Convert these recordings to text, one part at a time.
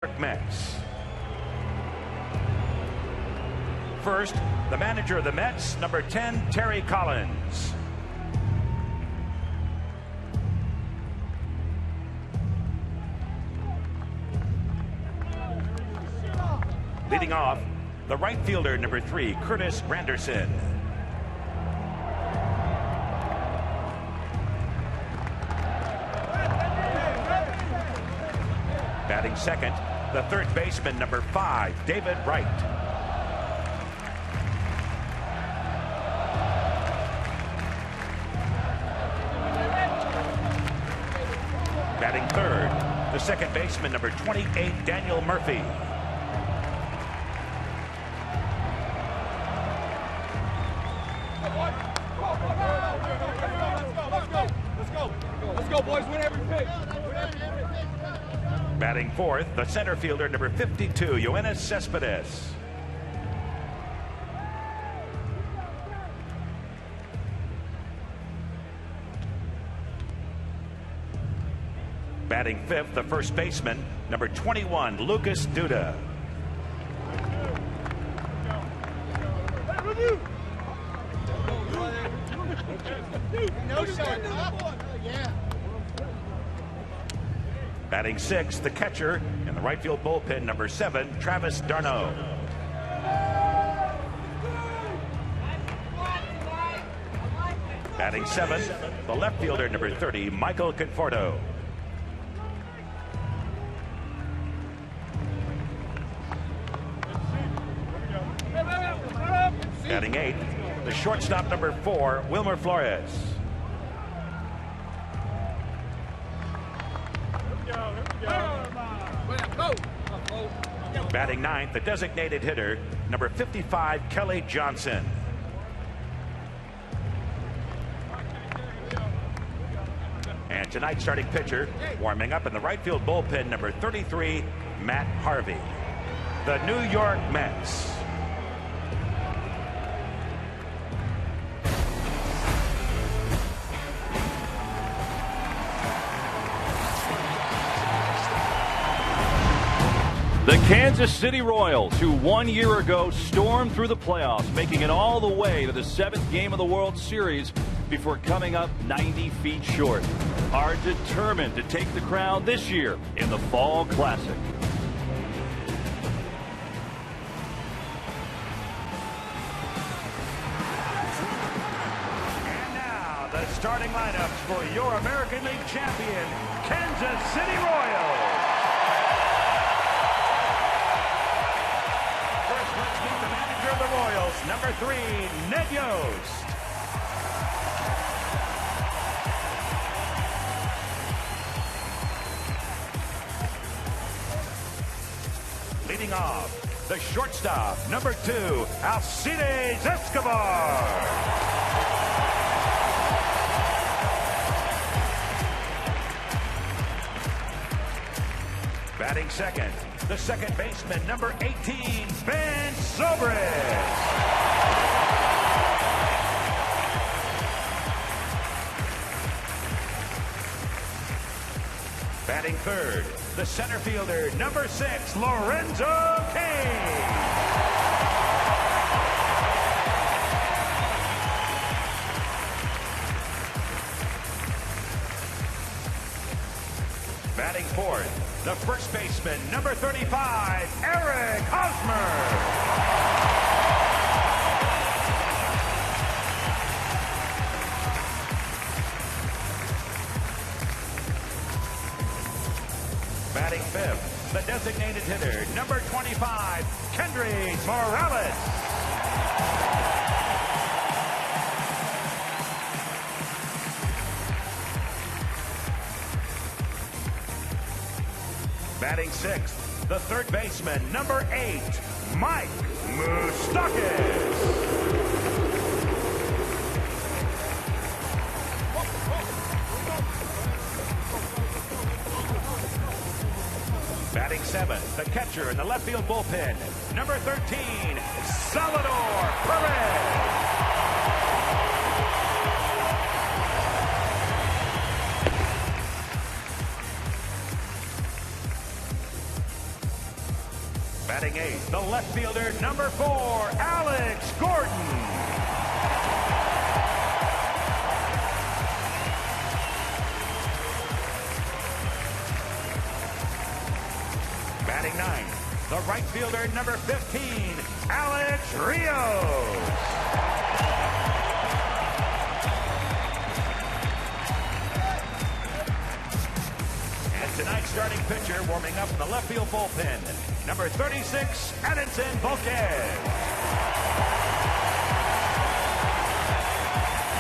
York Mets. First, the manager of the Mets, number 10, Terry Collins. Leading off, the right fielder, number 3, Curtis Granderson. Batting second, the third baseman, number 5, David Wright. Batting third, the second baseman, number 28, Daniel Murphy. Let's go, boys. Win every pick. Batting fourth, the center fielder, number 52, Yoenis Cespedes. Batting fifth, the first baseman, number 21, Lucas Duda. Batting sixth, the catcher in the right field bullpen, number 7, Travis d'Arnaud. Batting seventh, the left fielder, number 30, Michael Conforto. Batting eighth, the shortstop, number 4, Wilmer Flores. Batting ninth, the designated hitter, number 55, Kelly Johnson. And tonight's starting pitcher, warming up in the right field bullpen, number 33, Matt Harvey. The New York Mets. The Kansas City Royals, who 1 year ago stormed through the playoffs, making it all the way to the 7th game of the World Series before coming up 90 feet short, are determined to take the crown this year in the Fall Classic. And now, the starting lineups for your American League champion, Kansas City Royals. Let's meet the manager of the Royals, number 3, Ned Yost. Leading off, the shortstop, number 2, Alcides Escobar. Batting second, the second baseman, number 18, Ben Zobrist. Batting third, the center fielder, number 6, Lorenzo Cain. Batting fourth, the first baseman, number 35, Eric Hosmer. Batting fifth, the designated hitter, number 25, Kendrys Morales. Batting sixth, the third baseman, number 8, Mike Moustakas. Batting seventh, the catcher in the left field bullpen, number 13, Salvador Perez. Batting eighth, the left fielder, number 4, Alex Gordon. Batting ninth, the right fielder, number 15, Alex Rios. And tonight's starting pitcher warming up in the left field bullpen, number 36, Edinson Volquez.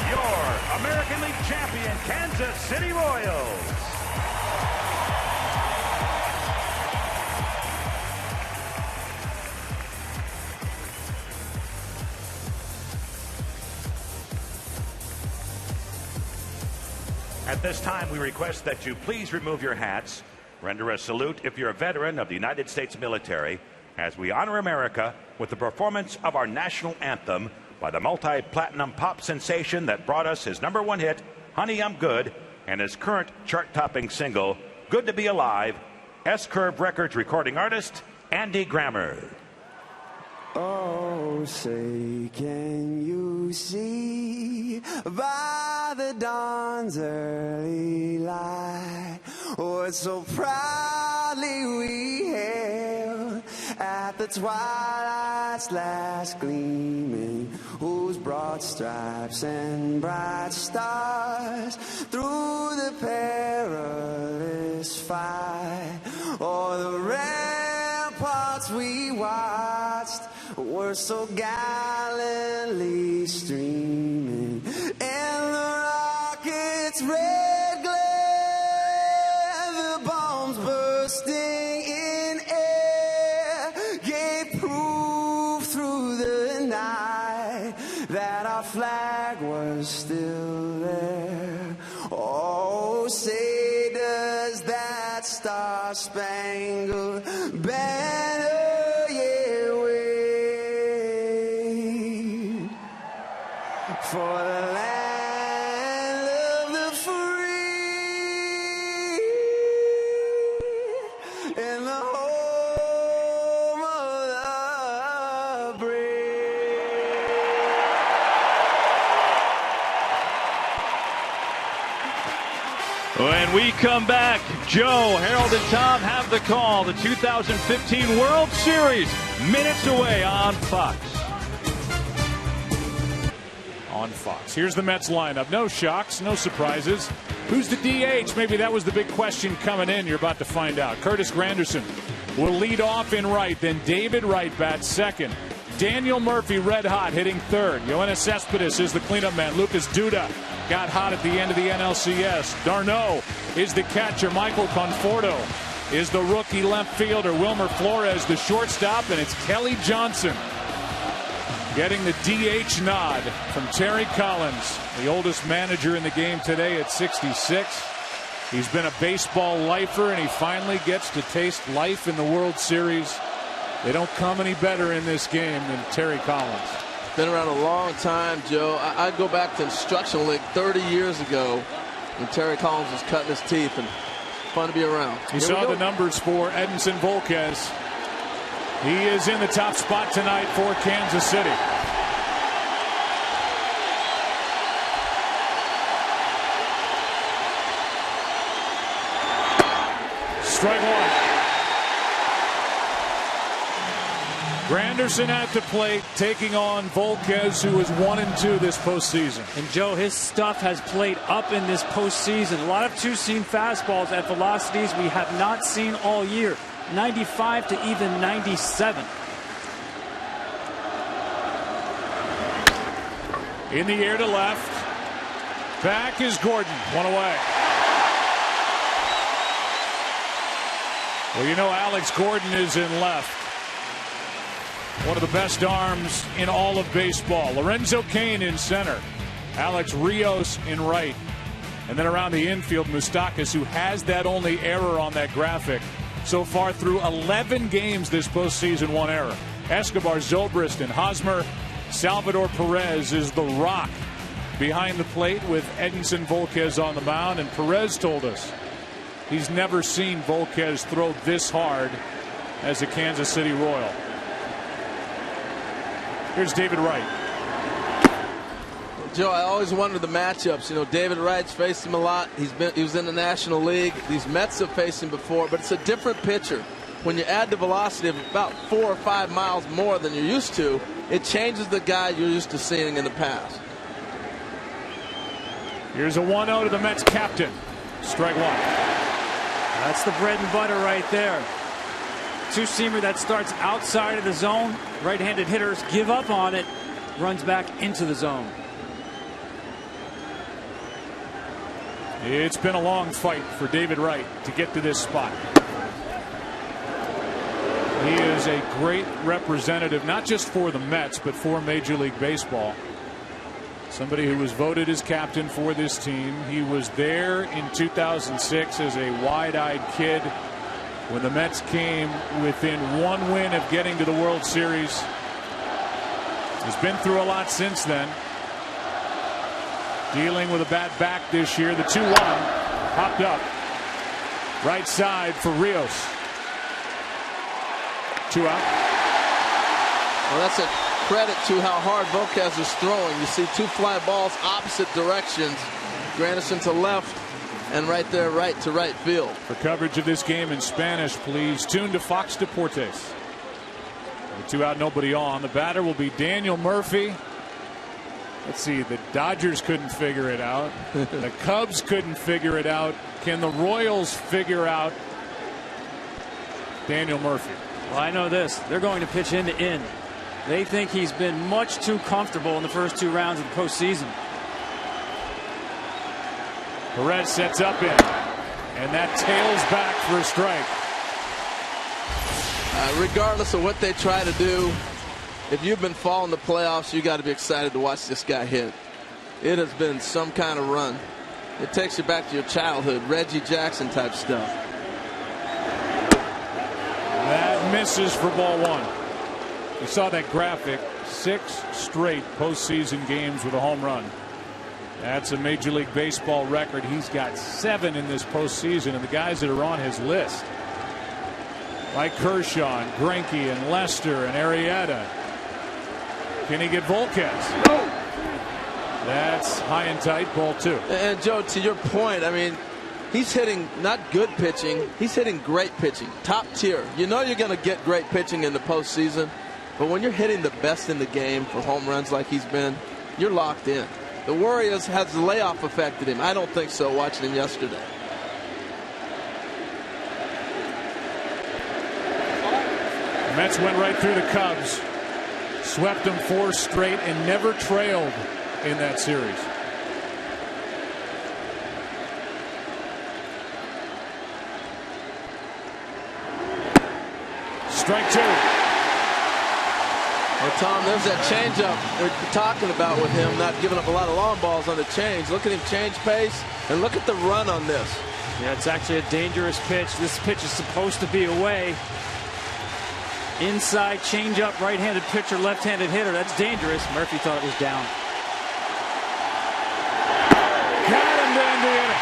Your American League champion, Kansas City Royals. At this time, we request that you please remove your hats, render a salute if you're a veteran of the United States military, as we honor America with the performance of our national anthem by the multi-platinum pop sensation that brought us his #1 hit, Honey, I'm Good, and his current chart-topping single, Good to Be Alive, S-Curve Records recording artist, Andy Grammer. Oh, say, can you see by the dawn's early light what so proudly we hailed at the twilight's last gleaming, whose broad stripes and bright stars through the perilous fight o'er the ramparts we watched were so gallantly streaming, and the rocket's red glare, the bombs bursting in air, gave proof through the night that our flag was still there. Oh, say does that star-spangled banner for the land of the free and the home of the brave. When we come back, Joe, Harold, and Tom have the call. The 2015 World Series, minutes away on Fox. On Fox. Here's the Mets lineup. No shocks, no surprises. Who's the DH? Maybe that was the big question coming in. You're about to find out. Curtis Granderson will lead off in right. Then David Wright bats second. Daniel Murphy red hot hitting third. Yoenis Cespedes is the cleanup man. Lucas Duda got hot at the end of the NLCS. D'Arnaud is the catcher. Michael Conforto is the rookie left fielder. Wilmer Flores the shortstop. And it's Kelly Johnson getting the DH nod from Terry Collins, the oldest manager in the game today at 66. He's been a baseball lifer, and he finally gets to taste life in the World Series. They don't come any better in this game than Terry Collins. Been around a long time, Joe. I'd go back to Instruction League 30 years ago when Terry Collins was cutting his teeth, and fun to be around. You saw the numbers for Edinson Volquez. He is in the top spot tonight for Kansas City. Strike one. Granderson at the plate, taking on Volquez, who is 1-2 this postseason. And Joe, his stuff has played up in this postseason. A lot of two-seam fastballs at velocities we have not seen all year. 95 to even 97. In the air to left. Back is Gordon. One away. Well, you know, Alex Gordon is in left. One of the best arms in all of baseball. Lorenzo Cain in center. Alex Rios in right. And then around the infield, Moustakas, who has that only error on that graphic. So far through 11 games this postseason, one error. Escobar, Zobrist, and Hosmer. Salvador Perez is the rock behind the plate with Edinson Volquez on the mound. And Perez told us he's never seen Volquez throw this hard as a Kansas City Royal. Here's David Wright. Joe, I always wondered the matchups. You know, David Wright's faced him a lot. He was in the National League. These Mets have faced him before, but it's a different pitcher. When you add the velocity of about 4 or 5 miles more than you're used to, it changes the guy you're used to seeing in the past. Here's a 1-0 to the Mets captain. Strike one. That's the bread and butter right there. Two-seamer that starts outside of the zone. Right-handed hitters give up on it. Runs back into the zone. It's been a long fight for David Wright to get to this spot. He is a great representative, not just for the Mets, but for Major League Baseball. Somebody who was voted as captain for this team. He was there in 2006 as a wide-eyed kid when the Mets came within 1 win of getting to the World Series. He's been through a lot since then. Dealing with a bad back this year. The 2-1 popped up. Right side for Rios. 2 out. Well, that's a credit to how hard Volquez is throwing. You see 2 fly balls opposite directions. Granderson to left and right there right to right field. For coverage of this game in Spanish, please tune to Fox Deportes. 2 out, nobody on. The batter will be Daniel Murphy. Let's see, the Dodgers couldn't figure it out. The Cubs couldn't figure it out. Can the Royals figure out Daniel Murphy? Well, I know this. They're going to pitch end to end. They think he's been much too comfortable in the first 2 rounds of the postseason. Perez sets up in, and that tails back for a strike. Regardless of what they try to do, if you've been following the playoffs, you got to be excited to watch this guy hit. It has been some kind of run. It takes you back to your childhood, Reggie Jackson type stuff. That misses for ball 1. You saw that graphic. 6 straight postseason games with a home run. That's a Major League Baseball record. He's got 7 in this postseason, and the guys that are on his list, like Kershaw and Greinke and Lester and Arrieta. Can he get Volquez? No. That's high and tight, ball 2. And Joe, to your point, I mean, he's hitting not good pitching, he's hitting great pitching, top tier. You know you're going to get great pitching in the postseason, but when you're hitting the best in the game for home runs like he's been, you're locked in. The worry is, has the layoff affected him? I don't think so, watching him yesterday. The Mets went right through the Cubs. Swept them 4 straight and never trailed in that series. Strike 2. Well, Tom, there's that changeup we're talking about with him, not giving up a lot of long balls on the change. Look at him change pace, and look at the run on this. Yeah, it's actually a dangerous pitch. This pitch is supposed to be away. Inside changeup, right-handed pitcher, left-handed hitter. That's dangerous. Murphy thought it was down. Got him to end the inning.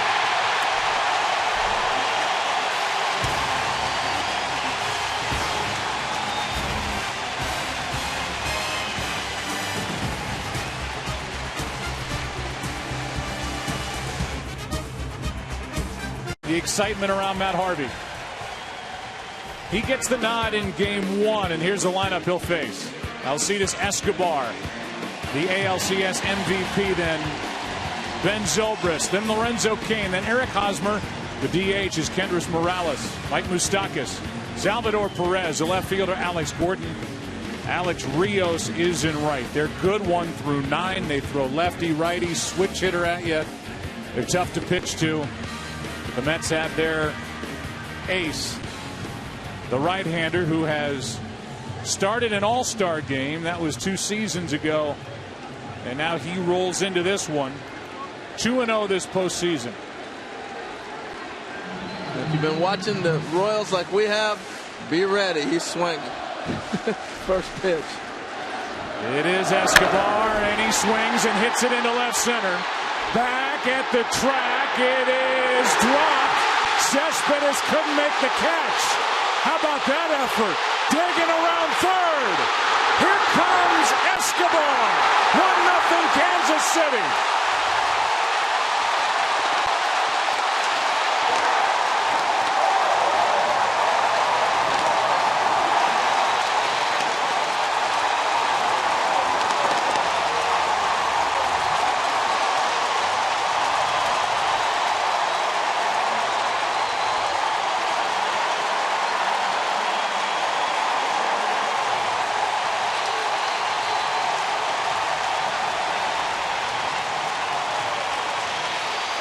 The excitement around Matt Harvey. He gets the nod in game 1, and here's the lineup he'll face. Alcides Escobar, the ALCS MVP, then Ben Zobrist, then Lorenzo Cain, then Eric Hosmer. The DH is Kendrys Morales, Mike Moustakas, Salvador Perez, the left fielder Alex Gordon. Alex Rios is in right. They're good 1 through 9. They throw lefty, righty, switch hitter at you. They're tough to pitch to. The Mets have their ace, the right-hander who has started an all-star game. That was 2 seasons ago. And now he rolls into this one. 2-0 this postseason. If you've been watching the Royals like we have, be ready. He's swinging. First pitch. It is Escobar, and he swings and hits it into left center. Back at the track. It is dropped. Cespedes couldn't make the catch. How about that effort? Digging around third. Here comes Escobar. 1-0 Kansas City.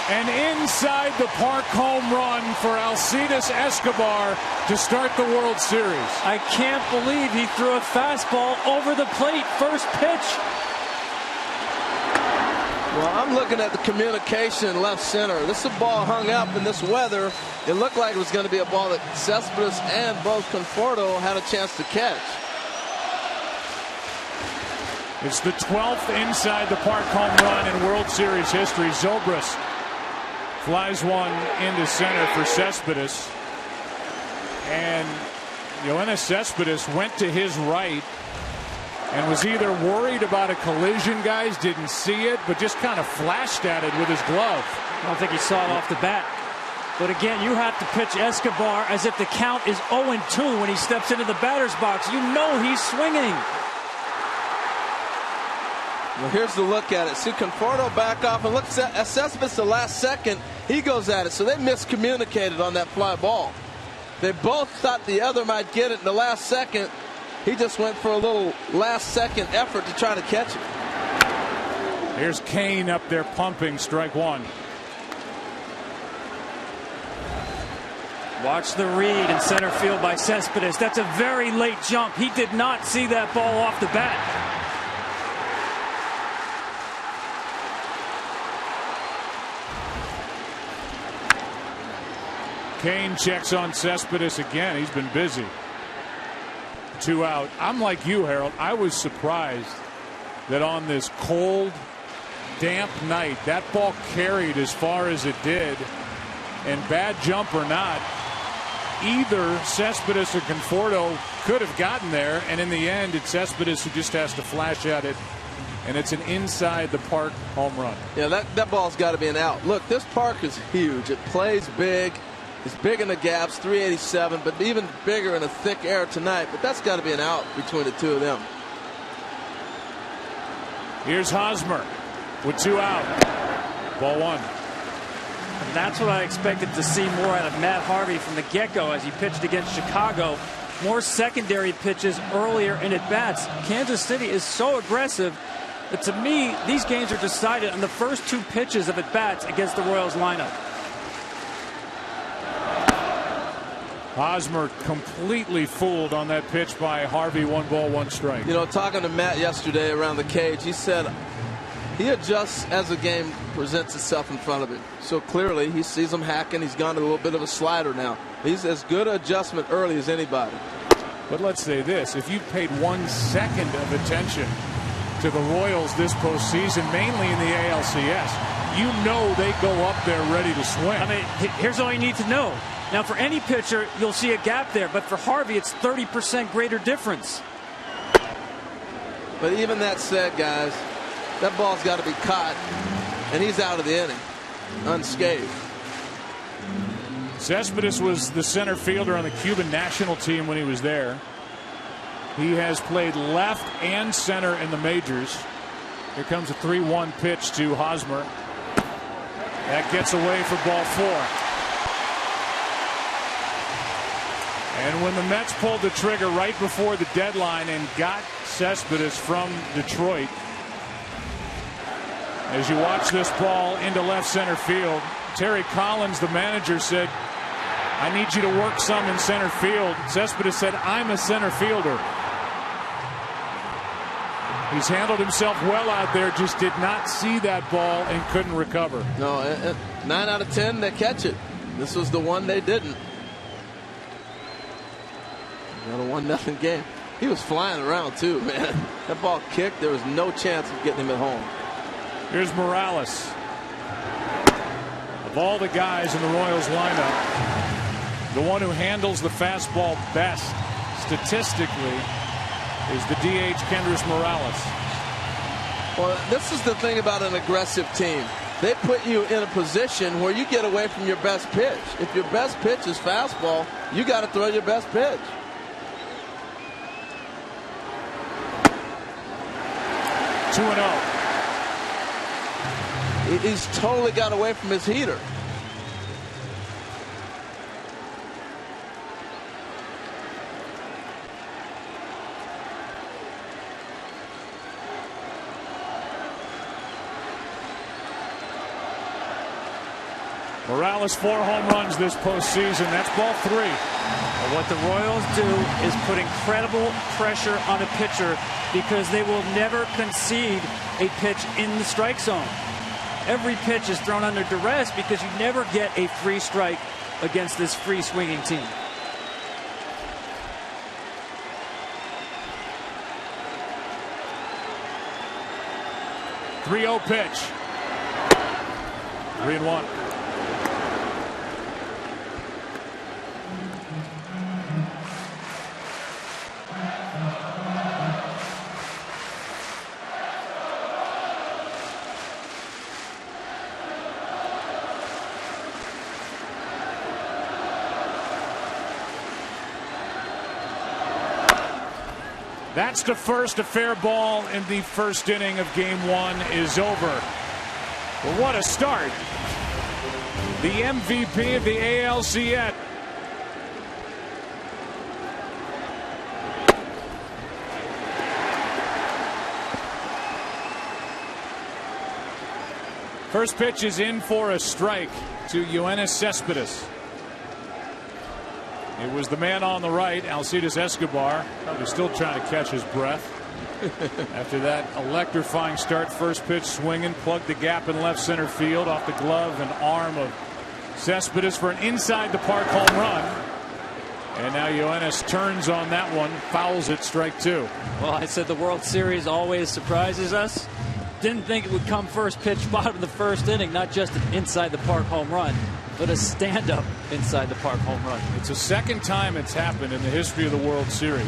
An inside the park home run for Alcides Escobar to start the World Series. I can't believe he threw a fastball over the plate. First pitch. Well, I'm looking at the communication in left center. This is a ball hung up in this weather. It looked like it was going to be a ball that Cespedes and both Conforto had a chance to catch. It's the 12th inside the park home run in World Series history. Zobrist flies one into center for Cespedes. And Yoenis Cespedes went to his right and was either worried about a collision, guys, didn't see it, but just kind of flashed at it with his glove. I don't think he saw it off the bat. But again, you have to pitch Escobar as if the count is 0-2 when he steps into the batter's box. You know he's swinging. Well, here's the look at it. See Conforto back off and looks at Cespedes the last second. He goes at it. So they miscommunicated on that fly ball. They both thought the other might get it in the last second. He just went for a little last second effort to try to catch it. Here's Kane up there pumping, strike one. Watch the read in center field by Cespedes. That's a very late jump. He did not see that ball off the bat. Kane checks on Cespedes again. He's been busy. 2 out. I'm like you, Harold. I was surprised that on this cold, damp night, that ball carried as far as it did. And bad jump or not, either Cespedes or Conforto could have gotten there. And in the end, it's Cespedes who just has to flash at it. And it's an inside the park home run. Yeah, that ball's got to be an out. Look, this park is huge. It plays big. It's big in the gaps, 387, but even bigger in a thick air tonight. But that's got to be an out between the two of them. Here's Hosmer with 2 out. Ball one. And that's what I expected to see more out of Matt Harvey from the get-go as he pitched against Chicago. More secondary pitches earlier in at-bats. Kansas City is so aggressive that to me, these games are decided on the first 2 pitches of at-bats against the Royals lineup. Hosmer completely fooled on that pitch by Harvey. 1 ball, 1 strike. You know, talking to Matt yesterday around the cage, he said he adjusts as the game presents itself in front of him. So clearly he sees him hacking. He's gone to a little bit of a slider now. He's as good an adjustment early as anybody. But let's say this. If you paid 1 second of attention to the Royals this postseason, mainly in the ALCS, you know they go up there ready to swing. I mean, here's all you need to know. Now, for any pitcher, you'll see a gap there. But for Harvey, it's 30% greater difference. But even that said, guys, that ball's got to be caught. And he's out of the inning unscathed. Cespedes was the center fielder on the Cuban national team when he was there. He has played left and center in the majors. Here comes a 3-1 pitch to Hosmer. That gets away for ball 4. And when the Mets pulled the trigger right before the deadline and got Cespedes from Detroit, as you watch this ball into left center field, Terry Collins, the manager, said, "I need you to work some in center field." Cespedes said, "I'm a center fielder." He's handled himself well out there, just did not see that ball and couldn't recover. No, 9 out of 10 they catch it. This was the one they didn't. Not a 1-0 game. He was flying around too, man. That ball kicked. There was no chance of getting him at home. Here's Morales. Of all the guys in the Royals lineup, The one who handles the fastball best statistically is the DH Kendrys Morales. Well, this is the thing about an aggressive team. They put you in a position where you get away from your best pitch. If your best pitch is fastball, you got to throw your best pitch. Two and 0. He's totally got away from his heater. Morales 4 home runs this postseason. That's ball 3. Well, what the Royals do is put incredible pressure on a pitcher because they will never concede a pitch in the strike zone. Every pitch is thrown under duress because you never get a free strike against this free swinging team. .30 pitch. 3-1. That's to first. A fair ball in the first inning of game 1 is over. Well, what a start. The MVP of the ALCS. First pitch is in for a strike to Yoenis Cespedes. It was the man on the right, Alcides Escobar, probably still trying to catch his breath. After that electrifying start, first pitch swinging, plugged the gap in left center field off the glove and arm of Cespedes for an inside the park home run. And now Yoenis turns on that one, fouls it, strike 2. Well, I said the World Series always surprises us. Didn't think it would come first pitch, bottom of the first inning, not just an inside the park home run, but a stand-up inside the park home run. It's the second time it's happened in the history of the World Series.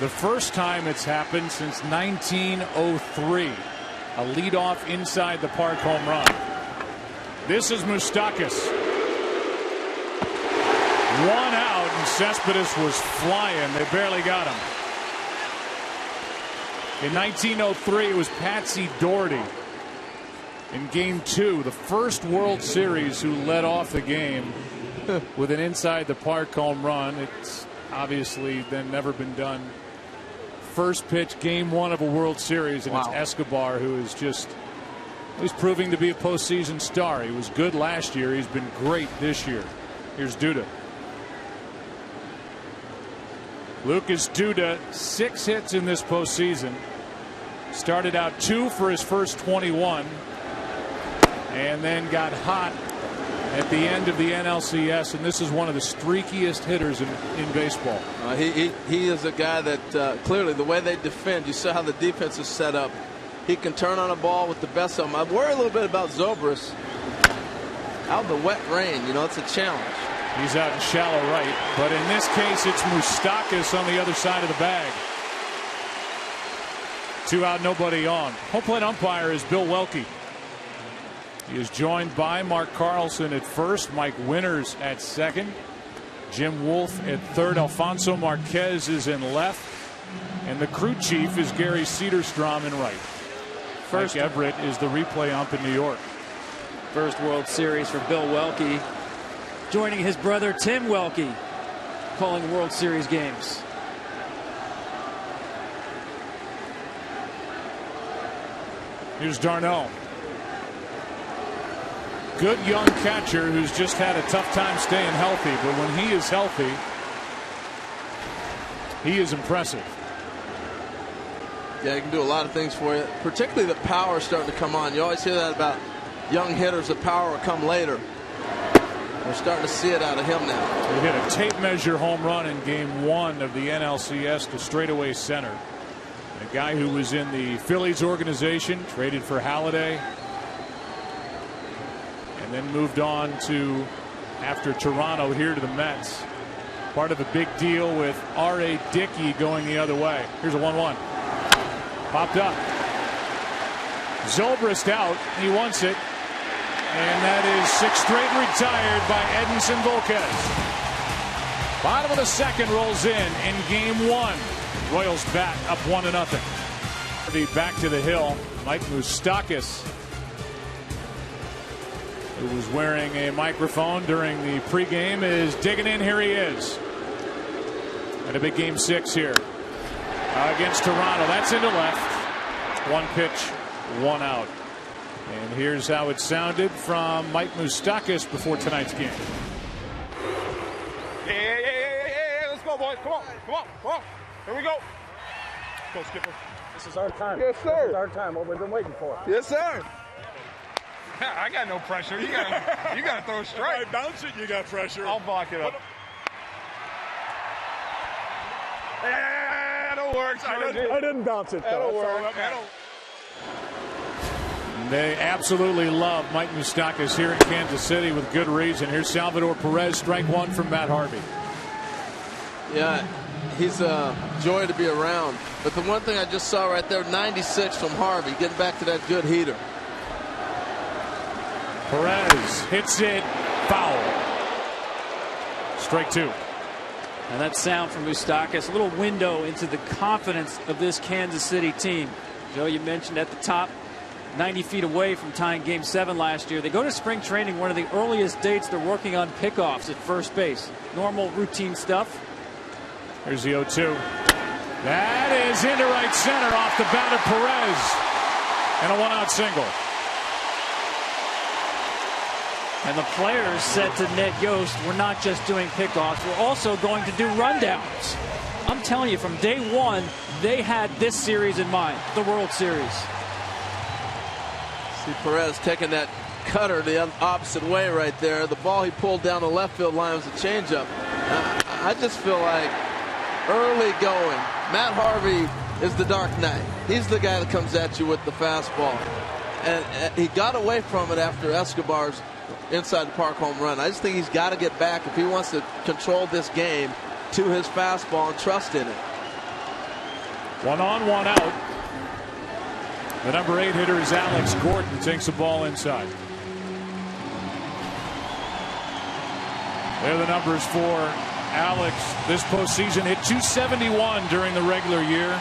The first time it's happened since 1903. A leadoff inside the park home run. This is Moustakas. 1 out, and Cespedes was flying. They barely got him. In 1903, it was Patsy Doherty in game 2, the first World Series, who led off the game with an inside the park home run. It's obviously then never been done. First pitch, game 1 of a World Series, and It's Escobar who is just, he's proving to be a postseason star. He was good last year. He's been great this year. Here's Duda. Lucas Duda, 6 hits in this postseason. Started out 2 for his first 21. And then got hot at the end of the NLCS, and this is one of the streakiest hitters in baseball. He is a guy that clearly the way they defend, you saw how the defense is set up. He can turn on a ball with the best of them. I worry a little bit about Zobrist out in the wet rain. You know, it's a challenge. He's out in shallow right, but in this case it's Moustakas on the other side of the bag. 2 out, nobody on. Home plate umpire is Bill Welke. He is joined by Mark Carlson at first, Mike Winters at second, Jim Wolf at third, Alfonso Marquez is in left, and the crew chief is Gary Cederstrom in right. Mike Everett is the replay ump in New York. First World Series for Bill Welke, joining his brother Tim Welke, calling World Series games. Here's Darno. Good young catcher who's just had a tough time staying healthy, but when he is healthy, he is impressive. Yeah, he can do a lot of things for you, particularly the power starting to come on. You always hear that about young hitters, the power will come later. We're starting to see it out of him now. He hit a tape measure home run in game 1 of the NLCS to straightaway center. A guy who was in the Phillies organization, traded for Halladay, and then moved on to after Toronto here to the Mets. Part of a big deal with R.A. Dickey going the other way. Here's a 1-1. Popped up. Zobrist out. He wants it. And that is 6 straight retired by Edinson Volquez. Bottom of the second rolls in game 1. Royals bat up 1-0. Back to the hill. Mike Moustakas, who was wearing a microphone during the pregame, is digging in. Here he is. And a big game 6 here against Toronto. That's into left. 1 pitch, 1 out. And here's how it sounded from Mike Moustakas before tonight's game. Yeah. Let's go, boys. Come on. Here we go. Go, Skipper. This is our time. Yes, sir. This is our time. What we've been waiting for. Yes, sir. I got no pressure. You got to throw a strike. Bounce it, you got pressure. I'll block it up. That'll work. I didn't bounce it, That'll though. work. They absolutely love Mike Moustakas here in Kansas City with good reason. Here's Salvador Perez, strike 1 from Matt Harvey. Yeah, he's a joy to be around. But the one thing I just saw right there, 96 from Harvey, getting back to that good heater. Perez hits it, foul. Strike 2. And that sound from Moustakas, a little window into the confidence of this Kansas City team. Joe, you mentioned at the top, 90 feet away from tying Game 7 last year. They go to spring training, one of the earliest dates. They're working on pickoffs at first base. Normal routine stuff. Here's the 0-2. That is into right center off the bat of Perez. And a 1-out single. And the players said to Ned Yost, we're not just doing pickoffs, we're also going to do rundowns. I'm telling you, from day 1, they had this series in mind, the World Series. See Perez taking that cutter the opposite way right there. The ball he pulled down the left field line was a changeup. I just feel like early going, Matt Harvey is the Dark Knight. He's the guy that comes at you with the fastball. And he got away from it after Escobar's inside the park home run. I just think he's got to get back if he wants to control this game to his fastball and trust in it. 1 on, 1 out. The number 8 hitter is Alex Gordon. Takes the ball inside. There are the numbers for Alex this postseason. Hit .271 during the regular year.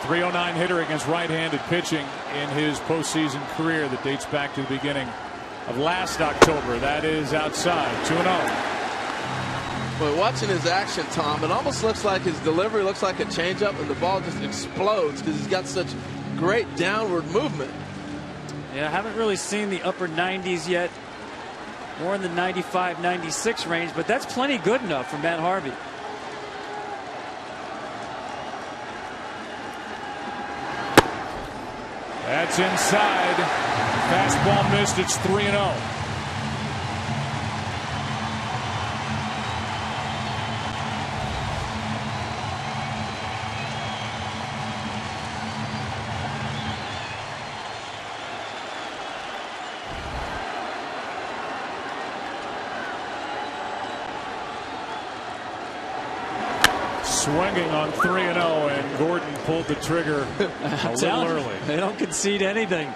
.309 hitter against right-handed pitching in his postseason career that dates back to the beginning of last October. That is outside. 2-0. But watching his action, Tom, it almost looks like his delivery looks like a changeup, and the ball just explodes because he's got such great downward movement. Yeah, I haven't really seen the upper 90s yet. More in the 95, 96 range, but that's plenty good enough for Matt Harvey. That's inside. Fastball missed. It's 3-0. Swinging on 3-0, and Gordon pulled the trigger a little early. They don't concede anything.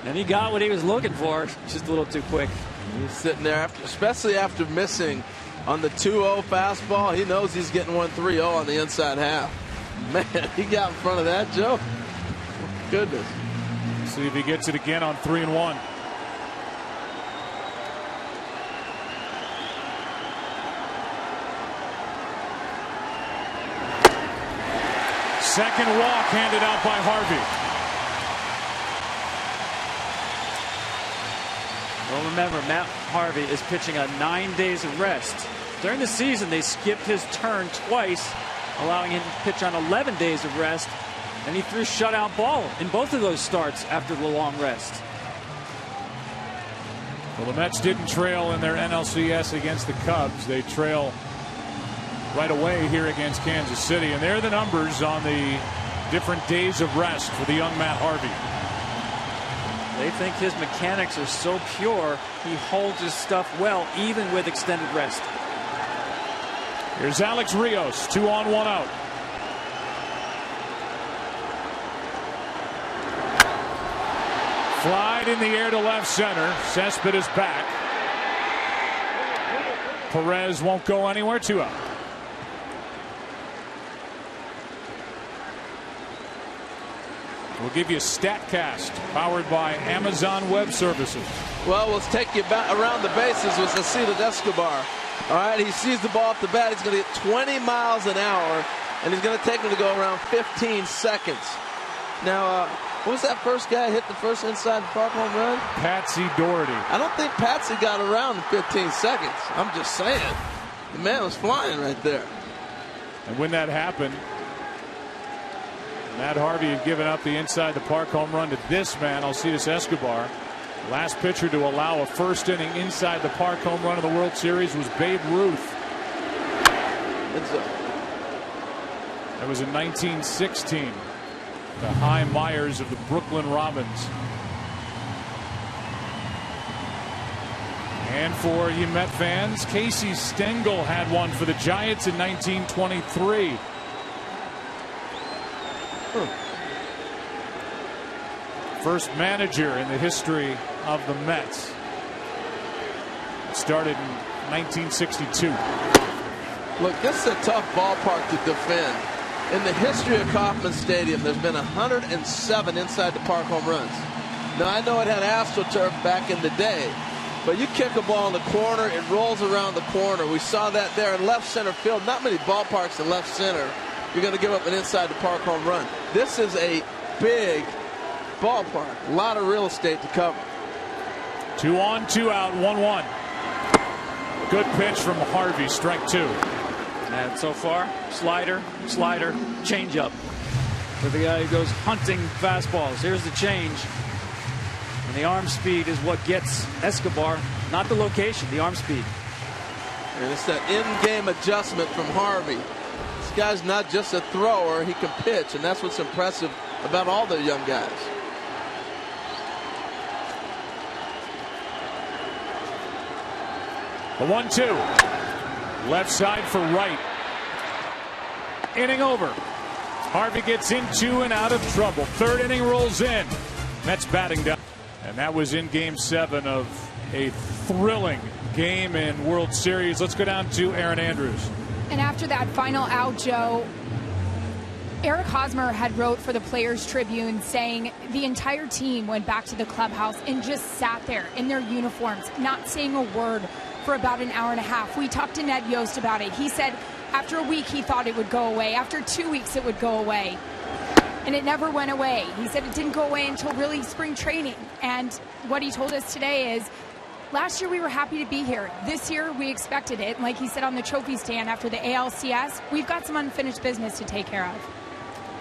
And he got what he was looking for, just a little too quick. He's sitting there, especially after missing on the 2-0 fastball. He knows he's getting 1-3-0 on the inside half. Man, he got in front of that, Joe. Goodness. See if he gets it again on 3-1. Second walk handed out by Harvey. Well, remember, Matt Harvey is pitching on 9 days of rest. During the season, they skipped his turn twice, allowing him to pitch on 11 days of rest, and he threw shutout ball in both of those starts after the long rest. Well, the Mets didn't trail in their NLCS against the Cubs. They trail right away here against Kansas City, and there are the numbers on the different days of rest for the young Matt Harvey. They think his mechanics are so pure, he holds his stuff well, even with extended rest. Here's Alex Rios, 2 on, 1 out. Flied in the air to left center. Cespedes back. Perez won't go anywhere. 2 out. We'll give you StatCast, powered by Amazon Web Services. Well, we'll take you back around the bases with Alcides Escobar. All right, he sees the ball off the bat. He's going to get 20 miles an hour, and he's going to take him to go around 15 seconds. Now, what was that first guy hit the first inside the park home run? Patsy Doherty. I don't think Patsy got around in 15 seconds. I'm just saying. The man was flying right there. And when that happened, Matt Harvey had given up the inside the park home run to this man, Alcides Escobar. Last pitcher to allow a first inning inside the park home run in the World Series was Babe Ruth. That was in 1916. The High Myers of the Brooklyn Robins. And for you Met fans, Casey Stengel had one for the Giants in 1923. First manager in the history of the Mets. Started in 1962. Look, this is a tough ballpark to defend. In the history of Kauffman Stadium, there's been 107 inside the park home runs. Now, I know it had AstroTurf back in the day, but you kick a ball in the corner, it rolls around the corner. We saw that there in left center field. Not many ballparks in left center you're going to give up an inside the park home run. This is a big ballpark. A lot of real estate to cover. 2 on, 2 out, 1-1. Good pitch from Harvey, strike 2. And so far, slider, changeup. For the guy who goes hunting fastballs. Here's the change. And the arm speed is what gets Escobar, not the location, the arm speed. And it's that in-game adjustment from Harvey. This guy's not just a thrower, he can pitch, and that's what's impressive about all the young guys. A 1-2. Left side for right. Inning over. Harvey gets into and out of trouble. Third inning rolls in. Mets batting down. And that was in Game 7 of a thrilling game in World Series. Let's go down to Erin Andrews. And after that final out, Joe, Eric Hosmer had wrote for the Players Tribune saying the entire team went back to the clubhouse and just sat there in their uniforms, not saying a word for about an hour and a half. We talked to Ned Yost about it. He said after a week he thought it would go away. After 2 weeks it would go away. And it never went away. He said it didn't go away until really spring training. And what he told us today is last year we were happy to be here. This year we expected it. And like he said on the trophy stand after the ALCS, we've got some unfinished business to take care of.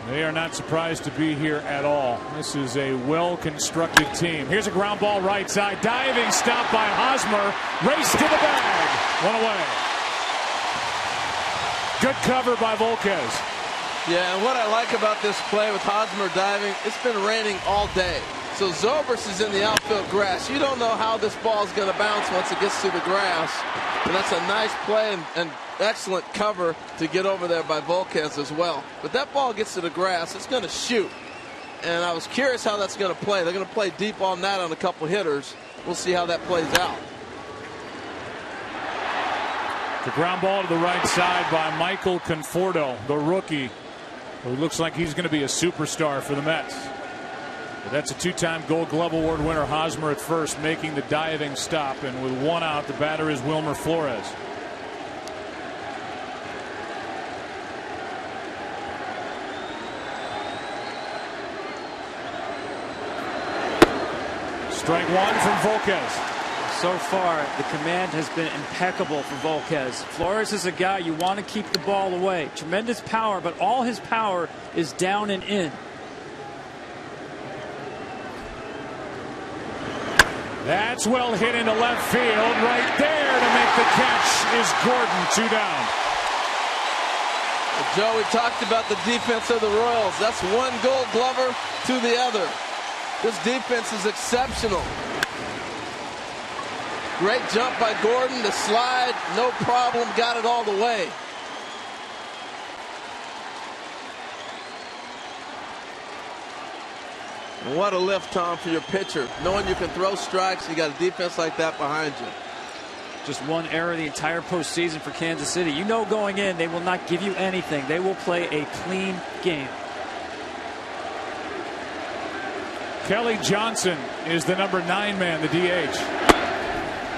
They are not surprised to be here at all. This is a well-constructed team. Here's a ground ball right side. Diving stop by Hosmer. Race to the bag. One away. Good cover by Volquez. Yeah, and what I like about this play with Hosmer diving, it's been raining all day. So Zobrist is in the outfield grass. You don't know how this ball is going to bounce once it gets to the grass. And that's a nice play and excellent cover to get over there by Volquez as well. But that ball gets to the grass, it's going to shoot. And I was curious how that's going to play. They're going to play deep all night on a couple hitters. We'll see how that plays out. The ground ball to the right side by Michael Conforto, the rookie, who looks like he's going to be a superstar for the Mets. But that's a two-time Gold Glove Award winner, Hosmer at first, making the diving stop. And with 1 out, the batter is Wilmer Flores. Strike 1 from Volquez. So far, the command has been impeccable for Volquez. Flores is a guy you want to keep the ball away. Tremendous power, but all his power is down and in. That's well hit into left field. Right there to make the catch is Gordon. 2 down. Joe, we talked about the defense of the Royals. That's one Gold Glover to the other. This defense is exceptional. Great jump by Gordon. The slide, no problem. Got it all the way. What a lift, Tom, for your pitcher. Knowing you can throw strikes, you got a defense like that behind you. Just one error the entire postseason for Kansas City. You know going in, they will not give you anything. They will play a clean game. Kelly Johnson is the number 9 man, the DH.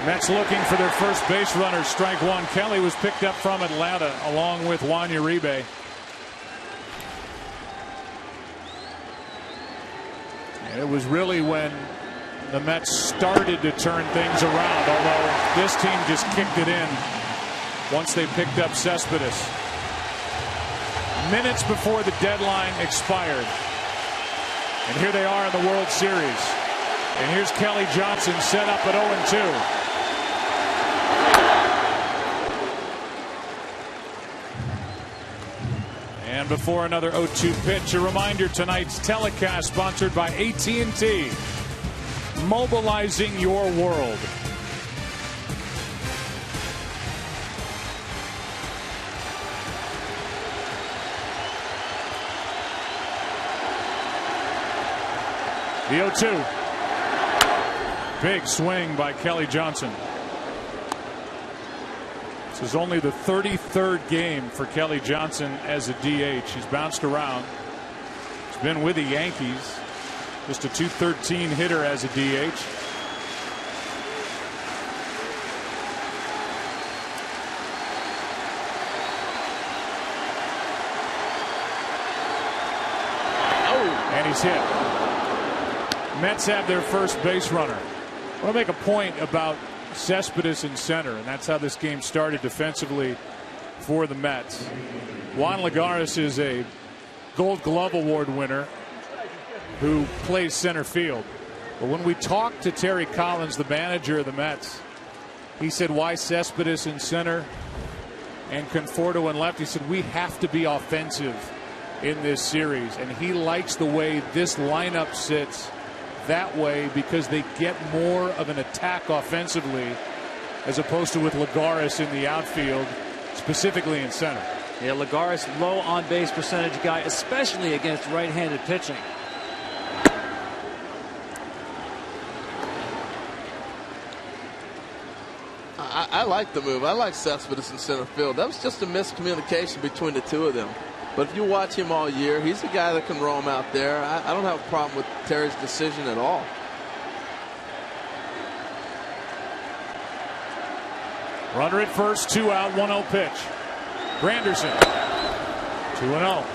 Mets looking for their first base runner, strike one. Kelly was picked up from Atlanta along with Juan Uribe. And it was really when the Mets started to turn things around, although this team just kicked it in once they picked up Cespedes. Minutes before the deadline expired. And here they are in the World Series. And here's Kelly Johnson set up at 0-2. And before another 0-2 pitch, a reminder, tonight's telecast sponsored by AT&T. Mobilizing your world. The 0-2. Big swing by Kelly Johnson. This is only the 33rd game for Kelly Johnson as a DH. He's bounced around. He's been with the Yankees. Just a .213 hitter as a DH. And he's hit. Mets have their first base runner. I want to make a point about Cespedes in center, and that's how this game started defensively for the Mets. Juan Lagares is a Gold Glove Award winner who plays center field. But when we talked to Terry Collins, the manager of the Mets, he said, why Cespedes in center and Conforto in left? He said, we have to be offensive in this series, and he likes the way this lineup sits that way because they get more of an attack offensively as opposed to with Lagares in the outfield, specifically in center. Yeah, Lagares, low on base percentage guy, especially against right-handed pitching. I like the move. I like Cespedes in center field. That was just a miscommunication between the two of them. But if you watch him all year, he's a guy that can roam out there. I don't have a problem with Terry's decision at all. Runner at first, 2 out, 1-0 pitch. Granderson, 2-0.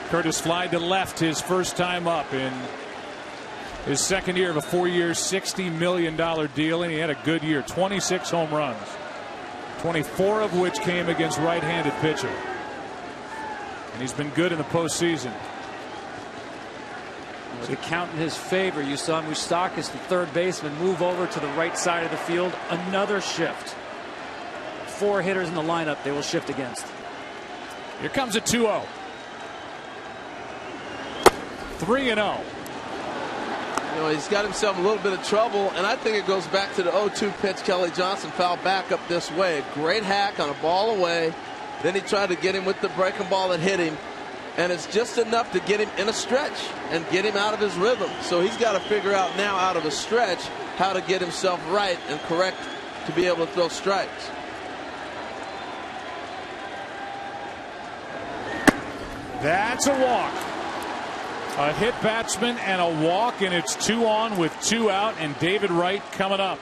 Curtis flied to left his first time up in his second year of a 4-year, $60 million deal, and he had a good year. 26 home runs, 24 of which came against right-handed pitching. And he's been good in the postseason. With the count in his favor, you saw Moustakas, the third baseman, move over to the right side of the field. Another shift. 4 hitters in the lineup they will shift against. Here comes a 2-0. 3-0. You know, he's got himself a little bit of trouble, and I think it goes back to the 0-2 pitch. Kelly Johnson fouled back up this way. A great hack on a ball away. Then he tried to get him with the breaking ball that hit him. And it's just enough to get him in a stretch and get him out of his rhythm. So he's got to figure out now out of a stretch how to get himself right and correct to be able to throw strikes. That's a walk. A hit batsman and a walk, and it's 2 on with 2 out, and David Wright coming up.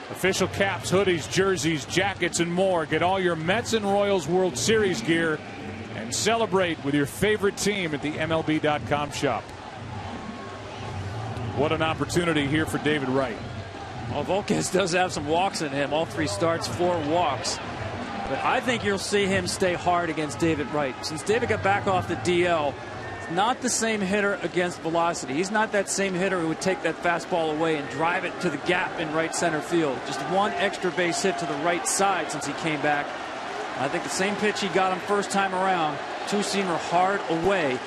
Official caps, hoodies, jerseys, jackets, and more. Get all your Mets and Royals World Series gear and celebrate with your favorite team at the MLB.com shop. What an opportunity here for David Wright. Well, Volquez does have some walks in him. All 3 starts, 4 walks. But I think you'll see him stay hard against David Wright. Since David got back off the DL, it's not the same hitter against velocity. He's not that same hitter who would take that fastball away and drive it to the gap in right center field. Just 1 extra base hit to the right side since he came back. I think the same pitch he got him first time around, 2-seamer hard away.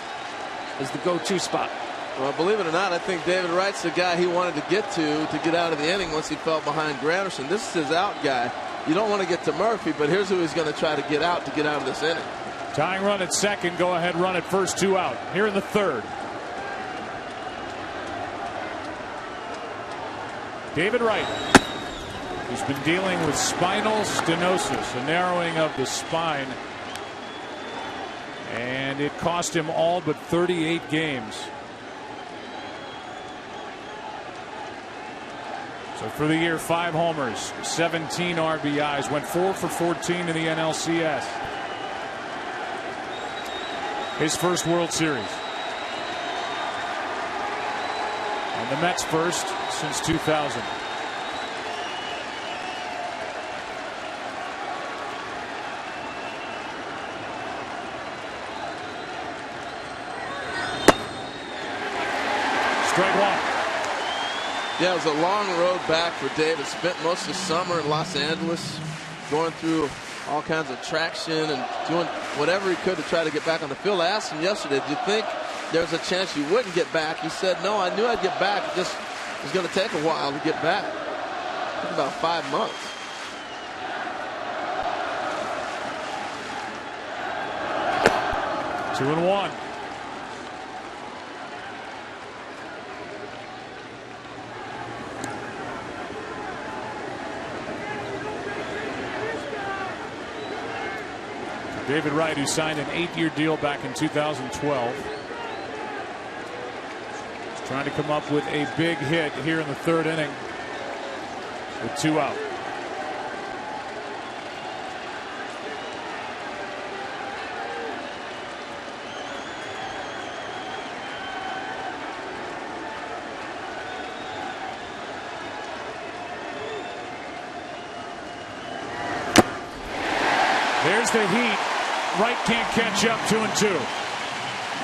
is the go-to spot. Well, believe it or not, I think David Wright's the guy he wanted to get out of the inning once he fell behind Granderson. This is his out guy. You don't want to get to Murphy, but here's who he's going to try to get out of this inning. Tying run at second, go ahead run at first, 2 out. Here in the third. David Wright, who's been dealing with spinal stenosis, a narrowing of the spine. And it cost him all but 38 games. So for the year, 5 homers, 17 RBIs, went 4 for 14 in the NLCS. His first World Series. And the Mets first since 2000. Strike one. Yeah, it was a long road back for David. Spent most of the summer in Los Angeles going through all kinds of traction and doing whatever he could to try to get back on the field. I asked him yesterday, do you think there's a chance you wouldn't get back? He said, no, I knew I'd get back. It just was going to take a while to get back. It took about 5 months. Two and one. David Wright, who signed an 8-year deal back in 2012. He's trying to come up with a big hit here in the third inning with 2 out. There's the heat. Wright can't catch up. 2-2.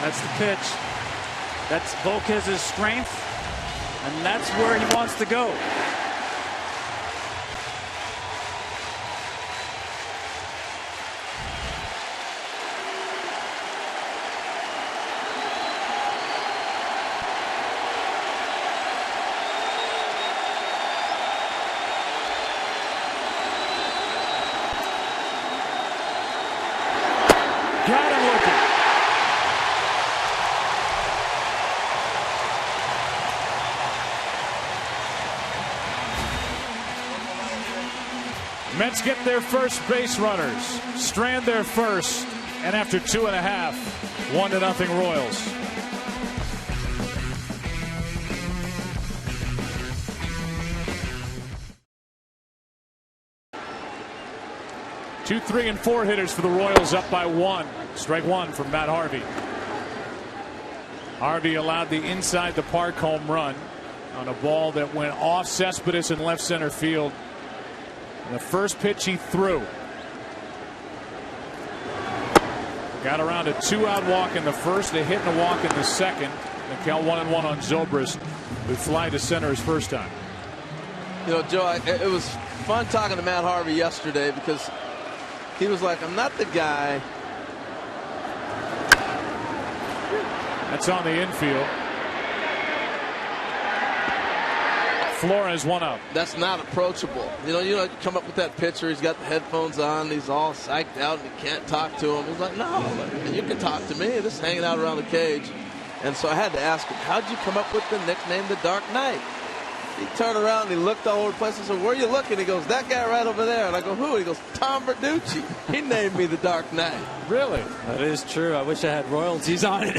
That's the pitch. That's Volquez's strength, and that's where he wants to go. Got him looking. Mets get their first base runners. Strand their first, and after 2.5, 1-0 Royals. Two, 3, and 4 hitters for the Royals, up by 1. Strike one from Matt Harvey. Harvey allowed the inside the park home run on a ball that went off Cespedes in left center field. And the first pitch he threw. Got around a 2-out walk in the first, a hit and a walk in the second. And count 1-1 on Zobrist, who fly to center his first time. You know, Joe, it was fun talking to Matt Harvey yesterday because he was like, I'm not the guy. That's on the infield. Flores 1 out. That's not approachable. You come up with that pitcher. He's got the headphones on. He's all psyched out and you can't talk to him. He's like, no, you can talk to me. Just hanging out around the cage. And so I had to ask him, how'd you come up with the nickname The Dark Knight? He turned around and he looked all over the place. I said, where are you looking? He goes, that guy right over there. And I go, who? He goes, Tom Verducci. He named me The Dark Knight. Really? That is true. I wish I had royalties on it.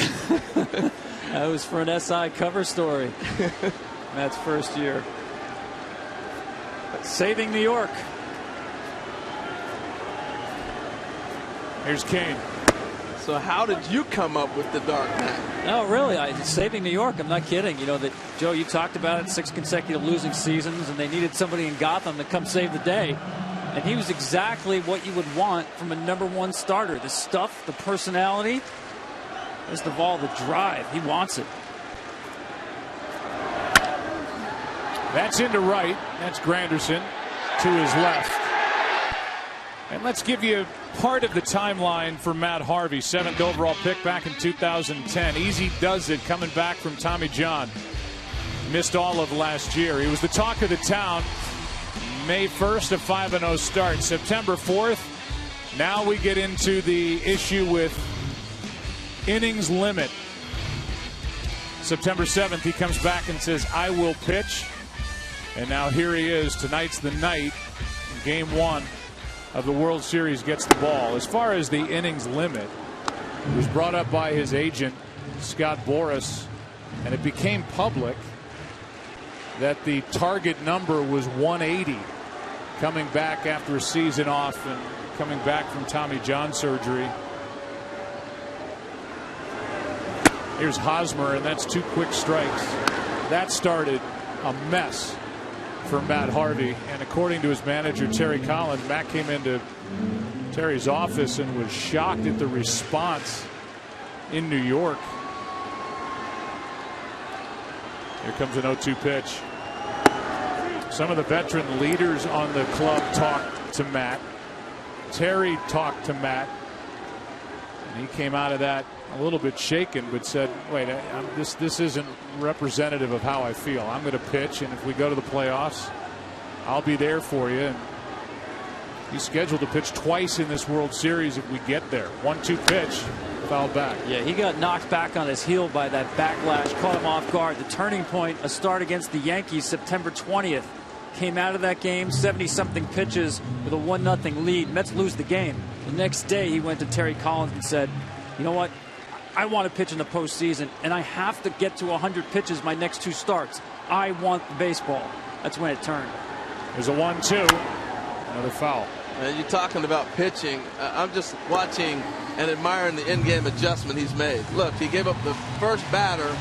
That was for an SI cover story. Matt's first year. Saving New York. Here's Kane. So how did you come up with The Dark Knight? No, really. Saving New York. I'm not kidding. Joe, you talked about it, 6 consecutive losing seasons, and they needed somebody in Gotham to come save the day. And he was exactly what you would want from a #1 starter. The stuff, the personality. Most of all, the drive. He wants it. That's into right. That's Granderson to his left. And let's give you part of the timeline for Matt Harvey, 7th overall pick back in 2010. Easy does it coming back from Tommy John. Missed all of last year. He was the talk of the town. May 1st, a 5-0 start. September 4th, now we get into the issue with innings limit. September 7th, he comes back and says, I will pitch. And now here he is. Tonight's the night. Game 1 of the World Series gets the ball. As far as the innings limit, it was brought up by his agent, Scott Boras, and it became public that the target number was 180 coming back after a season off and coming back from Tommy John surgery. Here's Hosmer, and that's 2 quick strikes. That started a mess for Matt Harvey, and according to his manager Terry Collins, Matt came into Terry's office and was shocked at the response in New York. Here comes an 0-2 pitch. Some of the veteran leaders on the club talked to Matt. Terry talked to Matt, and he came out of that a little bit shaken, but said, wait, this isn't representative of how I feel. I'm going to pitch, and if we go to the playoffs, I'll be there for you. And he's scheduled to pitch twice in this World Series if we get there. 1-2 pitch, fouled back. Yeah, he got knocked back on his heel by that backlash, caught him off guard. The turning point, a start against the Yankees September 20th. Came out of that game, 70-something pitches with a 1-0 lead. Mets lose the game. The next day, he went to Terry Collins and said, you know what? I want to pitch in the postseason, and I have to get to 100 pitches my next 2 starts. I want the baseball. That's when it turned. There's a 1-2. Another foul. And you're talking about pitching. I'm just watching and admiring the in-game adjustment he's made. Look, he gave up the first batter.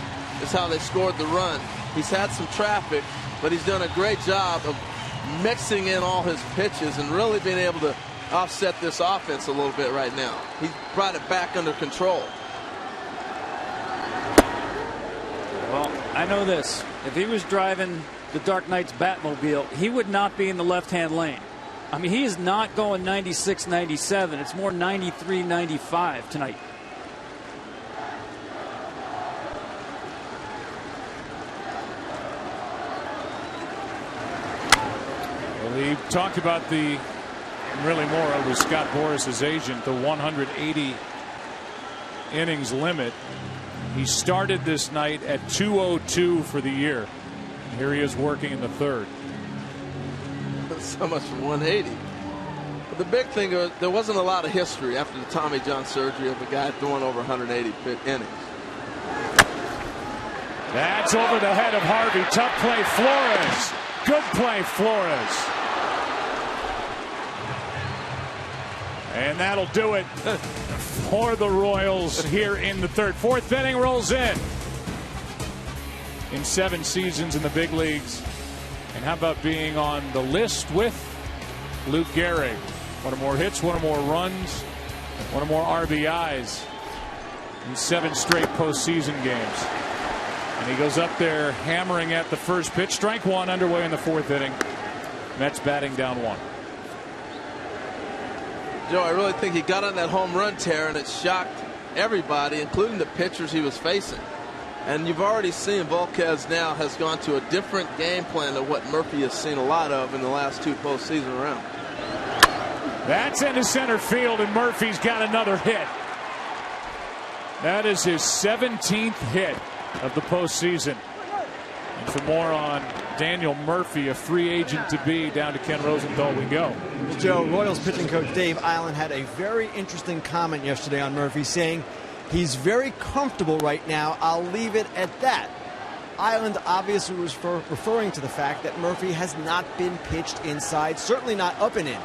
Is how they scored the run. He's had some traffic, but he's done a great job of mixing in all his pitches and really being able to offset this offense a little bit right now. He's brought it back under control. Well, I know this. If he was driving the Dark Knight's Batmobile, he would not be in the left-hand lane. I mean, he is not going 96, 97. It's more 93, 95 tonight. Well, he talked about the, really more with Scott Boras' agent, the 180 innings limit. He started this night at 202 for the year. Here he is working in the 3rd. So much for 180. But the big thing was there wasn't a lot of history after the Tommy John surgery of a guy throwing over 180 innings. That's over the head of Harvey. Tough play, Flores. Good play, Flores. And that'll do it for the Royals here in the 3rd. 4th inning rolls in 7 seasons in the big leagues. And how about being on the list with Luke Gehrig? 1 or more hits, 1 or more runs, 1 or more RBIs in 7 straight postseason games. And he goes up there hammering at the first pitch. Strike 1 underway in the 4th inning. Mets batting down 1. Joe, I really think he got on that home run tear, and it shocked everybody, including the pitchers he was facing. And you've already seen Volquez now has gone to a different game plan than what Murphy has seen a lot of in the last 2 postseason rounds. That's into center field, and Murphy's got another hit. That is his 17th hit of the postseason. And for more on Daniel Murphy, a free agent to be, down to Ken Rosenthal we go. Well, Joe, Royals pitching coach Dave Eiland had a very interesting comment yesterday on Murphy, saying he's very comfortable right now. I'll leave it at that. Eiland obviously was referring to the fact that Murphy has not been pitched inside, certainly not up and in.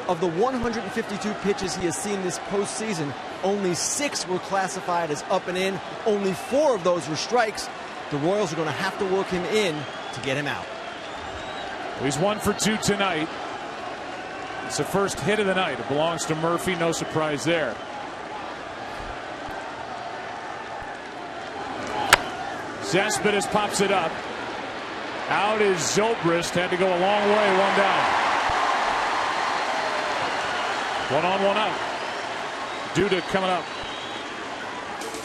Of the 152 pitches he has seen this postseason, only 6 were classified as up and in. Only 4 of those were strikes. The Royals are going to have to work him in to get him out. He's 1 for 2 tonight. It's the first hit of the night. It belongs to Murphy. No surprise there. Cespedes pops it up. Out is Zobrist. Had to go a long way. 1 down. 1 on, 1 out. Duda coming up.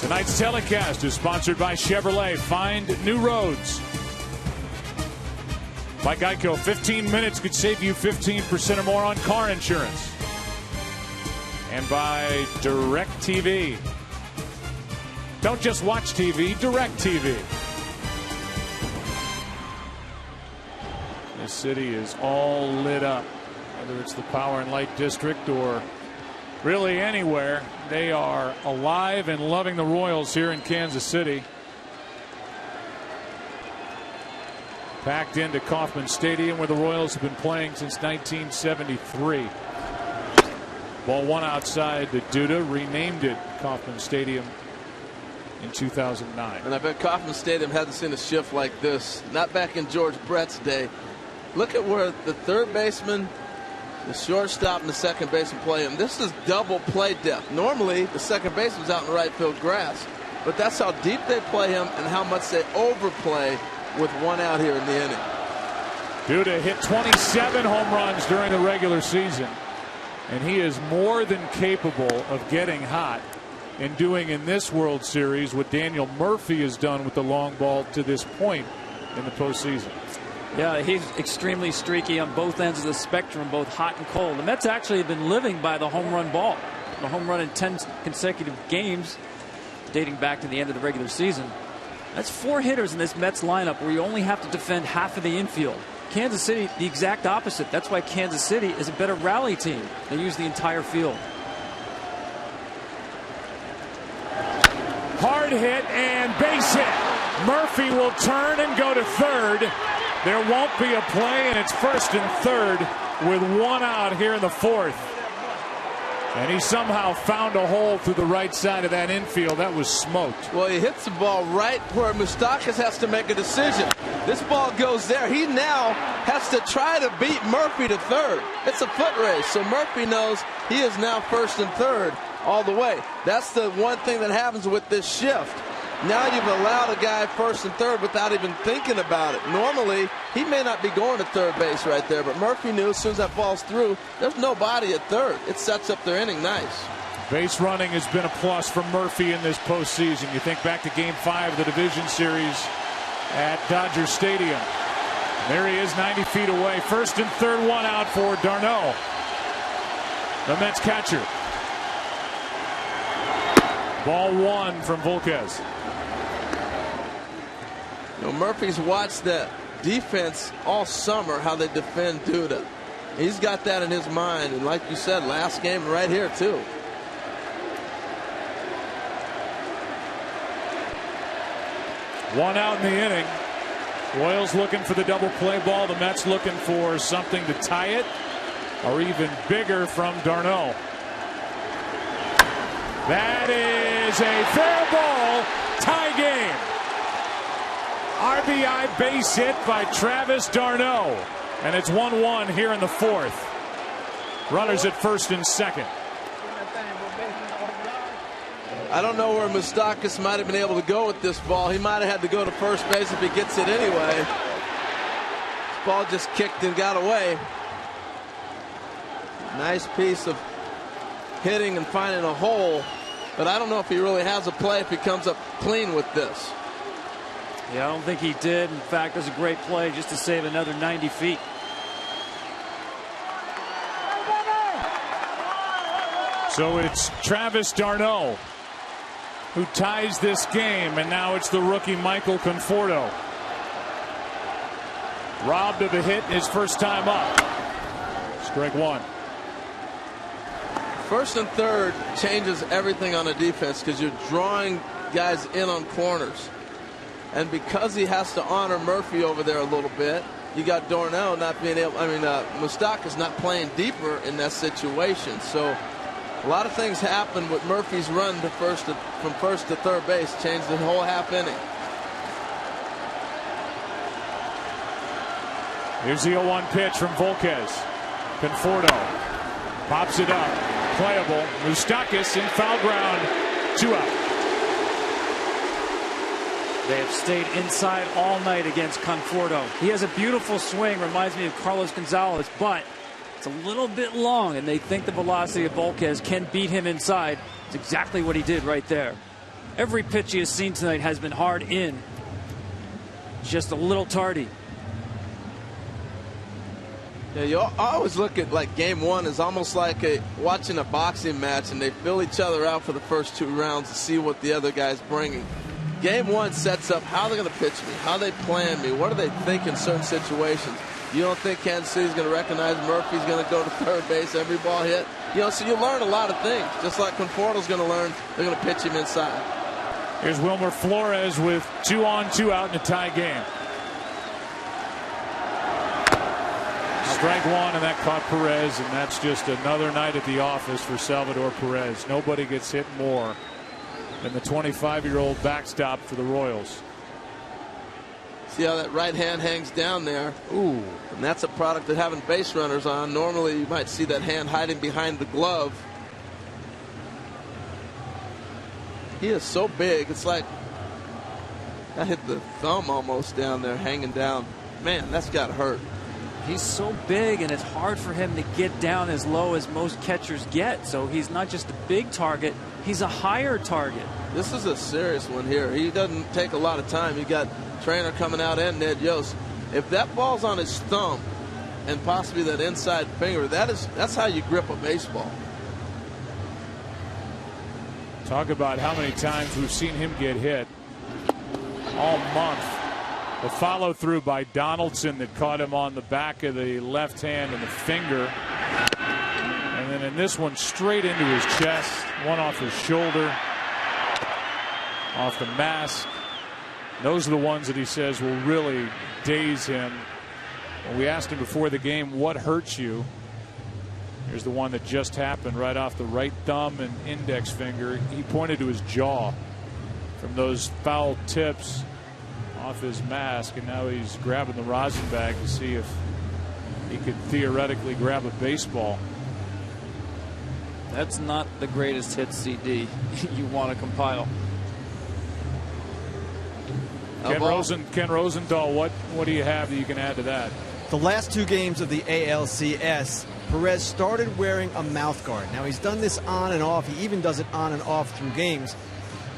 Tonight's telecast is sponsored by Chevrolet. Find new roads. By Geico, 15 minutes could save you 15% or more on car insurance. And by DirecTV. Don't just watch TV, DirecTV. This city is all lit up. Whether it's the Power and Light District or really anywhere, they are alive and loving the Royals here in Kansas City. Packed into Kauffman Stadium, where the Royals have been playing since 1973. Ball one outside to Duda, renamed it Kauffman Stadium in 2009. And I bet Kauffman Stadium hasn't seen a shift like this, not back in George Brett's day. Look at where the third baseman, the shortstop, and the second baseman play him. This is double play depth. Normally, the second baseman's out in the right field grass, but that's how deep they play him and how much they overplay with one out here in the inning. Duda hit 27 home runs during the regular season, and he is more than capable of getting hot and doing in this World Series what Daniel Murphy has done with the long ball to this point in the postseason. Yeah, he's extremely streaky on both ends of the spectrum, both hot and cold. The Mets actually have been living by the home run ball. The home run in 10 consecutive games dating back to the end of the regular season. That's 4 hitters in this Mets lineup where you only have to defend half of the infield. Kansas City, the exact opposite. That's why Kansas City is a better rally team. They use the entire field. Hard hit and base hit. Murphy will turn and go to third. There won't be a play, and it's first and third with 1 out here in the 4th. And he somehow found a hole through the right side of that infield. That was smoked. Well, he hits the ball right where Moustakas has to make a decision. This ball goes there. He now has to try to beat Murphy to third. It's a foot race, so Murphy knows he is now first and third all the way. That's the one thing that happens with this shift. Now you've allowed a guy first and third without even thinking about it. Normally, he may not be going to third base right there, but Murphy knew as soon as that ball's through, there's nobody at third. It sets up their inning nice. Base running has been a plus for Murphy in this postseason. You think back to Game 5 of the division series at Dodger Stadium. There he is, 90 feet away. First and third, 1 out for d'Arnaud, the Mets catcher. Ball 1 from Volquez. You know, Murphy's watched that defense all summer, how they defend Duda. He's got that in his mind, and like you said, last game right here too. One out in the inning. Royals looking for the double play ball. The Mets looking for something to tie it, or even bigger from d'Arnaud. That is a fair ball. Tie game. RBI base hit by Travis d'Arnaud. And it's 1-1 here in the 4th. Runners at first and second. I don't know where Moustakas might have been able to go with this ball. He might have had to go to first base if he gets it anyway. This ball just kicked and got away. Nice piece of hitting and finding a hole. But I don't know if he really has a play if he comes up clean with this. Yeah, I don't think he did. In fact, it was a great play just to save another 90 feet. So it's Travis d'Arnaud who ties this game, and now it's the rookie Michael Conforto. Robbed of a hit his first time up. Strike 1. First and third changes everything on a defense because you're drawing guys in on corners. And because he has to honor Murphy over there a little bit, you got d'Arnaud not being able, Moustakas not playing deeper in that situation. So a lot of things happen with Murphy's run to from first to third base, changed the whole half inning. Here's the 0-1 pitch from Volquez. Conforto pops it up. Playable. Moustakas in foul ground. 2 out. They have stayed inside all night against Conforto. He has a beautiful swing, reminds me of Carlos Gonzalez, but It's a little bit long, and they think the velocity of Volquez can beat him inside. It's exactly what he did right there. Every pitch he has seen tonight has been hard in. Just a little tardy. Yeah, you always look at like game one as almost like watching a boxing match, and they fill each other out for the first 2 rounds to see what the other guy's bringing. Game one sets up how they're going to pitch me, how they plan me, what do they think in certain situations. You don't think Kansas City's going to recognize Murphy's going to go to third base every ball hit? You know, so you learn a lot of things. Just like Conforto's going to learn, they're going to pitch him inside. Here's Wilmer Flores with 2 on, 2 out in a tie game. Strike one, and that caught Perez, and that's just another night at the office for Salvador Perez. Nobody gets hit more than the 25-year-old backstop for the Royals. See how that right hand hangs down there? Ooh. And that's a product of having base runners on. Normally you might see that hand hiding behind the glove. He is so big. It's like I hit the thumb almost down there, hanging down. Man, that's got to hurt. He's so big, and it's hard for him to get down as low as most catchers get. So he's not just a big target, he's a higher target. This is a serious one here. He doesn't take a lot of time. You got Trainer coming out and Ned Yost. If that ball's on his thumb and possibly that inside finger, that's how you grip a baseball. Talk about how many times we've seen him get hit all month. The follow through by Donaldson that caught him on the back of the left hand and the finger. And then in this one, straight into his chest, one off his shoulder, off the mask. Those are the ones that he says will really daze him. When we asked him before the game, what hurts you? Here's the one that just happened right off the right thumb and index finger. He pointed to his jaw from those foul tips off his mask, and now he's grabbing the rosin bag to see if he could theoretically grab a baseball. That's not the greatest hit CD you want to compile. Ken Rosendahl, what do you have that you can add to that? The last 2 games of the ALCS, Perez started wearing a mouth guard. Now, he's done this on and off. He even does it on and off through games.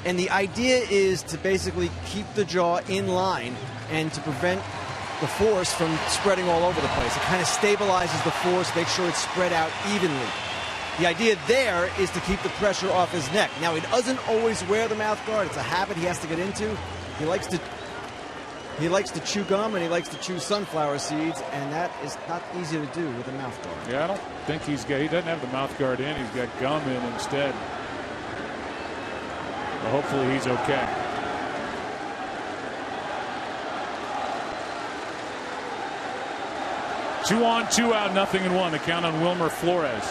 And the idea is to basically keep the jaw in line and to prevent the force from spreading all over the place. It kind of stabilizes the force, makes sure it's spread out evenly. The idea there is to keep the pressure off his neck. Now, he doesn't always wear the mouth guard. It's a habit he has to get into. He likes to chew gum, and he likes to chew sunflower seeds, and that is not easy to do with a mouth guard. Yeah, I don't think he doesn't have the mouth guard in. He's got gum in instead. Well, hopefully he's okay. Two on, 2 out, 0-1. The count on Wilmer Flores.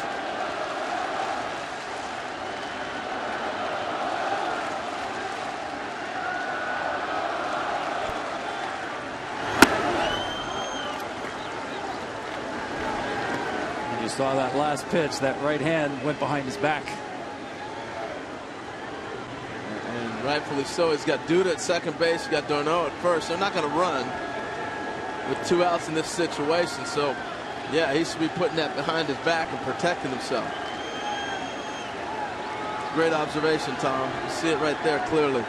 You saw that last pitch. That right hand went behind his back. And rightfully so. He's got Duda at second base. He's got Darno at first. They're not going to run with 2 outs in this situation. So, yeah, he should be putting that behind his back and protecting himself. Great observation, Tom. You see it right there clearly.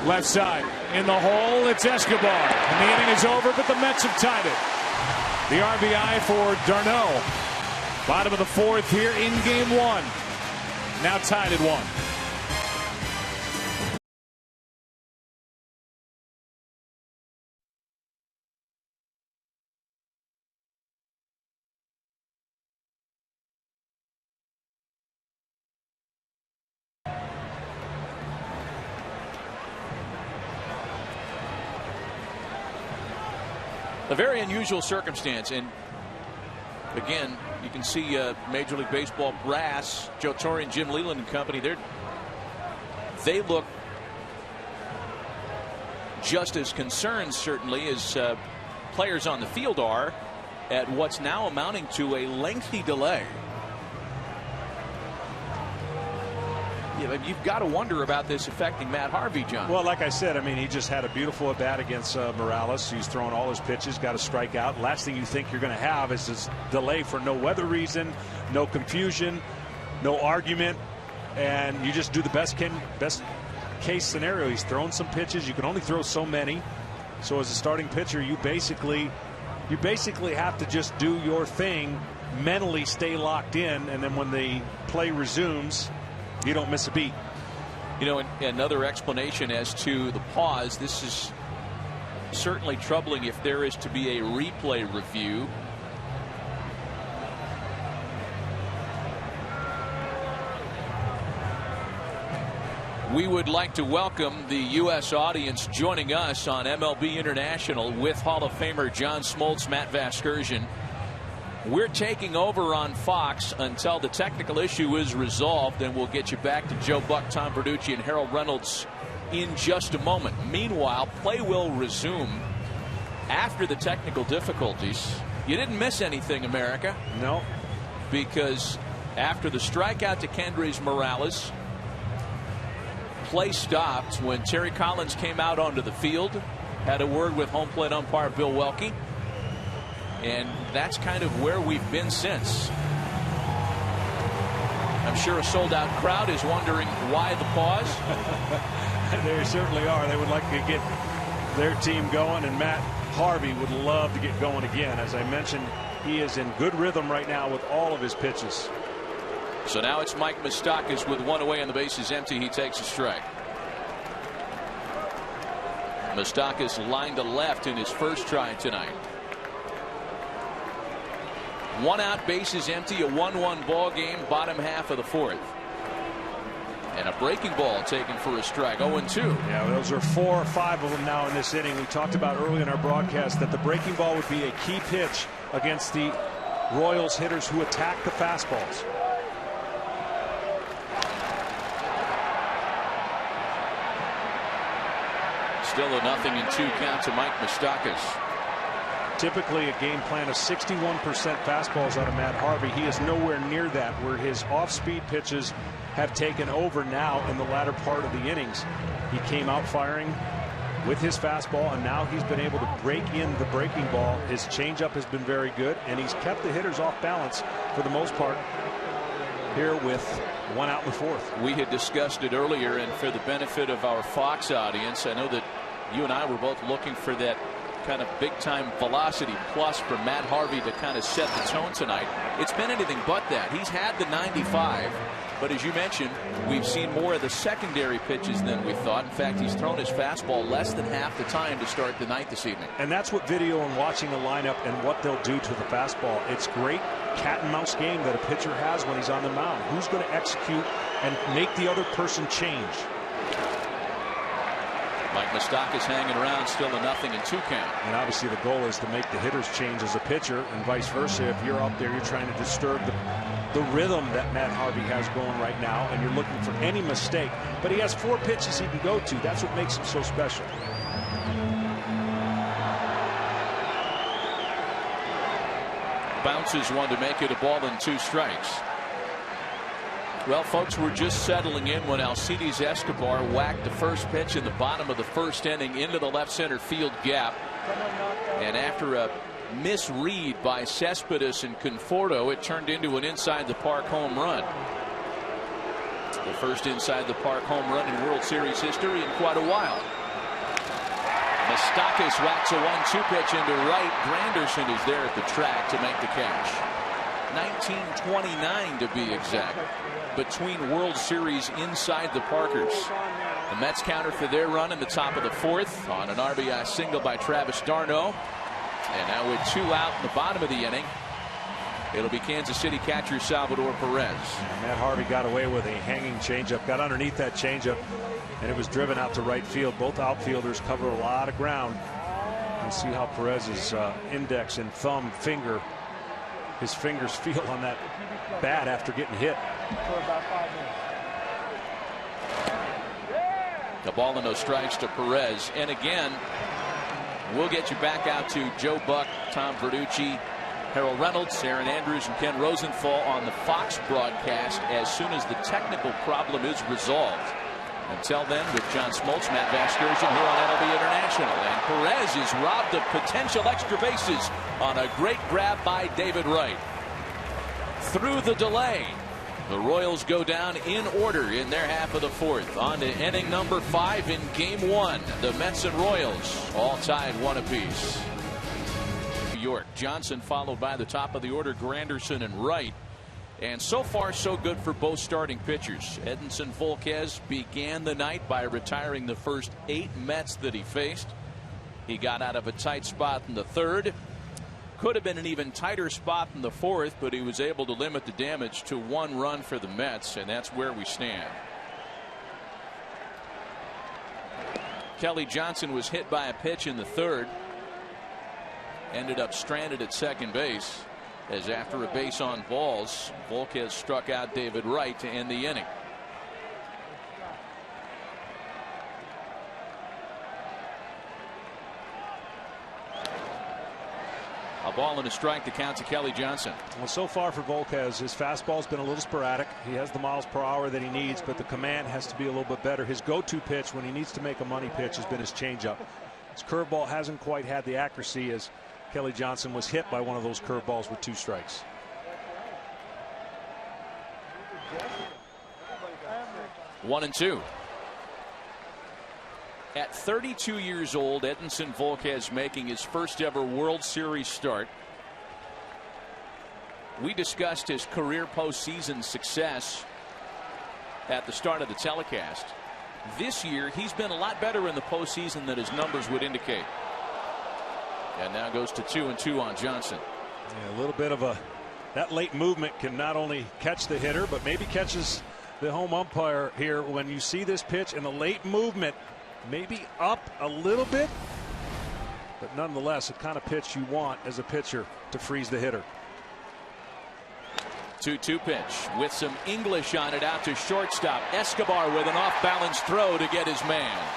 Left side in the hole. It's Escobar. And the inning is over, but the Mets have tied it. The RBI for Darno. Bottom of the 4th here in game 1. Now tied at 1. A very unusual circumstance, and again, you can see Major League Baseball brass, Joe Torre and Jim Leyland and company. They look just as concerned, certainly, as players on the field are at what's now amounting to a lengthy delay. you've got to wonder about this affecting Matt Harvey, John. Well, like I said, I mean, he just had a beautiful at-bat against Morales. He's thrown all his pitches, got a strikeout. Last thing you think you're going to have is this delay for no weather reason, no confusion, no argument, and you just do the best case scenario. He's thrown some pitches. You can only throw so many. So as a starting pitcher, you basically have to just do your thing, mentally stay locked in, and then when the play resumes, you don't miss a beat. You know, another explanation as to the pause. This is certainly troubling if there is to be a replay review. We would like to welcome the U.S. audience joining us on MLB International with Hall of Famer John Smoltz, Matt Vasgersian. We're taking over on Fox until the technical issue is resolved, and we'll get you back to Joe Buck, Tom Verducci, and Harold Reynolds in just a moment. Meanwhile, play will resume after the technical difficulties. You didn't miss anything, America. No. Because after the strikeout to Kendrys Morales, play stopped when Terry Collins came out onto the field, had a word with home plate umpire Bill Welke, and that's kind of where we've been since. I'm sure a sold-out crowd is wondering why the pause. They certainly are. They would like to get their team going, and Matt Harvey would love to get going again. As I mentioned, he is in good rhythm right now with all of his pitches. So now it's Mike Moustakas with one away and the base is empty. He takes a strike. Moustakas lined to left in his first try tonight. 1 out, bases empty, a 1-1 ball game, bottom half of the fourth. And a breaking ball taken for a strike. 0-2. Yeah, those are 4 or 5 of them now in this inning. We talked about early in our broadcast that the breaking ball would be a key pitch against the Royals hitters who attack the fastballs. Still a 0-2 count to Mike Moustakas. Typically a game plan of 61% fastballs out of Matt Harvey. He is nowhere near that, where his off-speed pitches have taken over now in the latter part of the innings. He came out firing with his fastball, and now he's been able to break in the breaking ball. His changeup has been very good, and he's kept the hitters off balance for the most part here with 1 out in the fourth. We had discussed it earlier, and for the benefit of our Fox audience, I know that you and I were both looking for that kind of big-time velocity plus for Matt Harvey to kind of set the tone tonight. It's been anything but that. He's had the 95, but as you mentioned, we've seen more of the secondary pitches than we thought. In fact, he's thrown his fastball less than half the time to start the night this evening. And that's what video and watching the lineup and what they'll do to the fastball. It's great cat and mouse game that a pitcher has when he's on the mound. Who's going to execute and make the other person change? Mike Moustakas hanging around, still a 0-2 count. And obviously the goal is to make the hitters change as a pitcher, and vice versa. If you're out there, you're trying to disturb the rhythm that Matt Harvey has going right now, and you're looking for any mistake. But he has 4 pitches he can go to. That's what makes him so special. Bounces one to make it a ball and 2 strikes. Well, folks, we're just settling in when Alcides Escobar whacked the first pitch in the bottom of the first inning into the left center field gap. And after a misread by Cespedes and Conforto, it turned into an inside the park home run. The first inside the park home run in World Series history in quite a while. Moustakas whacks a 1-2 pitch into right. Granderson is there at the track to make the catch. 1929 to be exact, between World Series inside the Parkers. The Mets counter for their run in the top of the fourth on an RBI single by Travis d'Arnaud. And now with 2 out in the bottom of the inning, it'll be Kansas City catcher Salvador Perez. Matt Harvey got away with a hanging changeup, got underneath that changeup, and it was driven out to right field. Both outfielders cover a lot of ground. You see how Perez's index and thumb finger, his fingers feel on that bat after getting hit. For about 5 minutes. The ball and no strikes to Perez. And again, we'll get you back out to Joe Buck, Tom Verducci, Harold Reynolds, Aaron Andrews, and Ken Rosenthal on the Fox broadcast as soon as the technical problem is resolved. Until then, with John Smoltz, Matt Vasgersian here on MLB International. And Perez is robbed of potential extra bases on a great grab by David Wright. Through the delay, the Royals go down in order in their half of the fourth. On to inning number 5 in game 1. The Mets and Royals all tied 1 apiece. New York, Johnson followed by the top of the order, Granderson and Wright. And so far, so good for both starting pitchers. Edinson Volquez began the night by retiring the first 8 Mets that he faced. He got out of a tight spot in the 3rd. Could have been an even tighter spot in the 4th, but he was able to limit the damage to 1 run for the Mets, and that's where we stand. Kelly Johnson was hit by a pitch in the 3rd. Ended up stranded at second base, as after a base on balls, Volquez struck out David Wright to end the inning. A ball and a strike to count to Kelly Johnson. Well, so far for Volquez, his fastball's been a little sporadic. He has the miles per hour that he needs, but the command has to be a little bit better. His go-to pitch when he needs to make a money pitch has been his changeup. His curveball hasn't quite had the accuracy, as Kelly Johnson was hit by one of those curveballs with 2 strikes. One and two. At 32 years old, Edinson Volquez making his first ever World Series start. We discussed his career postseason success at the start of the telecast. This year, he's been a lot better in the postseason than his numbers would indicate. And now goes to 2-2 on Johnson. Yeah, a little bit of that late movement can not only catch the hitter, but maybe catches the home umpire here when you see this pitch and the late movement. Maybe up a little bit, but nonetheless, the kind of pitch you want as a pitcher to freeze the hitter. 2-2 pitch with some English on it out to shortstop. Escobar with an off-balance throw to get his man.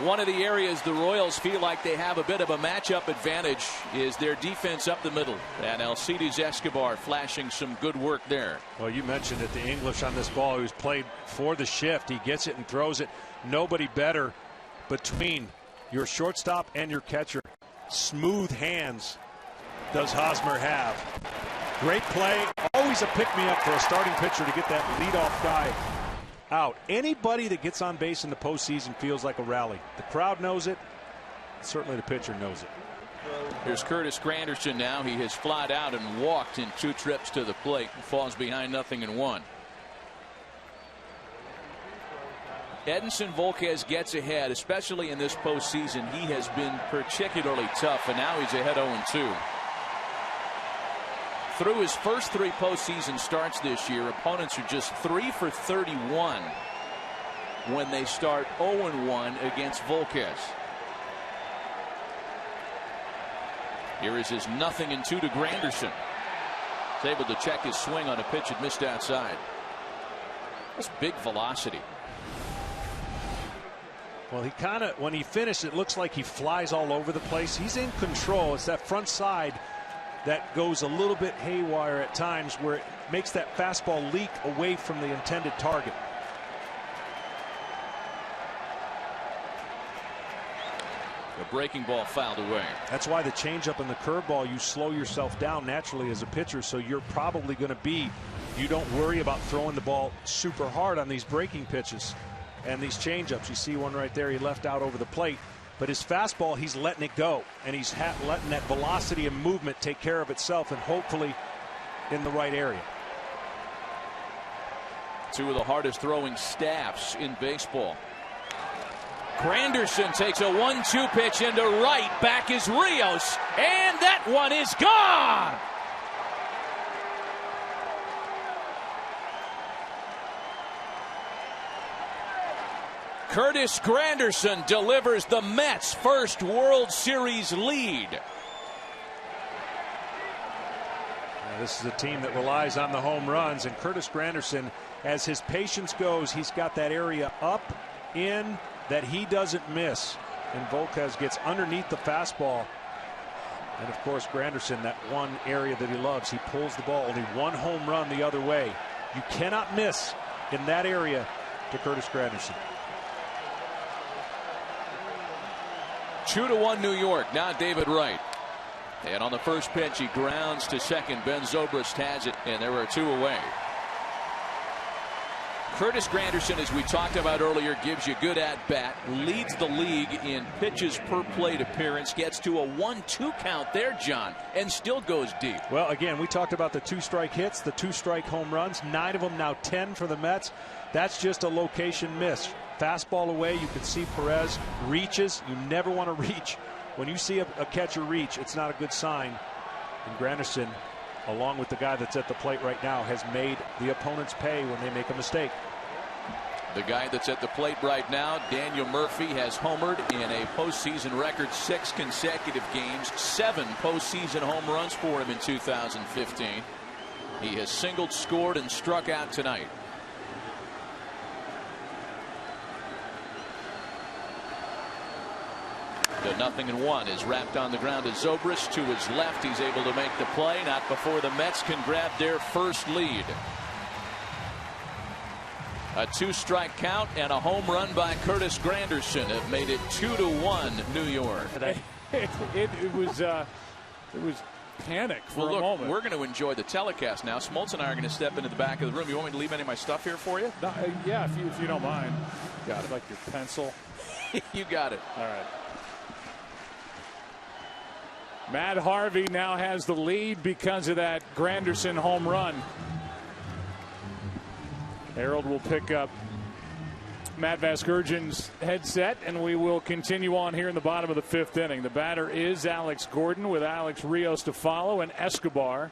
One of the areas the Royals feel like they have a bit of a matchup advantage is their defense up the middle. And Alcides Escobar flashing some good work there. Well, you mentioned it, the English on this ball, who's played for the shift. He gets it and throws it. Nobody better between your shortstop and your catcher. Smooth hands does Hosmer have. Great play. Always a pick-me-up for a starting pitcher to get that leadoff guy out. Anybody that gets on base in the postseason feels like a rally. The crowd knows it. Certainly the pitcher knows it. Here's Curtis Granderson now. He has flied out and walked in 2 trips to the plate and falls behind 0-1. Edinson Volquez gets ahead, especially in this postseason. He has been particularly tough, and now he's ahead 0-2. Through his first 3 postseason starts this year, opponents are just 3 for 31 when they start 0-1 against Volquez. Here is his 0-2 to Granderson. He's able to check his swing on a pitch that missed outside. That's big velocity. Well, he kind of, when he finished, it looks like he flies all over the place. He's in control. It's that front side that goes a little bit haywire at times, where it makes that fastball leak away from the intended target. The breaking ball fouled away. That's why the changeup and the curveball, you slow yourself down naturally as a pitcher, so you're probably going to be, you don't worry about throwing the ball super hard on these breaking pitches and these changeups. You see one right there, he left out over the plate. But his fastball, he's letting it go, and he's letting that velocity and movement take care of itself, and hopefully in the right area. 2 of the hardest throwing staffs in baseball. Granderson takes a 1-2 pitch into right. Back is Rios, and that one is gone. Curtis Granderson delivers the Mets' first World Series lead. Now, this is a team that relies on the home runs, and Curtis Granderson, as his patience goes, he's got that area up, in, that he doesn't miss. and Volquez gets underneath the fastball. And of course, Granderson, that one area that he loves, he pulls the ball. Only one home run the other way. You cannot miss in that area to Curtis Granderson. 2-1 New York. Now David Wright. And on the first pitch, he grounds to second. Ben Zobrist has it, and there are 2 away. Curtis Granderson, as we talked about earlier, gives you good at-bat, leads the league in pitches per plate appearance, gets to a 1-2 count there, John, and still goes deep. Well, again, we talked about the 2-strike hits, the 2-strike home runs, 9 of them, now 10 for the Mets. That's just a location miss. Fastball away, you can see Perez reaches. You never want to reach. When you see a catcher reach, it's not a good sign. And Granderson, along with the guy that's at the plate right now, has made the opponents pay when they make a mistake. The guy that's at the plate right now, Daniel Murphy, has homered in a postseason record 6 consecutive games, 7 postseason home runs for him in 2015. He has singled, scored, and struck out tonight. The 0-1 is wrapped on the ground to Zobrist. To his left, he's able to make the play. Not before the Mets can grab their first lead. A 2-strike count and a home run by Curtis Granderson have made it 2-1 New York. It was panic for a moment. We're going to enjoy the telecast now. Smoltz and I are going to step into the back of the room. You want me to leave any of my stuff here for you? No, yeah, if you don't mind. Got it. Like your pencil. You got it. All right. Matt Harvey now has the lead because of that Granderson home run. Harold will pick up Matt Vasgersian's headset, and we will continue on here in the bottom of the 5th inning. The batter is Alex Gordon with Alex Rios to follow and Escobar.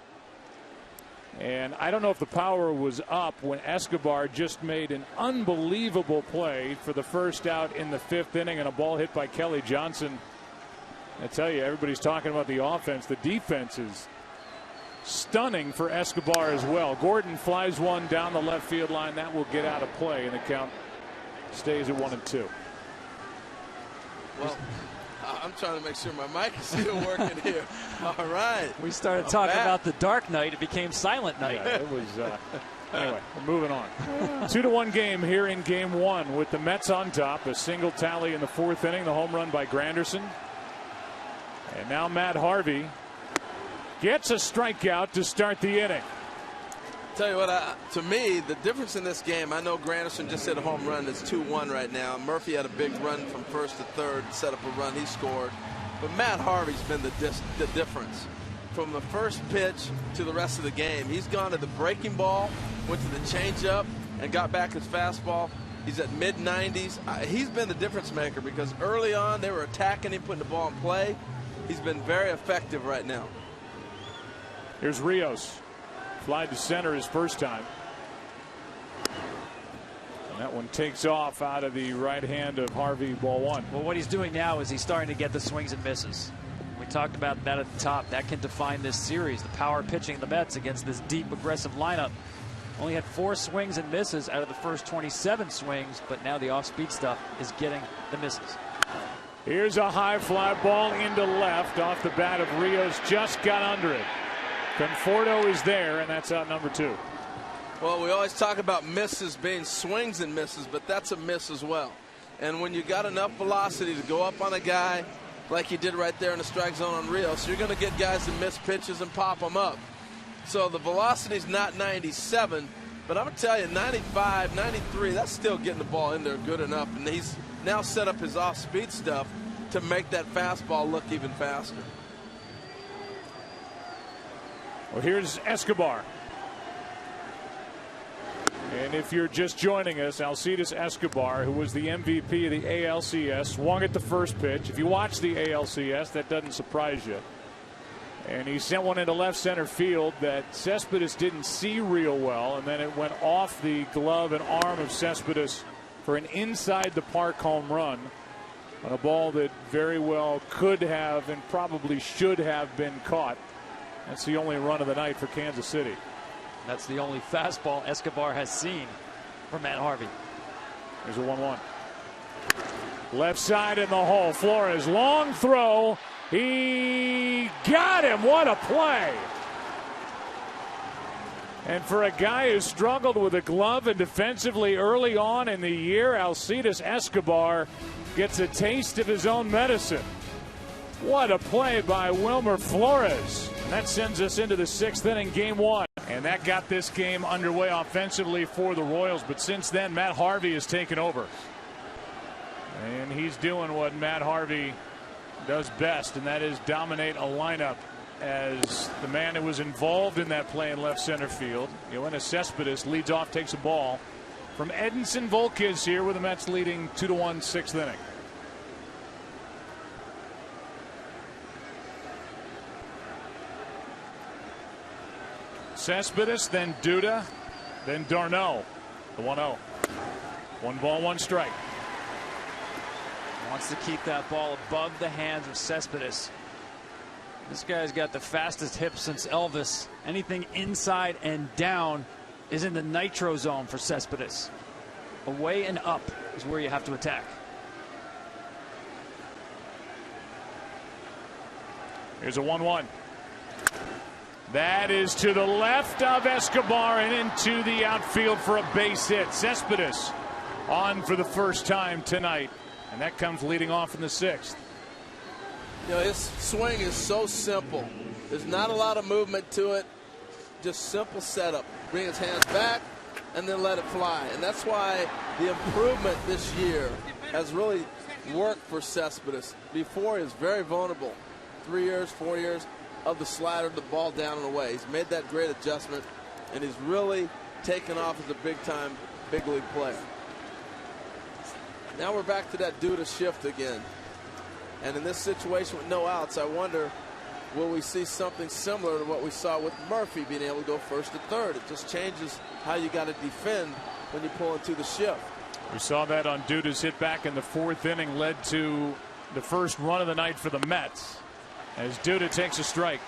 And I don't know if the power was up when Escobar just made an unbelievable play for the first out in the 5th inning and a ball hit by Kelly Johnson. I tell you, everybody's talking about the offense. The defense is stunning for Escobar as well. Gordon flies one down the left field line. That will get out of play, and the count stays at 1-2. Well, I'm trying to make sure my mic is still working here. All right. We started talking about the Dark Knight. It became Silent Night. Yeah, it was. Anyway, we're moving on. 2-1 game here in Game 1 with the Mets on top. A single tally in the 4th inning. The home run by Granderson. And now Matt Harvey gets a strikeout to start the inning. Tell you what, to me, the difference in this game, I know Granderson just hit a home run. It's 2-1 right now. Murphy had a big run from first to third, set up a run. He scored. But Matt Harvey's been the difference. From the first pitch to the rest of the game, he's gone to the breaking ball, went to the changeup, and got back his fastball. He's at mid-90s. He's been the difference maker because early on they were attacking him, putting the ball in play. He's been very effective right now. Here's Rios. Fly to center his first time. And that one takes off out of the right hand of Harvey, ball 1. Well, what he's doing now is he's starting to get the swings and misses. We talked about that at the top. That can define this series. The power pitching the Mets against this deep, aggressive lineup. Only had 4 swings and misses out of the first 27 swings, but now the off-speed stuff is getting the misses. Here's a high fly ball into left off the bat of Rios. Just got under it. Conforto is there, and that's out number 2. Well, we always talk about misses being swings and misses, but that's a miss as well. And when you got enough velocity to go up on a guy like he did right there in the strike zone on Rios, you're going to get guys that miss pitches and pop them up. So the velocity's not 97, but I'm going to tell you, 95, 93, that's still getting the ball in there good enough. And he's now set up his off-speed stuff to make that fastball look even faster. Well, here's Escobar. And if you're just joining us, Alcides Escobar, who was the MVP of the ALCS, swung at the first pitch. If you watch the ALCS, that doesn't surprise you. And he sent one into left center field that Cespedes didn't see real well, and then it went off the glove and arm of Cespedes for an inside the park home run on a ball that very well could have and probably should have been caught. That's the only run of the night for Kansas City. That's the only fastball Escobar has seen from Matt Harvey. There's a 1-1. Left side in the hole. Flores, long throw. He got him. What a play. And for a guy who struggled with a glove and defensively early on in the year, Alcides Escobar gets a taste of his own medicine. What a play by Wilmer Flores. And that sends us into the 6th inning, game 1. And that got this game underway offensively for the Royals. But since then, Matt Harvey has taken over. And he's doing what Matt Harvey does best, and that is dominate a lineup as the man who was involved in that play in left center field. Yoenis Cespedes leads off, takes a ball from Edinson Volquez here with the Mets leading 2-1 6th inning. Cespedes, then Duda, then d'Arnaud. The 1-0. 1 ball, 1 strike. Wants to keep that ball above the hands of Cespedes. This guy's got the fastest hip since Elvis. Anything inside and down is in the nitro zone for Cespedes. Away and up is where you have to attack. Here's a 1-1. That is to the left of Escobar and into the outfield for a base hit. Cespedes on for the first time tonight. And that comes leading off in the 6th. You know, his swing is so simple. There's not a lot of movement to it. Just simple setup. Bring his hands back and then let it fly. And that's why the improvement this year has really worked for Cespedes. Before, he was very vulnerable. 3 years, 4 years of the slider, the ball down and away. He's made that great adjustment, and he's really taken off as a big-time, big league player. Now we're back to that Duda shift again. And in this situation with no outs, I wonder, will we see something similar to what we saw with Murphy being able to go first to third? It just changes how you got to defend when you pull into the shift. We saw that on Duda's hit back in the 4th inning, led to the first run of the night for the Mets as Duda takes a strike.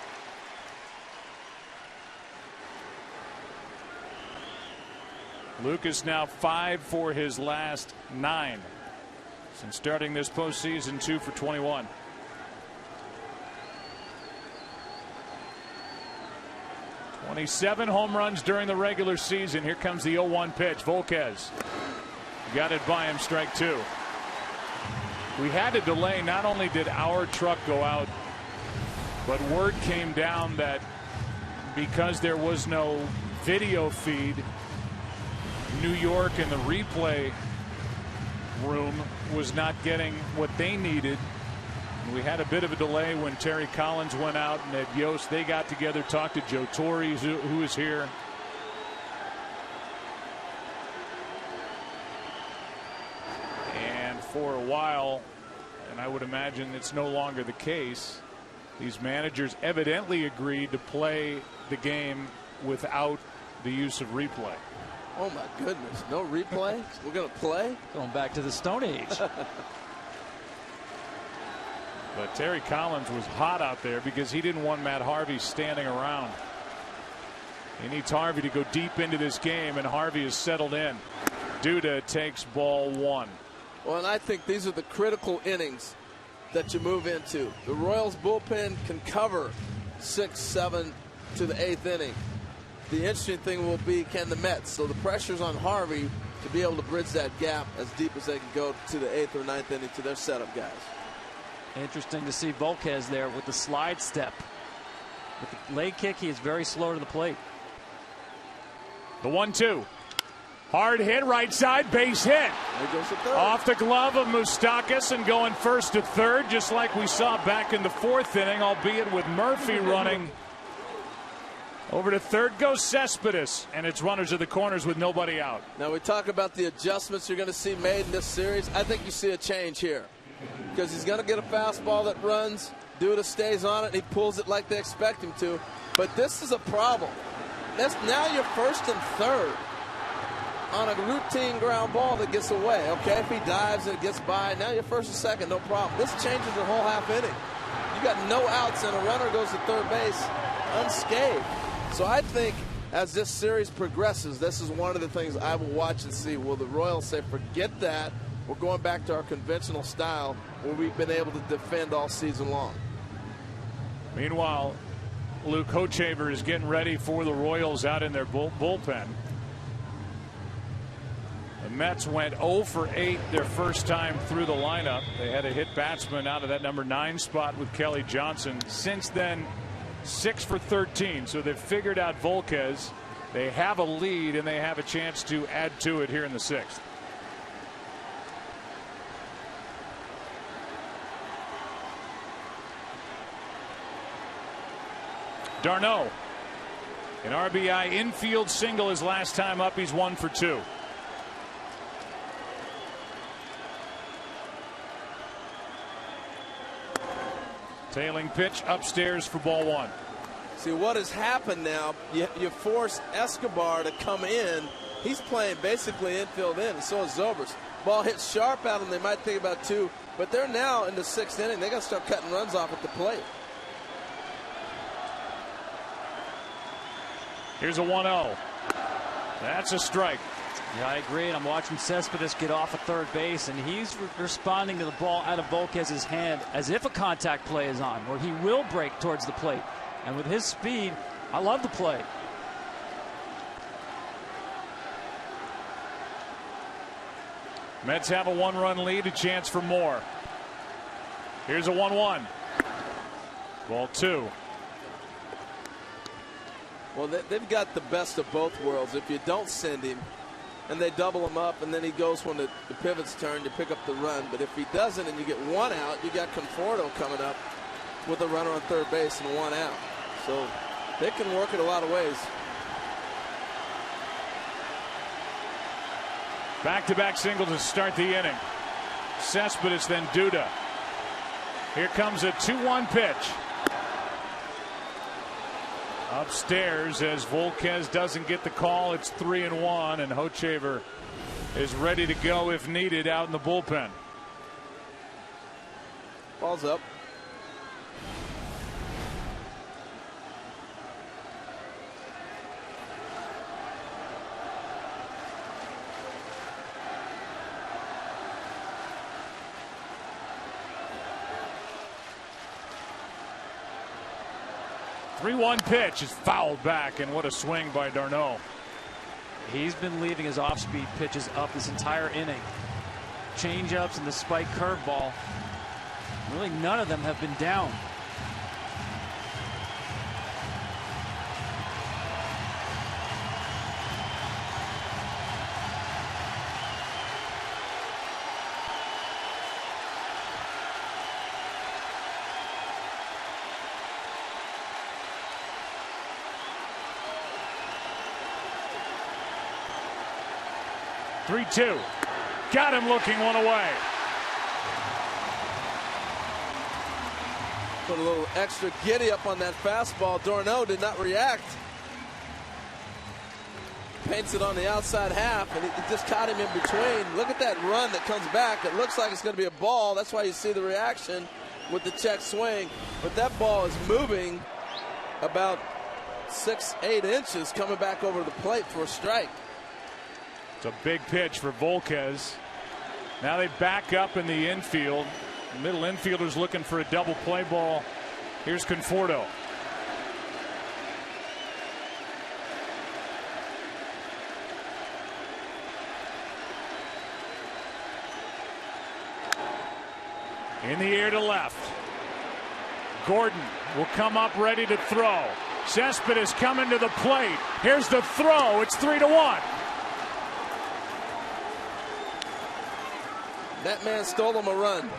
Lucas now 5 for his last 9. Since starting this postseason, 2 for 21. '27 home runs during the regular season. Here comes the 0-1 pitch. Volquez got it by him, strike 2. We had to delay. Not only did our truck go out, but word came down that because there was no video feed, New York and the replay room was not getting what they needed. And we had a bit of a delay when Terry Collins went out and Ed Yost. They got together, talked to Joe Torre, who is here. And for a while, and I would imagine it's no longer the case, these managers evidently agreed to play the game without the use of replay. Oh my goodness, no replay? We're going to play? Going back to the Stone Age. But Terry Collins was hot out there because he didn't want Matt Harvey standing around. He needs Harvey to go deep into this game, and Harvey is settled in. Duda takes ball 1. Well, and I think these are the critical innings that you move into. The Royals bullpen can cover 6, 7 to the 8th inning. The interesting thing will be, can the Mets? So the pressure's on Harvey to be able to bridge that gap as deep as they can go to the 8th or 9th inning to their setup guys. Interesting to see Volquez there with the slide step. With the leg kick, he is very slow to the plate. The 1-2. Hard hit, right side, base hit. Off the glove of Moustakas and going first to third, just like we saw back in the 4th inning, albeit with Murphy running. Over to third goes Cespedes, and it's runners at the corners with nobody out. Now we talk about the adjustments you're going to see made in this series. I think you see a change here because he's going to get a fastball that runs. Duda stays on it, and he pulls it like they expect him to. But this is a problem. That's now you're first and third on a routine ground ball that gets away. Okay, if he dives and it gets by, now you're first and second, no problem. This changes the whole half inning. You got no outs, and a runner goes to third base unscathed. So I think as this series progresses, this is one of the things I will watch and see. Will the Royals say, forget that, we're going back to our conventional style where we've been able to defend all season long. Meanwhile, Luke Hochevar is getting ready for the Royals out in their bullpen. The Mets went 0 for 8 their first time through the lineup. They had a hit batsman out of that number 9 spot with Kelly Johnson. Since then, 6 for 13. So they've figured out Volquez. They have a lead and they have a chance to add to it here in the 6th. d'Arnaud, an RBI infield single his last time up. He's 1 for 2. Tailing pitch upstairs for ball 1. See what has happened now. You force Escobar to come in. He's playing basically infield in, and so is Zobrist. Ball hits sharp at them. They might think about 2, but they're now in the 6th inning. They got to start cutting runs off at the plate. Here's a 1-0. That's a strike. Yeah, I agree. And I'm watching Cespedes get off at third base, and he's responding to the ball out of Volquez's hand as if a contact play is on, where he will break towards the plate. And with his speed, I love the play. Mets have a 1-run lead, a chance for more. Here's a 1-1. Ball 2. Well, they've got the best of both worlds. If you don't send him and they double him up and then he goes when the pivot's turned, you pick up the run. But if he doesn't and you get 1 out, you got Conforto coming up with a runner on third base and 1 out. So they can work it a lot of ways. Back-to-back singles to start the inning. Cespedes, then Duda. Here comes a 2-1 pitch. Upstairs as Volquez doesn't get the call. It's 3-1, and Hochevar is ready to go if needed out in the bullpen. Ball's up. One pitch is fouled back, and what a swing by d'Arnaud. He's been leaving his off-speed pitches up this entire inning. Change-ups and the spike curveball. Really, none of them have been down. Two. Got him looking one away. Put a little extra giddy up on that fastball. d'Arnaud did not react. Paints it on the outside half, and it just caught him in between. Look at that run that comes back. It looks like it's going to be a ball. That's why you see the reaction with the check swing. But that ball is moving about 6-8 inches coming back over the plate for a strike. It's a big pitch for Volquez. Now they back up in the infield. The middle infielder's looking for a double play ball. Here's Conforto. In the air to left. Gordon will come up ready to throw. Cespedes coming to the plate. Here's the throw. It's 3-1. That man stole him a run.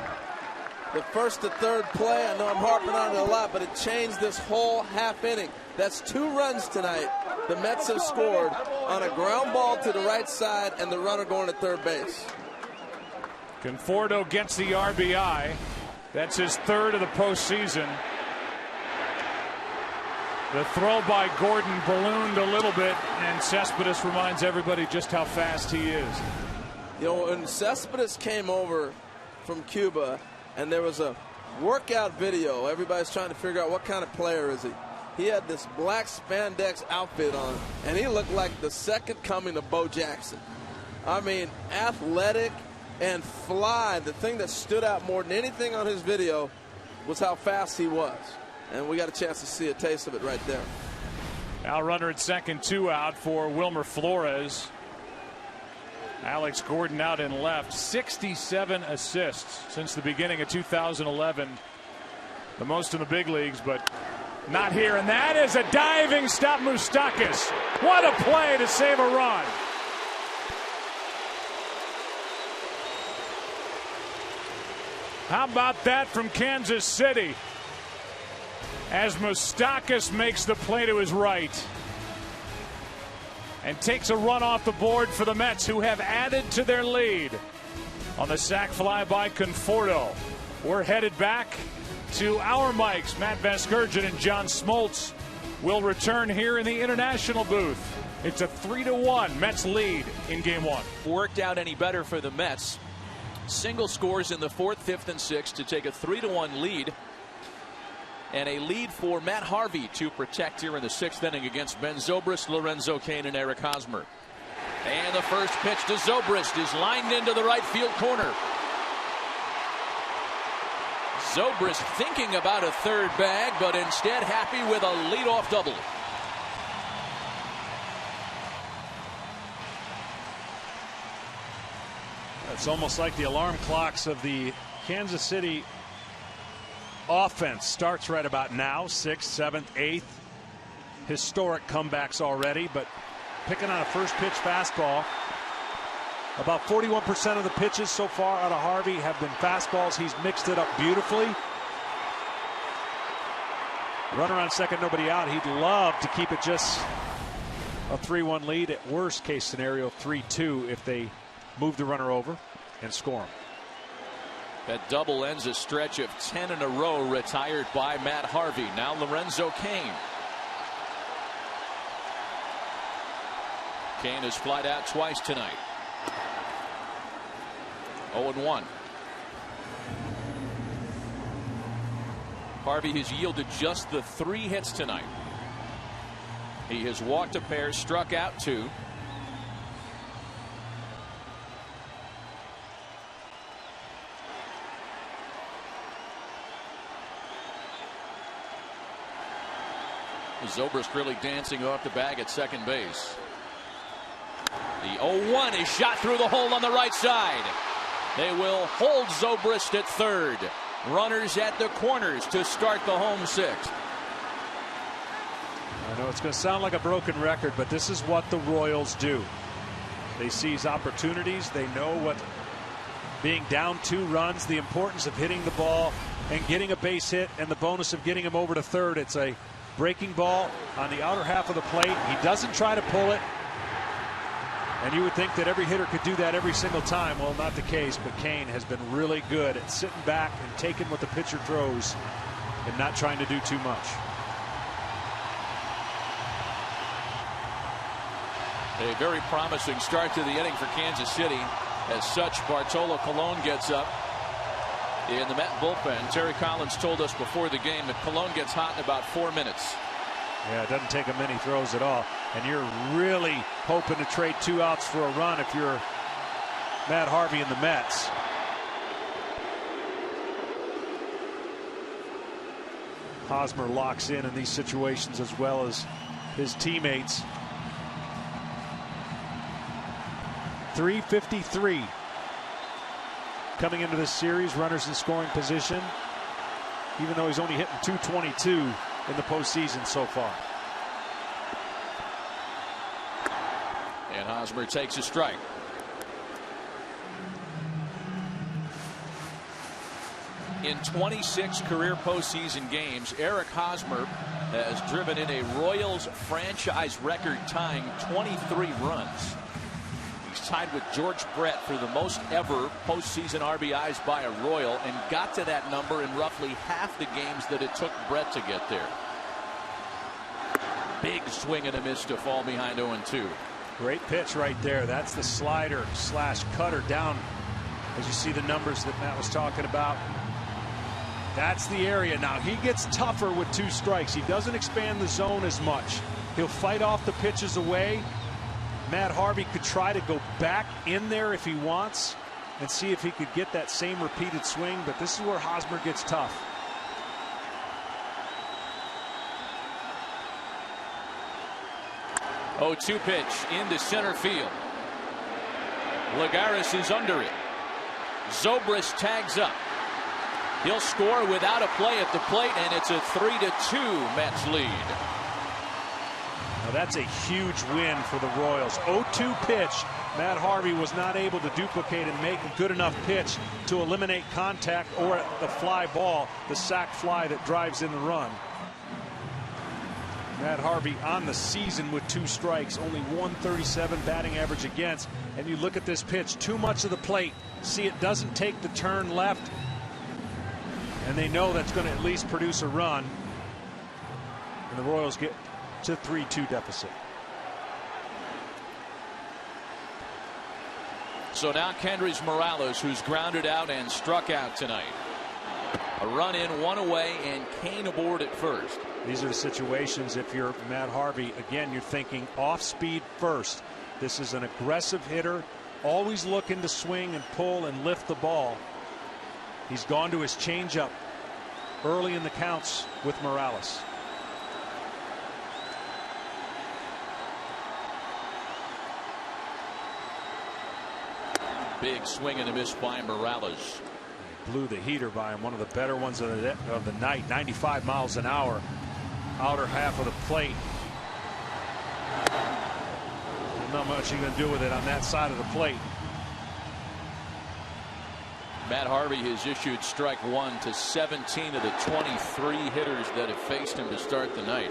The first to third play, I know I'm harping on it a lot, but it changed this whole half inning. That's 2 runs tonight. The Mets have scored on a ground ball to the right side and the runner going to third base. Conforto gets the RBI. That's his 3rd of the postseason. The throw by Gordon ballooned a little bit, and Cespedes reminds everybody just how fast he is. You know, when Cespedes came over from Cuba and there was a workout video, everybody's trying to figure out what kind of player is he. He had this black spandex outfit on, and he looked like the second coming of Bo Jackson. I mean, athletic, and fly. The thing that stood out more than anything on his video was how fast he was. And we got a chance to see a taste of it right there. Now runner at second, 2 out for Wilmer Flores. Alex Gordon out in left. 67 assists since the beginning of 2011. The most in the big leagues, but not here. And that is a diving stop, Moustakas. What a play to save a run. How about that from Kansas City? As Moustakas makes the play to his right and takes a run off the board for the Mets, who have added to their lead on the sac fly by Conforto. We're headed back to our mics. Matt Vasgersian and John Smoltz will return here in the international booth. It's a 3-1 Mets lead in game 1. Worked out any better for the Mets. Single scores in the 4th, 5th, and 6th to take a 3-1 lead. And a lead for Matt Harvey to protect here in the 6th inning against Ben Zobrist, Lorenzo Cain, and Eric Hosmer. And the first pitch to Zobrist is lined into the right field corner. Zobrist thinking about a third bag, but instead happy with a leadoff double. It's almost like the alarm clocks of the Kansas City offense starts right about now. 6th, 7th, 8th. Historic comebacks already, but picking on a first pitch fastball. About 41% of the pitches so far out of Harvey have been fastballs. He's mixed it up beautifully. Runner on second, nobody out. He'd love to keep it just a 3-1 lead. At worst case scenario, 3-2 if they move the runner over and score him. That double ends a stretch of 10 in a row retired by Matt Harvey. Now Lorenzo Cain. Cain has flied out twice tonight. 0-1. Harvey has yielded just the 3 hits tonight. He has walked a pair, struck out 2. Zobrist really dancing off the bag at second base. The 0-1 is shot through the hole on the right side. They will hold Zobrist at third. Runners at the corners to start the home 6th. I know it's going to sound like a broken record, but this is what the Royals do. They seize opportunities. They know what being down 2 runs, the importance of hitting the ball and getting a base hit, and the bonus of getting him over to third. It's a breaking ball on the outer half of the plate. He doesn't try to pull it. And you would think that every hitter could do that every single time. Well, not the case, but Cain has been really good at sitting back and taking what the pitcher throws and not trying to do too much. A very promising start to the inning for Kansas City. As such, Bartolo Colon gets up in the Met bullpen. Terry Collins told us before the game that Colon gets hot in about 4 minutes. Yeah, it doesn't take him many throws at all. And you're really hoping to trade 2 outs for a run if you're Matt Harvey and the Mets. Hosmer locks in these situations as well as his teammates. 353 coming into this series. Runners in scoring position, even though he's only hitting .222 in the postseason so far. And Hosmer takes a strike. In 26 career postseason games, Eric Hosmer has driven in a Royals franchise record tying 23 runs. He's tied with George Brett for the most ever postseason RBIs by a Royal, and got to that number in roughly half the games that it took Brett to get there. Big swing and a miss to fall behind 0-2. Great pitch right there. That's the slider / cutter down, as you see the numbers that Matt was talking about. That's the area. Now he gets tougher with 2 strikes. He doesn't expand the zone as much. He'll fight off the pitches away. Matt Harvey could try to go back in there if he wants, and see if he could get that same repeated swing, but this is where Hosmer gets tough. Oh, 2 pitch into center field. Lagares is under it. Zobrist tags up. He'll score without a play at the plate, and it's a 3-2 Mets lead. Now that's a huge win for the Royals. 0-2 pitch. Matt Harvey was not able to duplicate and make a good enough pitch to eliminate contact or the fly ball, the sac fly that drives in the run. Matt Harvey on the season with 2 strikes, only 137 batting average against. And you look at this pitch, too much of the plate. See, it doesn't take the turn left. And they know that's going to at least produce a run. And the Royals get to 3-2 deficit. So now Kendrys Morales, who's grounded out and struck out tonight. A run in, 1 away, and Kane aboard at first. These are the situations, if you're Matt Harvey, again, you're thinking off speed first. This is an aggressive hitter, always looking to swing and pull and lift the ball. He's gone to his changeup early in the counts with Morales. Big swing and a miss by Morales. Blew the heater by him, one of the better ones of the night. 95 miles an hour, outer half of the plate. Not much you can do with it on that side of the plate. Matt Harvey has issued strike 1 to 17 of the 23 hitters that have faced him to start the night.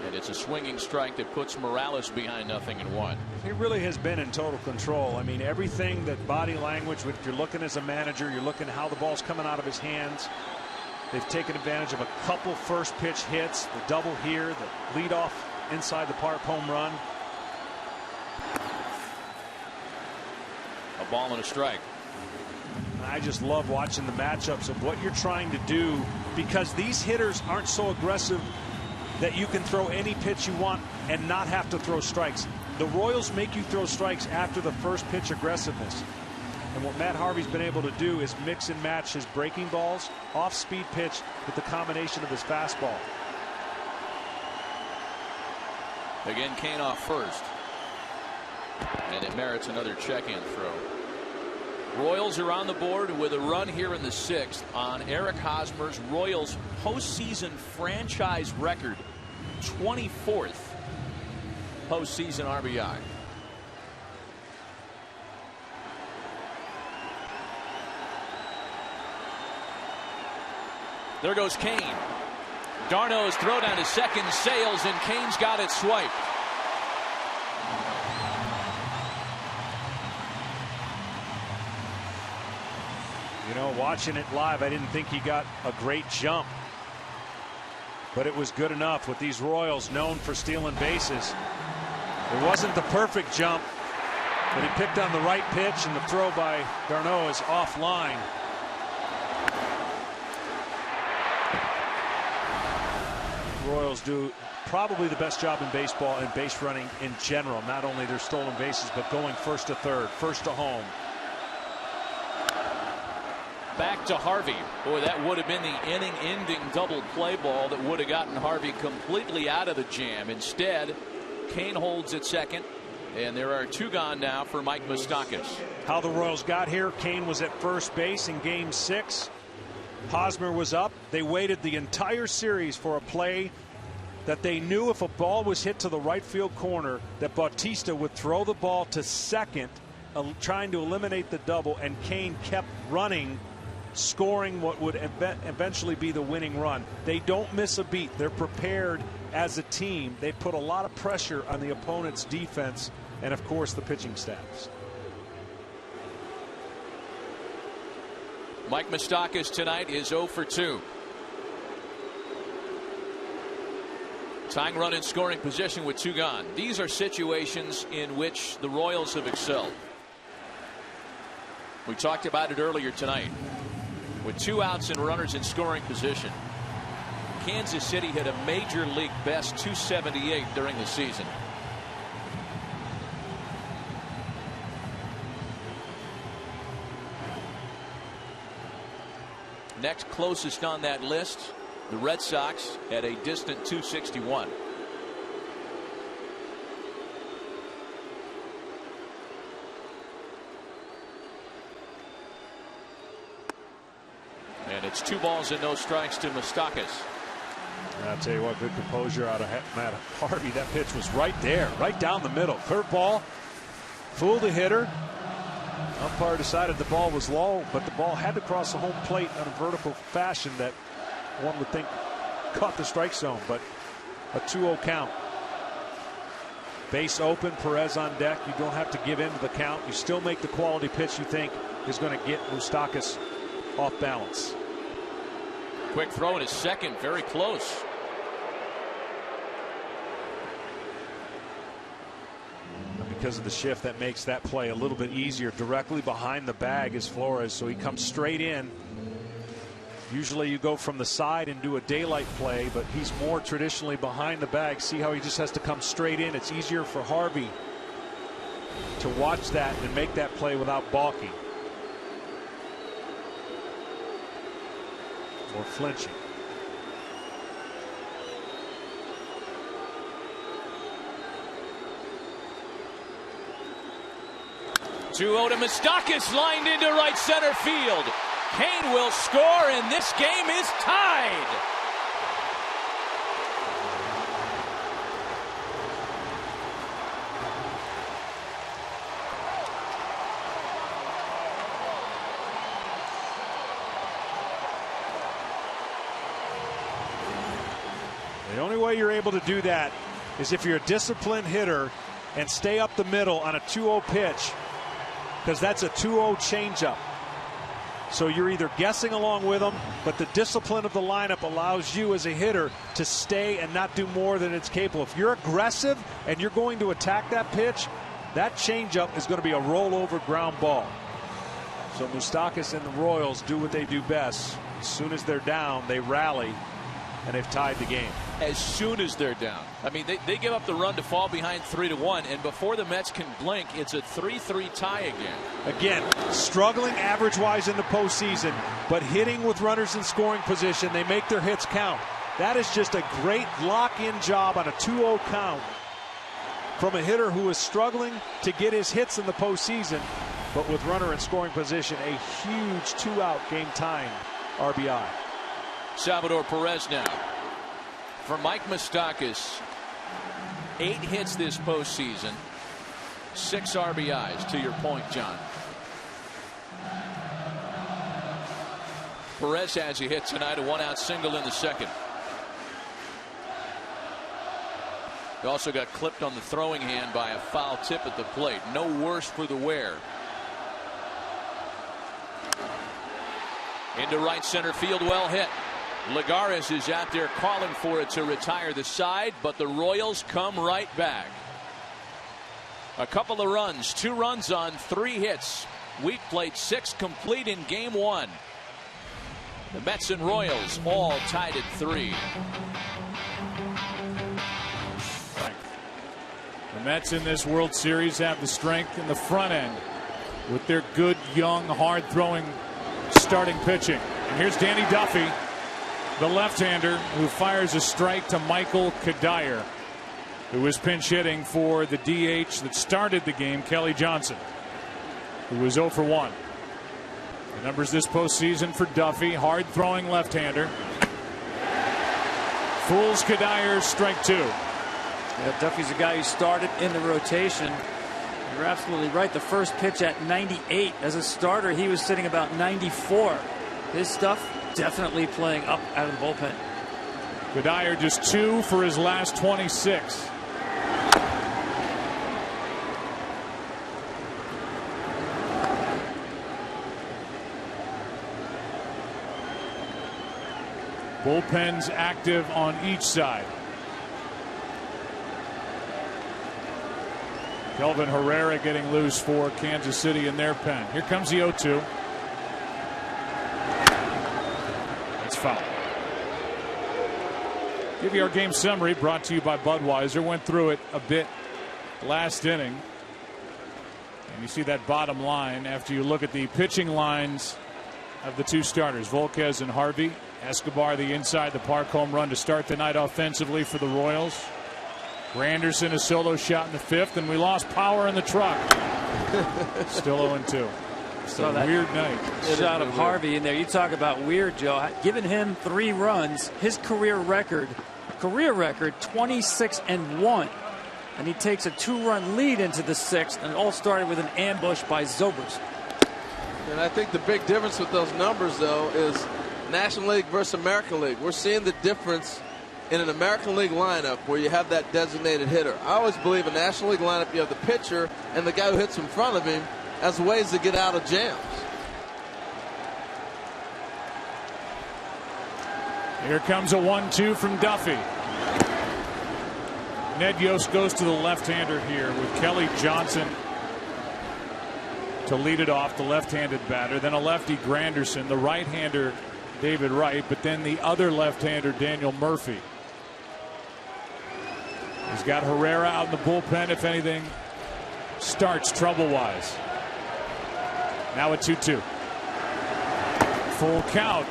And it's a swinging strike that puts Morales behind 0-1. He really has been in total control. I mean, everything that body language, if you're looking as a manager, you're looking at how the ball's coming out of his hands. They've taken advantage of a couple first pitch hits, the double here, the leadoff inside the park home run. A ball and a strike. I just love watching the matchups of what you're trying to do, because these hitters aren't so aggressive that you can throw any pitch you want and not have to throw strikes. The Royals make you throw strikes after the first pitch aggressiveness. And what Matt Harvey's been able to do is mix and match his breaking balls, off-speed pitch, with the combination of his fastball. Again, Kane off first. And it merits another check-in throw. Royals are on the board with a run here in the 6th on Eric Hosmer's Royals postseason franchise record, 24th postseason RBI. There goes Kane. Darno's throw down to second sails, and Kane's got it swiped. You know, watching it live, I didn't think he got a great jump, but it was good enough with these Royals known for stealing bases. It wasn't the perfect jump, but he picked on the right pitch, and the throw by Darno is offline. Royals do probably the best job in baseball in base running in general, not only their stolen bases, but going first to third, first to home. Back to Harvey. Boy, that would have been the inning-ending double play ball that would have gotten Harvey completely out of the jam. Instead, Kane holds at second, and there are 2 gone now for Mike Moustakas. How the Royals got here: Kane was at first base in Game 6. Hosmer was up. They waited the entire series for a play that they knew if a ball was hit to the right field corner, that Bautista would throw the ball to second, trying to eliminate the double, and Kane kept running, scoring what would eventually be the winning run. They don't miss a beat. They're prepared as a team. They put a lot of pressure on the opponent's defense and, of course, the pitching staffs. Mike Moustakas tonight is 0 for 2. Tying run in scoring position with 2 gone. These are situations in which the Royals have excelled. We talked about it earlier tonight. With 2 outs and runners in scoring position, Kansas City hit a major league best 278 during the season. Next closest on that list, the Red Sox at a distant 261. And it's 2 balls and no strikes to Moustakas. I'll tell you what, good composure out of Matt Harvey. That pitch was right there, right down the middle. Curveball, fooled the hitter. Umpire decided the ball was low, but the ball had to cross the home plate in a vertical fashion that one would think caught the strike zone, but a 2-0 count. Base open, Perez on deck. You don't have to give in to the count. You still make the quality pitch you think is going to get Moustakas off balance. Quick throw in his second, very close. Because of the shift, that makes that play a little bit easier. Directly behind the bag is Flores, so he comes straight in. Usually you go from the side and do a daylight play, but he's more traditionally behind the bag. See how he just has to come straight in. It's easier for Harvey to watch that and make that play without balking or flinching. 2-0 to Moustakas, lined into right center field. Kane will score, and this game is tied. The only way you're able to do that is if you're a disciplined hitter and stay up the middle on a 2-0 pitch, because that's a 2-0 changeup. So you're either guessing along with them, but the discipline of the lineup allows you as a hitter to stay and not do more than it's capable. If you're aggressive and you're going to attack that pitch, that changeup is going to be a rollover ground ball. So Moustakas and the Royals do what they do best. As soon as they're down, they rally, and they've tied the game. As soon as they're down. I mean, they give up the run to fall behind 3-1, and before the Mets can blink, it's a 3-3 tie again. Again, struggling average-wise in the postseason, but hitting with runners in scoring position. They make their hits count. That is just a great lock-in job on a 2-0 count from a hitter who is struggling to get his hits in the postseason, but with runner in scoring position, a huge 2-out game-time RBI. Salvador Perez now. For Mike Moustakas, 8 hits this postseason, 6 RBIs, to your point, John. Perez has a hit tonight, a 1-out single in the second. He also got clipped on the throwing hand by a foul tip at the plate. No worse for the wear. Into right center field, well hit. Lagares is out there calling for it to retire the side, but the Royals come right back. A couple of runs, 2 runs on 3 hits. Wheat played 6 complete in game 1. The Mets and Royals all tied at 3. The Mets in this World Series have the strength in the front end with their good, young, hard-throwing starting pitching. And here's Danny Duffy, the left-hander, who fires a strike to Michael Kadire, who was pinch hitting for the DH that started the game, Kelly Johnson, who was 0 for 1. The numbers this postseason for Duffy, hard-throwing left-hander. Fools Kadire, strike 2. Yeah, Duffy's a guy who started in the rotation. You're absolutely right. The first pitch at 98. As a starter, he was sitting about 94. His stuff definitely playing up out of the bullpen. Kadire just 2 for his last 26. Bullpens active on each side. Kelvin Herrera getting loose for Kansas City in their pen. Here comes the 0-2. That's foul. Give you our game summary brought to you by Budweiser. Went through it a bit last inning. And you see that bottom line after you look at the pitching lines of the two starters, Volquez and Harvey. Escobar, the inside the park home run to start the night offensively for the Royals. Granderson, a solo shot in the fifth, and we lost power in the truck. Still 0-2. So a weird night. Shot of Harvey in there. You talk about weird, Joe. Giving him 3 runs, his career record 26-1. And he takes a 2-run lead into the 6th, and it all started with an ambush by Zobrist. And I think the big difference with those numbers, though, is National League versus American League. We're seeing the difference in an American League lineup where you have that designated hitter. I always believe in National League lineup you have the pitcher and the guy who hits in front of him as ways to get out of jams. Here comes a 1-2 from Duffy. Ned Yost goes to the left-hander here with Kelly Johnson to lead it off, the left-handed batter. Then a lefty, Granderson, the right-hander, David Wright, but then the other left-hander, Daniel Murphy. He's got Herrera out in the bullpen, if anything starts trouble-wise. Now a 2-2. Full count.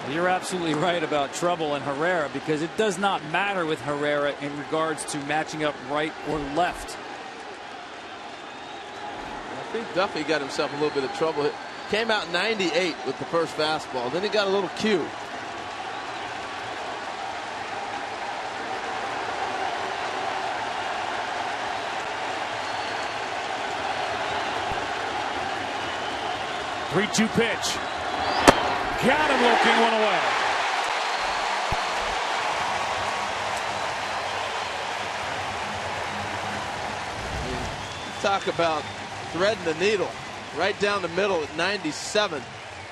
You're absolutely right about trouble and Herrera, because it does not matter with Herrera in regards to matching up right or left. I think Duffy got himself a little bit of trouble. Came out 98 with the first fastball. Then he got a little cue. Three-two pitch. Got him looking, one away. Talk about threading the needle right down the middle at 97.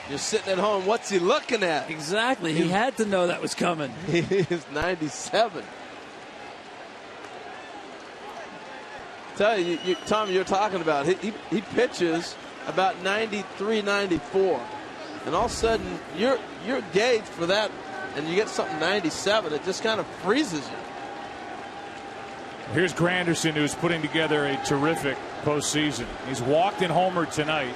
You're sitting at home. What's he looking at? Exactly. He had to know that was coming. He is 97. Tell you, Tom, you're talking about. He pitches about 93, 94. And all of a sudden, you're gauged for that, and you get something 97. It just kind of freezes you. Here's Granderson, who's putting together a terrific postseason. He's walked and homered tonight.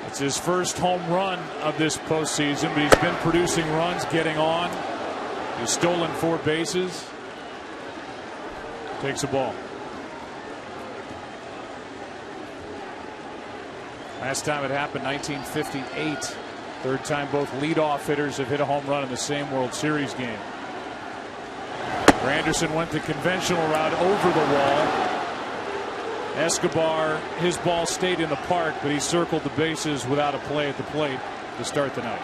It's his first home run of this postseason, but he's been producing runs, getting on. He's stolen 4 bases. Takes a ball. Last time it happened, 1958. Third time both leadoff hitters have hit a home run in the same World Series game. Granderson went the conventional route over the wall. Escobar, his ball stayed in the park, but he circled the bases without a play at the plate to start the night.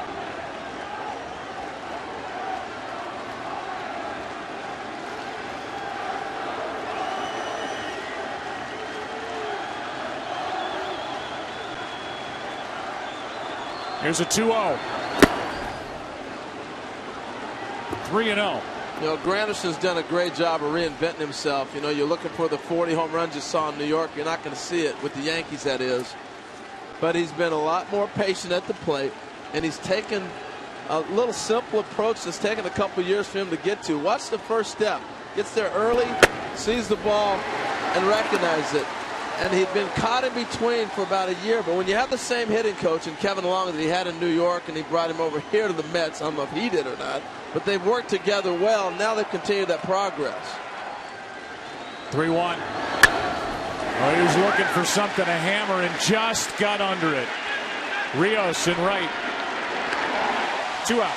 Here's a 2-0. 3-0. You know, Granderson's done a great job of reinventing himself. You know, you're looking for the 40 home runs you saw in New York. You're not going to see it with the Yankees, that is. But he's been a lot more patient at the plate, and he's taken a little simple approach that's taken a couple years for him to get to. Watch the first step. Gets there early, sees the ball, and recognizes it. And he'd been caught in between for about a year. But when you have the same hitting coach in Kevin Long that he had in New York, and he brought him over here to the Mets, I don't know if he did or not, but they've worked together well. Now they've continued that progress. 3-1. Oh, he was looking for something to hammer and just got under it. Rios in right. 2 out.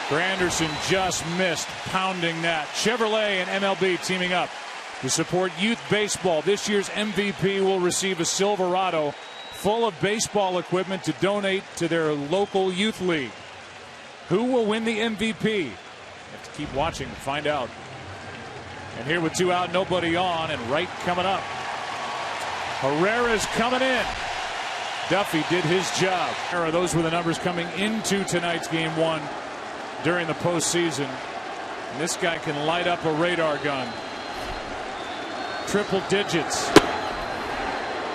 Granderson just missed pounding that. Chevrolet and MLB teaming up to support youth baseball. This year's MVP will receive a Silverado full of baseball equipment to donate to their local youth league. Who will win the MVP? You have to keep watching to find out. And here with 2 out, nobody on, and Wright coming up. Herrera's coming in. Duffy did his job. Those were the numbers coming into tonight's game 1 during the postseason. And this guy can light up a radar gun. Triple digits.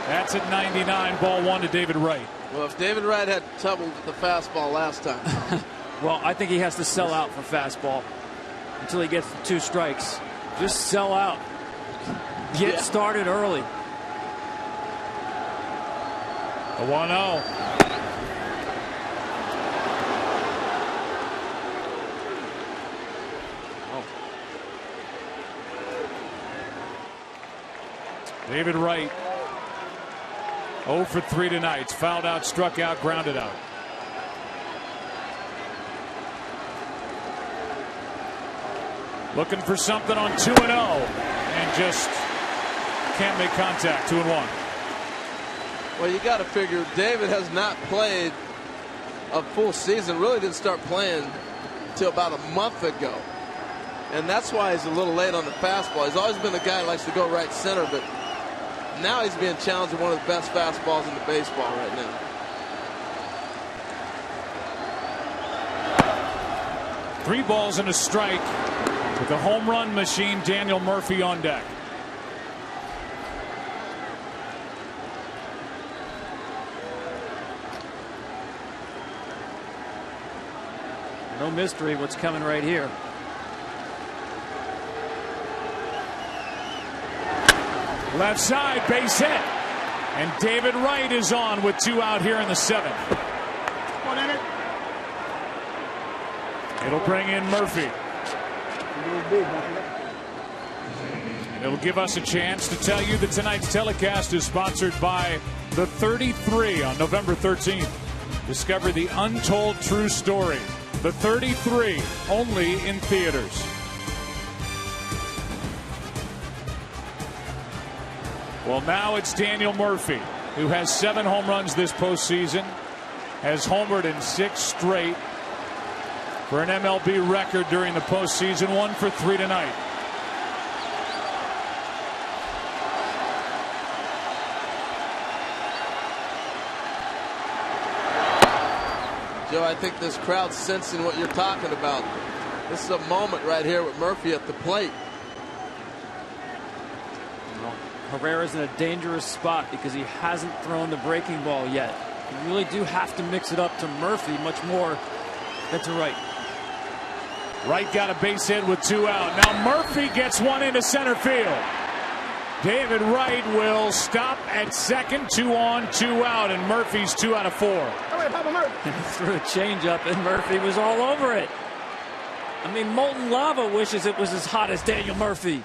That's at 99. Ball 1 to David Wright. Well, if David Wright had trouble with the fastball last time. Well, I think he has to sell out for fastball until he gets the 2 strikes. Just sell out. Get started early. The 1-0. David Wright 0 for 3 tonight. It's fouled out, struck out, grounded out. Looking for something on 2-0 and just can't make contact. 2-1. Well, you got to figure David has not played a full season. Really didn't start playing until about a month ago. And that's why he's a little late on the fastball. He's always been a guy who likes to go right center, but now he's being challenged with one of the best fastballs in the baseball right now. Three balls and a strike with the home run machine, Daniel Murphy, on deck. No mystery what's coming right here. Left side, base hit. And David Wright is on with 2 out here in the 7th. It'll bring in Murphy. And it'll give us a chance to tell you that tonight's telecast is sponsored by The 33 on November 13th. Discover the untold true story. The 33, only in theaters. Well, now it's Daniel Murphy, who has 7 home runs this postseason, has homered in 6 straight for an MLB record during the postseason. 1 for 3 tonight. Joe, I think this crowd's sensing what you're talking about. This is a moment right here with Murphy at the plate. Herrera's in a dangerous spot because he hasn't thrown the breaking ball yet. You really do have to mix it up to Murphy much more than to Wright. Wright got a base hit with 2 out. Now Murphy gets one into center field. David Wright will stop at second. 2 on, 2 out, and Murphy's 2 out of 4. He threw a changeup, and Murphy was all over it. I mean, molten lava wishes it was as hot as Daniel Murphy.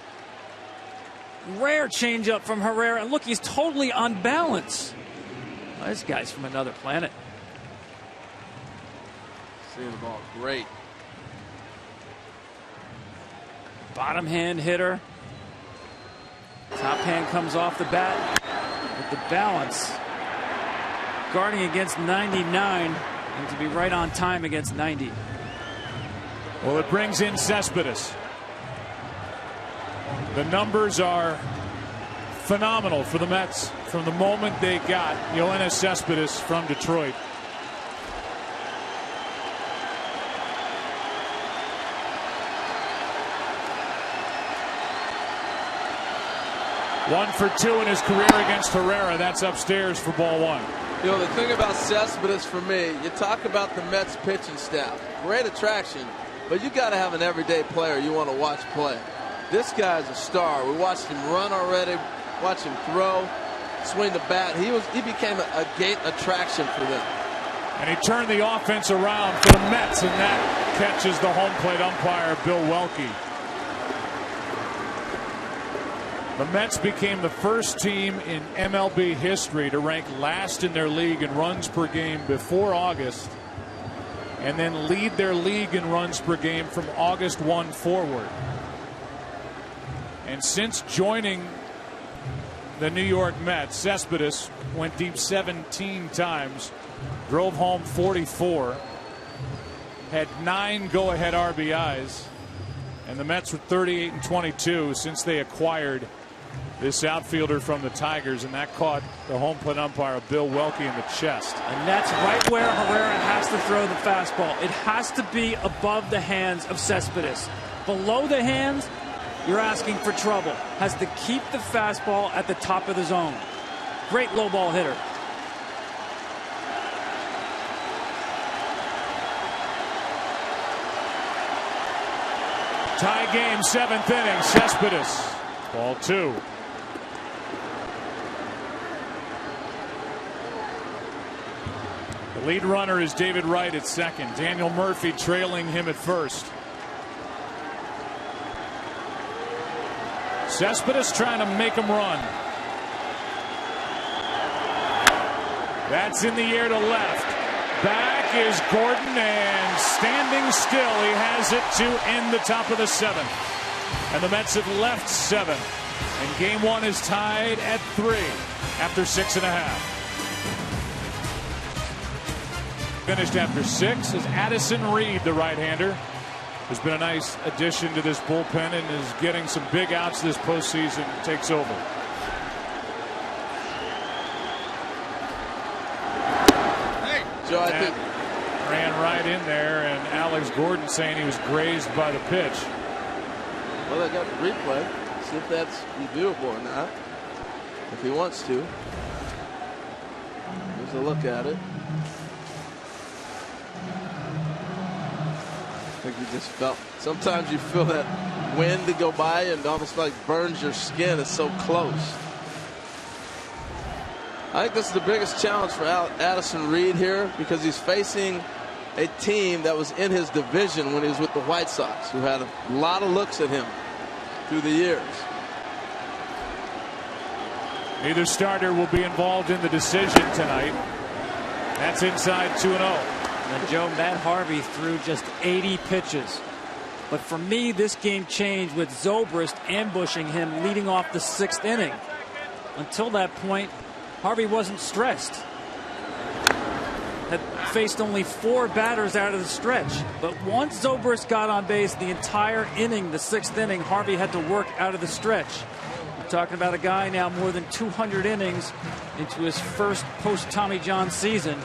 Rare changeup from Herrera. And look, he's totally on balance. Well, this guy's from another planet. Seeing the ball great. Bottom hand hitter. Top hand comes off the bat with the balance. Guarding against 99 and to be right on time against 90. Well, it brings in Cespedes. The numbers are phenomenal for the Mets from the moment they got Yoenis Cespedes from Detroit. One for 2 in his career against Herrera. That's upstairs for ball 1. You know, the thing about Cespedes for me, you talk about the Mets pitching staff. Great attraction, but you got to have an everyday player you want to watch play. This guy's a star. We watched him run already, watch him throw, swing the bat. He became a gate attraction for them. And he turned the offense around for the Mets, and that catches the home plate umpire, Bill Welke. The Mets became the first team in MLB history to rank last in their league in runs per game before August, and then lead their league in runs per game from August 1 forward. And since joining the New York Mets, Cespedes went deep 17 times, drove home 44, had 9 go-ahead RBIs, and the Mets were 38-22 since they acquired this outfielder from the Tigers, and that caught the home plate umpire, Bill Welke, in the chest. And that's right where Herrera has to throw the fastball. It has to be above the hands of Cespedes. Below the hands, you're asking for trouble. Has to keep the fastball at the top of the zone. Great low ball hitter. Tie game, 7th inning. Cespedes, ball 2. The lead runner is David Wright at second. Daniel Murphy trailing him at first. Cespedes trying to make him run. That's in the air to left. Back is Gordon, and standing still, he has it to end the top of the seventh. And the Mets have left 7. And game 1 is tied at 3 after 6.5. Finished after 6 is Addison Reed, the right-hander, who's been a nice addition to this bullpen and is getting some big outs this postseason. Takes over. Joe, I think ran right in there, and Alex Gordon saying he was grazed by the pitch. Well, they got the replay. See if that's reviewable or not. If he wants to. Here's a look at it. I think he just felt. Sometimes you feel that wind to go by and almost like burns your skin. It's so close. I think this is the biggest challenge for Addison Reed here, because he's facing a team that was in his division when he was with the White Sox, who had a lot of looks at him through the years. Neither starter will be involved in the decision tonight. That's inside 2-0. And Joe, Matt Harvey threw just 80 pitches. But for me, this game changed with Zobrist ambushing him leading off the 6th inning. Until that point, Harvey wasn't stressed. Had faced only 4 batters out of the stretch. But once Zobrist got on base the entire inning, the 6th inning, Harvey had to work out of the stretch. We're talking about a guy now more than 200 innings into his first post-Tommy John season.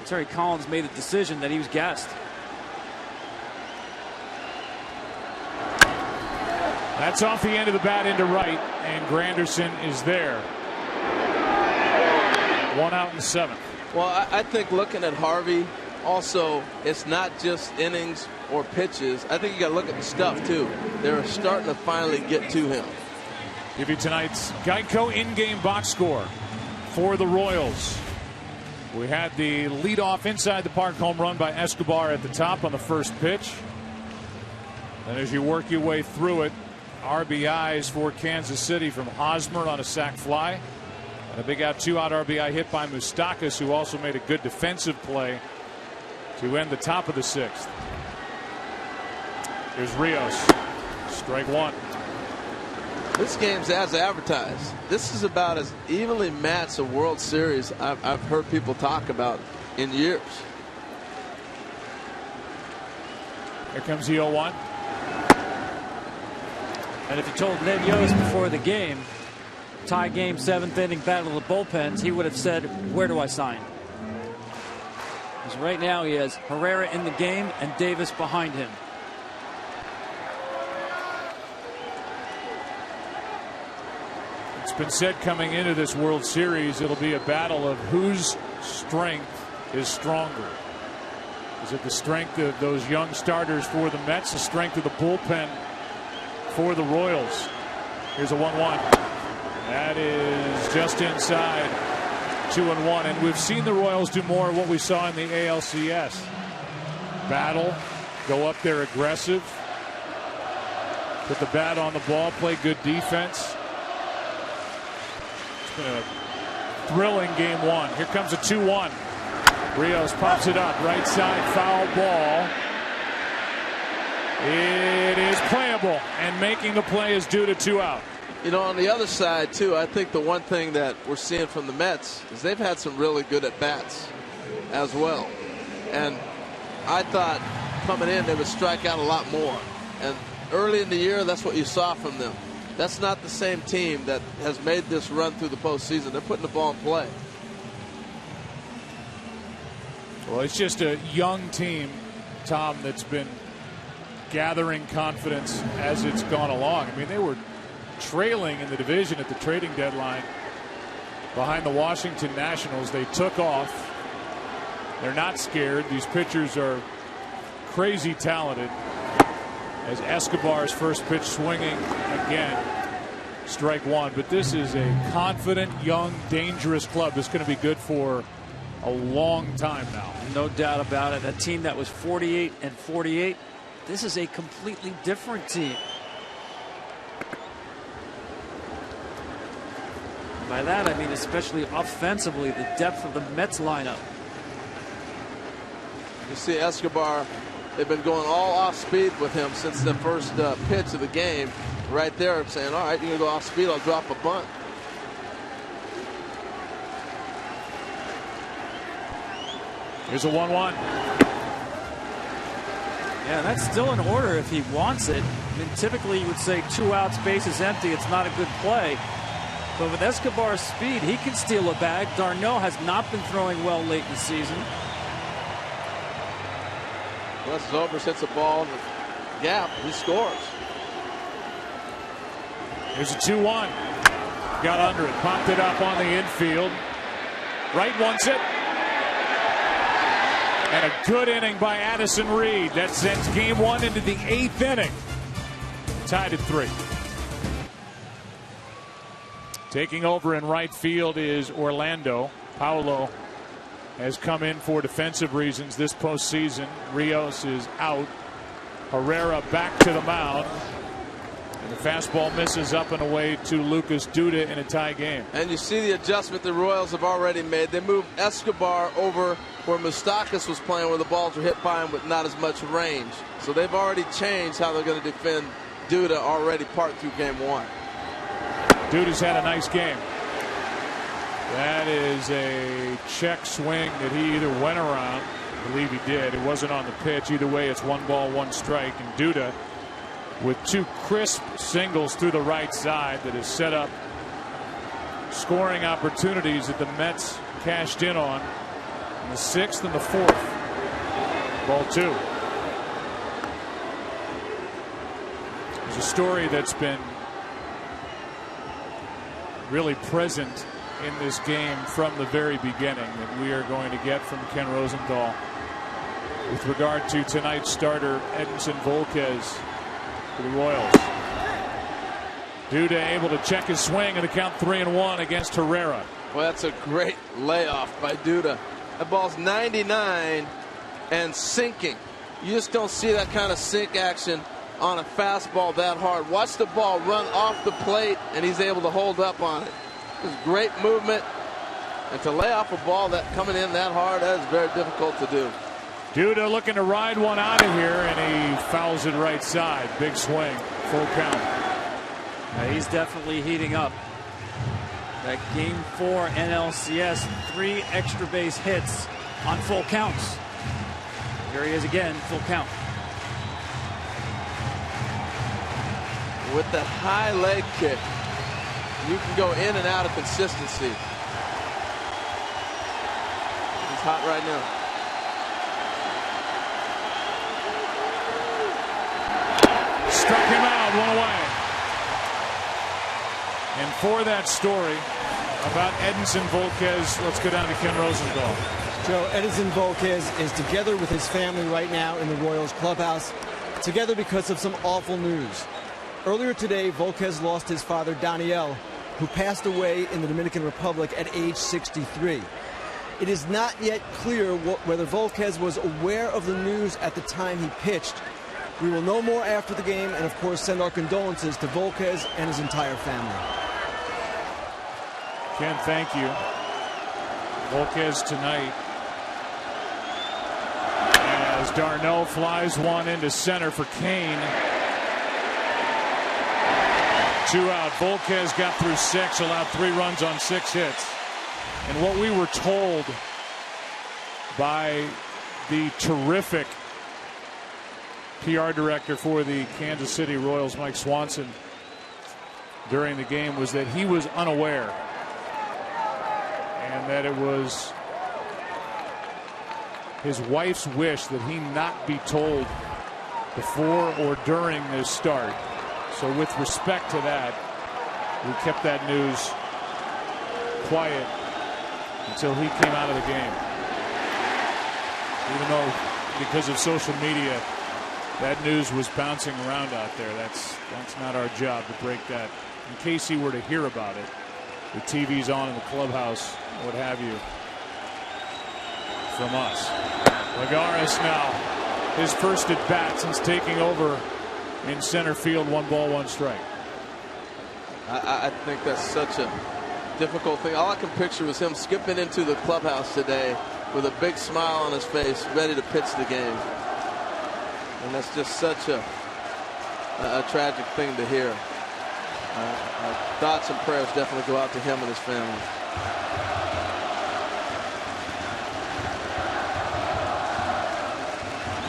Terry Collins made the decision that he was gassed. That's off the end of the bat into right, and Granderson is there. 1 out in the 7th. Well, I think looking at Harvey, also, it's not just innings or pitches. I think you got to look at the stuff, too. They're starting to finally get to him. Give you tonight's Geico in-game box score for the Royals. We had the leadoff inside the park home run by Escobar at the top on the first pitch. And as you work your way through it, RBIs for Kansas City from Hosmer on a sac fly. And a big out 2-out RBI hit by Moustakas, who also made a good defensive play to end the top of the 6th. Here's Rios. Strike 1. This game's as advertised. This is about as evenly matched a World Series I've heard people talk about in years. Here comes the 0-1. And if you told Ned Yost before the game, tie game, 7th inning, battle of the bullpens, he would have said, where do I sign? Because right now he has Herrera in the game and Davis behind him. It's been said coming into this World Series, it'll be a battle of whose strength is stronger. Is it the strength of those young starters for the Mets, the strength of the bullpen for the Royals? Here's a 1-1. That is just inside 2-1. And we've seen the Royals do more of what we saw in the ALCS. Battle, go up there aggressive, put the bat on the ball, play good defense. It's been a thrilling game 1. Here comes a 2-1. Rios pops it up, right side, foul ball. It is playable, and making the play is due to 2 out. You know, on the other side, too, I think the one thing that we're seeing from the Mets is they've had some really good at-bats as well. And I thought coming in they would strike out a lot more. And early in the year, that's what you saw from them. That's not the same team that has made this run through the postseason. They're putting the ball in play. Well, it's just a young team, Tom, that's been gathering confidence as it's gone along. I mean, they were trailing in the division at the trading deadline behind the Washington Nationals. They took off. They're not scared. These pitchers are crazy talented. As Escobar's first pitch swinging again, strike 1. But this is a confident, young, dangerous club that's going to be good for a long time now. No doubt about it. A team that was 48-48. This is a completely different team. By that, I mean especially offensively, the depth of the Mets lineup. You see Escobar, they've been going all off speed with him since the first pitch of the game. Right there saying, all right, you're going to go off speed, I'll drop a bunt. Here's a 1-1. Yeah, that's still in order if he wants it. I mean, typically you would say 2 outs, base is empty, it's not a good play. But with Escobar's speed, he can steal a bag. d'Arnaud has not been throwing well late in the season. Wes Zobrist hits a ball in the gap. He scores. Here's a 2-1. Got under it. Popped it up on the infield. Wright wants it. And a good inning by Addison Reed. That sends game 1 into the 8th inning. Tied at 3. Taking over in right field is Orlando. Paulo has come in for defensive reasons this postseason. Rios is out. Herrera back to the mound. And the fastball misses up and away to Lucas Duda in a tie game. And you see the adjustment the Royals have already made. They moved Escobar over where Moustakas was playing, where the balls were hit by him with not as much range. So they've already changed how they're going to defend Duda already part through game 1. Duda's had a nice game. That is a check swing that he either went around, I believe he did. It wasn't on the pitch. Either way, it's 1 ball, 1 strike. And Duda with 2 crisp singles through the right side that has set up scoring opportunities that the Mets cashed in on in the 6th and the 4th. Ball 2. There's a story that's been really present in this game from the very beginning that we are going to get from Ken Rosenthal with regard to tonight's starter Edinson Volquez for the Royals. Duda able to check his swing and the count 3-1 against Herrera. Well, that's a great layoff by Duda. That ball's 99 and sinking. You just don't see that kind of sink action on a fastball that hard. Watch the ball run off the plate and he's able to hold up on it. It's great movement, and to lay off a ball that coming in that hard, that is very difficult to do. Duda looking to ride one out of here, and he fouls it right side. Big swing, full count. He's definitely heating up. That game 4 NLCS, 3 extra base hits on full counts. Here he is again, full count. With that high leg kick, you can go in and out of consistency. He's hot right now. Struck him out, 1 away. And for that story about Edinson Volquez, let's go down to Ken Rosenthal. Joe, Edinson Volquez is together with his family right now in the Royals clubhouse, together because of some awful news. Earlier today, Volquez lost his father, Daniel, who passed away in the Dominican Republic at age 63. It is not yet clear whether Volquez was aware of the news at the time he pitched. We will know more after the game and, of course, send our condolences to Volquez and his entire family. Ken, thank you. Volquez tonight, as d'Arnaud flies one into center for Kane. 2 out. Volquez got through 6, allowed 3 runs on 6 hits. And what we were told by the terrific PR director for the Kansas City Royals, Mike Swanson, during the game was that he was unaware and that it was his wife's wish that he not be told before or during this start. So with respect to that, we kept that news quiet until he came out of the game. Even though because of social media that news was bouncing around out there, that's not our job to break that. In case he were to hear about it, the TV's on in the clubhouse, what have you. from us. Lagares now, his first at bat since taking over in center field. 1 ball, 1 strike. I think that's such a difficult thing. All I can picture was him skipping into the clubhouse today with a big smile on his face, ready to pitch the game. And that's just such a tragic thing to hear. Thoughts and prayers definitely go out to him and his family.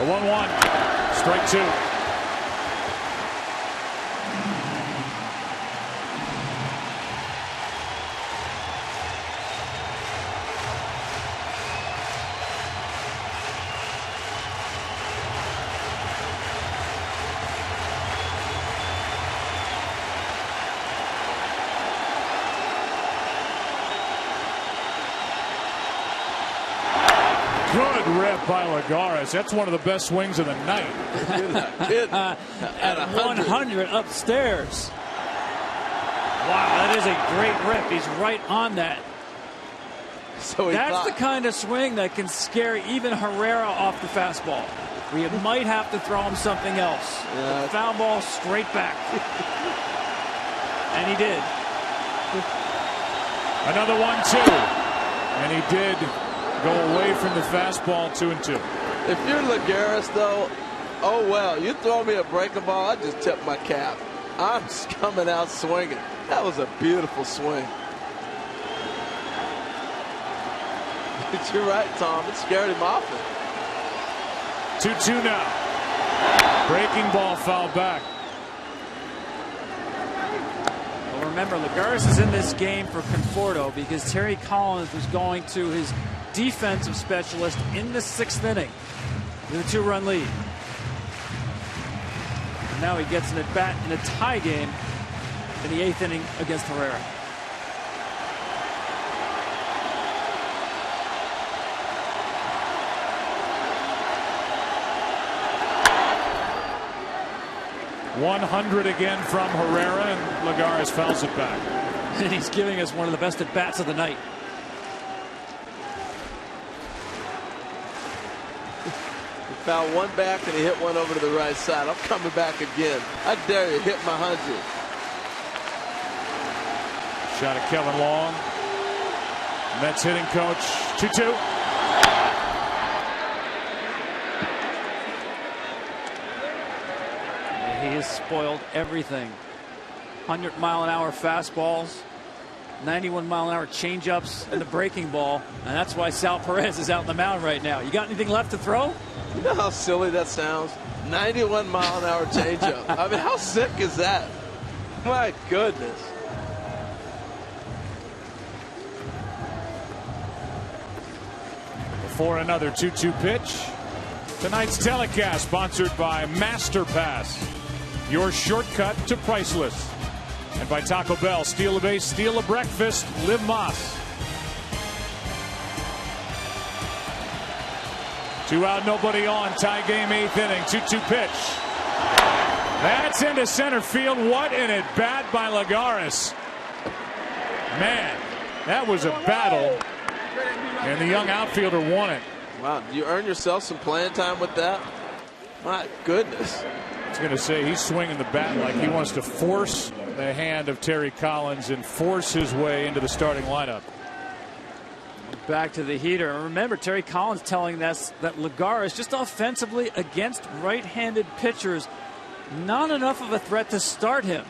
A 1-1, strike 2. Good rip by Lagares. That's one of the best swings of the night. At 100 upstairs. Wow, that is a great rip. He's right on that. So that's the kind of swing that can scare even Herrera off the fastball. We might have to throw him something else. The foul ball straight back. And he did. Another 1-2. And he did go away from the fastball. 2-2. If you're Lagares, though, oh well, you throw me a breaking ball, I just tip my cap. I'm just coming out swinging. That was a beautiful swing. But you're right, Tom. It scared him off it. 2-2 now. Breaking ball foul back. Well, remember, Lagares is in this game for Conforto because Terry Collins was going to his defensive specialist in the 6th inning with a 2-run lead. And now he gets an at-bat in a tie game in the 8th inning against Herrera. .100 again from Herrera, and Lagares fouls it back. And he's giving us one of the best at-bats of the night. He fouled one back and he hit one over to the right side. I'm coming back again. I dare you, hit my 100. Shot at Kevin Long. Mets hitting coach. 2-2. He has spoiled everything. 100-mile-an-hour fastballs, 91-mile-an-hour changeups, and the breaking ball. And that's why Sal Perez is out on the mound right now. You got anything left to throw? You know how silly that sounds? 91-mile-an-hour changeup. I mean, how sick is that? My goodness. Before another 2-2 pitch. Tonight's telecast sponsored by Master Pass, your shortcut to priceless. And by Taco Bell, steal a base, steal a breakfast, live Moss. 2 out, nobody on, tie game, 8th inning, 2-2 pitch. That's into center field. What an at-bat by Lagares. Man, that was a battle, and the young outfielder won it. Wow, you earn yourself some playing time with that? My goodness. I was going to say, he's swinging the bat like he wants to force the hand of Terry Collins and force his way into the starting lineup. Back to the heater. And remember, Terry Collins telling us that Lagares, just offensively against right-handed pitchers, not enough of a threat to start him.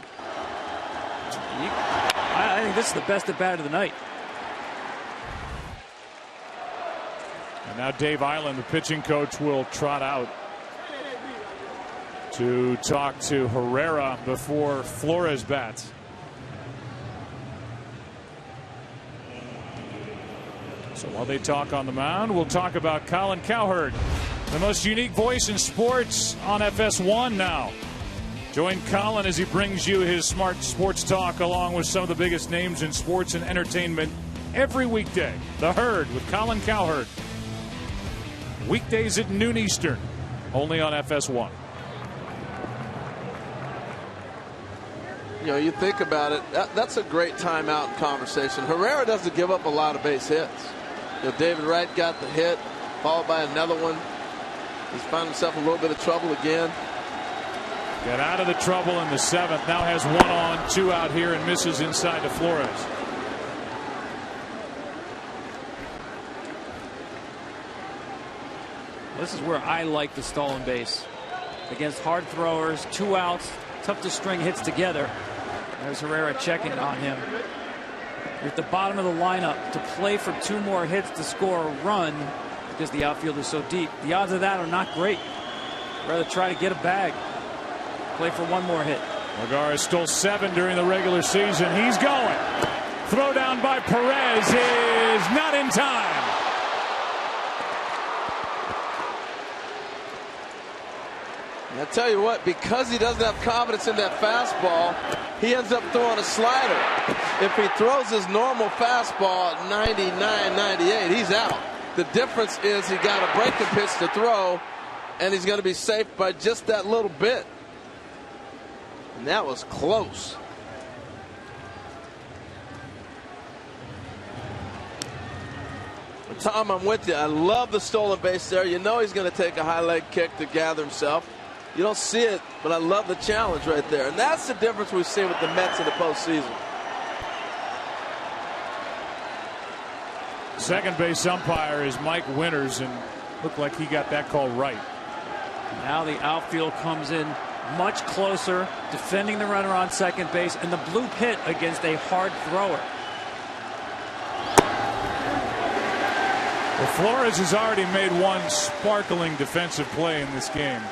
I think this is the best at bat of the night. And now Dave Island, the pitching coach, will trot out to talk to Herrera before Flores bats. So while they talk on the mound, we'll talk about Colin Cowherd, the most unique voice in sports on FS1 now. Join Colin as he brings you his smart sports talk along with some of the biggest names in sports and entertainment every weekday. The Herd with Colin Cowherd. Weekdays at noon Eastern, only on FS1. You know, you think about it, that's a great timeout conversation. Herrera doesn't give up a lot of base hits. You know, David Wright got the hit. followed by another one. He's found himself in a little bit of trouble again. Got out of the trouble in the 7th. Now has 1 on, 2 out here, and misses inside to Flores. This is where I like the stolen base. Against hard throwers, 2 outs, tough to string hits together. There's Herrera checking on him. You're at the bottom of the lineup to play for 2 more hits to score a run because the outfield is so deep. The odds of that are not great. Rather try to get a bag. Play for 1 more hit. Lagares stole 7 during the regular season. He's going. Throw down by Perez is not in time. And I tell you what, because he doesn't have confidence in that fastball, he ends up throwing a slider. If he throws his normal fastball at 99, 98, he's out. The difference is he got a breaking pitch to throw, and he's going to be safe by just that little bit. And that was close. But Tom, I'm with you. I love the stolen base there. You know he's going to take a high leg kick to gather himself. You don't see it, but I love the challenge right there. And that's the difference we've seen with the Mets in the postseason. Second base umpire is Mike Winters, and looked like he got that call right. Now the outfield comes in much closer, defending the runner on second base, and the blue pit against a hard thrower. Well, Flores has already made 1 sparkling defensive play in this game.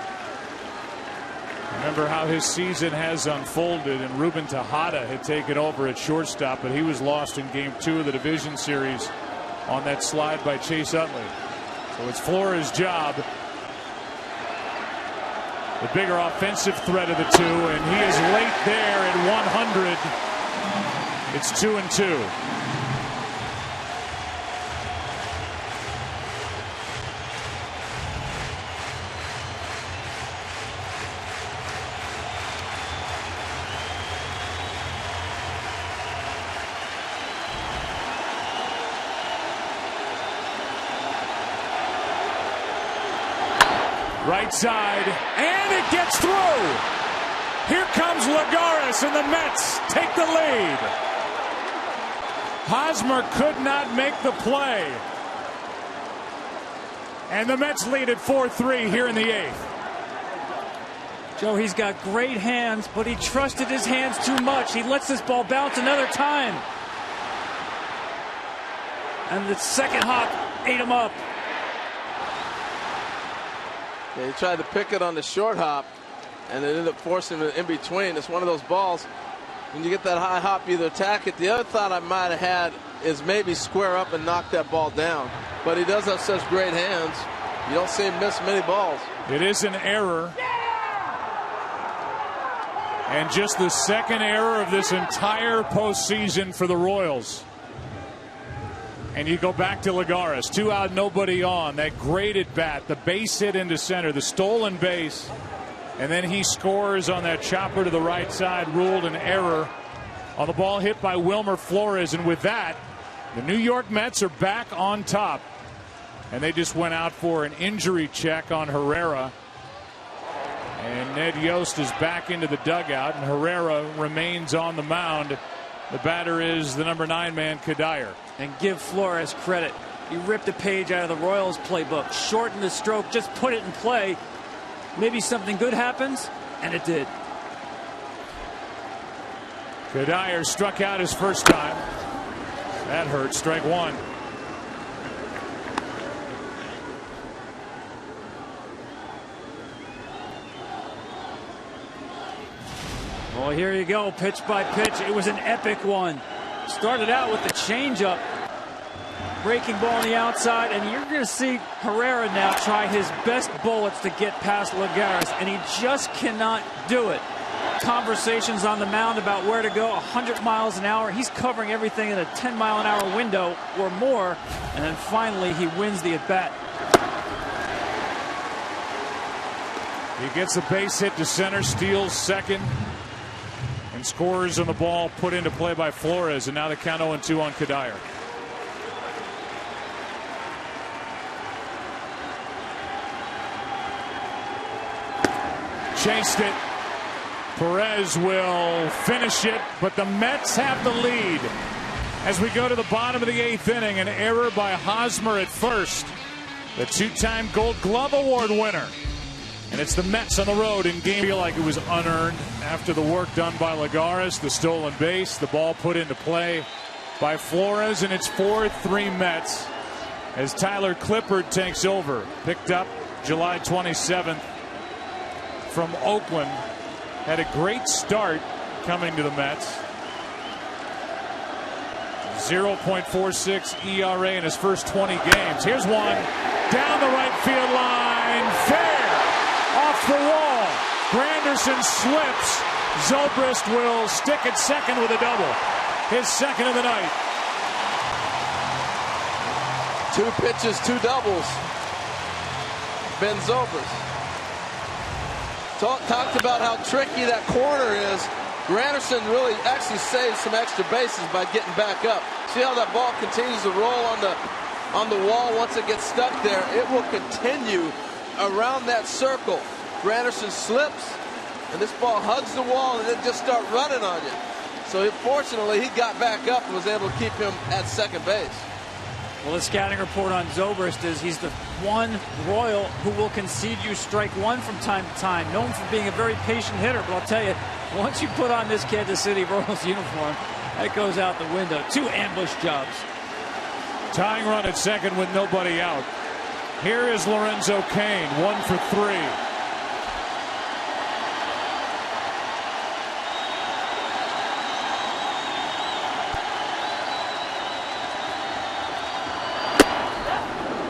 Remember how his season has unfolded, and Ruben Tejada had taken over at shortstop, but he was lost in Game 2 of the division series on that slide by Chase Utley. So it's Flores' job. The bigger offensive threat of the 2, and he is late there at 100. It's 2-2. Right side, and it gets through. Here comes Lagares, and the Mets take the lead. Hosmer could not make the play. And the Mets lead at 4-3 here in the 8th. Joe, he's got great hands, but he trusted his hands too much. He lets this ball bounce another time. And the second hop ate him up. Yeah, he tried to pick it on the short hop, and it ended up forcing him in between. It's one of those balls, when you get that high hop, you either attack it. The other thought I might have had is maybe square up and knock that ball down. But he does have such great hands. You don't see him miss many balls. It is an error. And just the second error of this entire postseason for the Royals. And you go back to Lagares, 2 out, nobody on. That great at bat, the base hit into center, the stolen base, and then he scores on that chopper to the right side, ruled an error on the ball hit by Wilmer Flores. And with that, the New York Mets are back on top, and they just went out for an injury check on Herrera. And Ned Yost is back into the dugout, and Herrera remains on the mound. The batter is the number 9 man, Cuddyer. And give Flores credit. He ripped a page out of the Royals playbook, shortened the stroke, just put it in play. Maybe something good happens, and it did. Cuddyer struck out his first time. That hurt. Strike 1. Well, here you go, pitch by pitch. It was an epic one. Started out with the changeup, breaking ball on the outside, and you're going to see Herrera now try his best bullets to get past Lagares, and he just cannot do it. Conversations on the mound about where to go, 100 miles an hour. He's covering everything in a 10-mile-an-hour window or more, and then finally he wins the at-bat. He gets a base hit to center, steals second, and scores on the ball put into play by Flores. And now the count 0-2 on Cuddyer. chased it. Perez will finish it, but the Mets have the lead. As we go to the bottom of the 8th inning, an error by Hosmer at first, the 2-time Gold Glove Award winner. And it's the Mets on the road in game. I feel like it was unearned after the work done by Lagares, the stolen base, the ball put into play by Flores, and it's 4-3 Mets as Tyler Clippard takes over. Picked up July 27th from Oakland. Had a great start coming to the Mets. 0.46 ERA in his first 20 games. Here's one down the right field line. Fair off the wall. Granderson slips. Zobrist will stick at second with a double. His second of the night. 2 pitches, 2 doubles. Ben Zobrist. Talked about how tricky that corner is. Granderson really actually saved some extra bases by getting back up. See how that ball continues to roll on the wall once it gets stuck there. It will continue around that circle. Granderson slips, and this ball hugs the wall, and then just start running on you. So fortunately, he got back up and was able to keep him at second base. Well, the scouting report on Zobrist is he's the one Royal who will concede you strike one from time to time. Known for being a very patient hitter, but I'll tell you, once you put on this Kansas City Royals uniform, that goes out the window. 2 ambush jobs. Tying run at second with nobody out. Here is Lorenzo Cain, 1 for 3.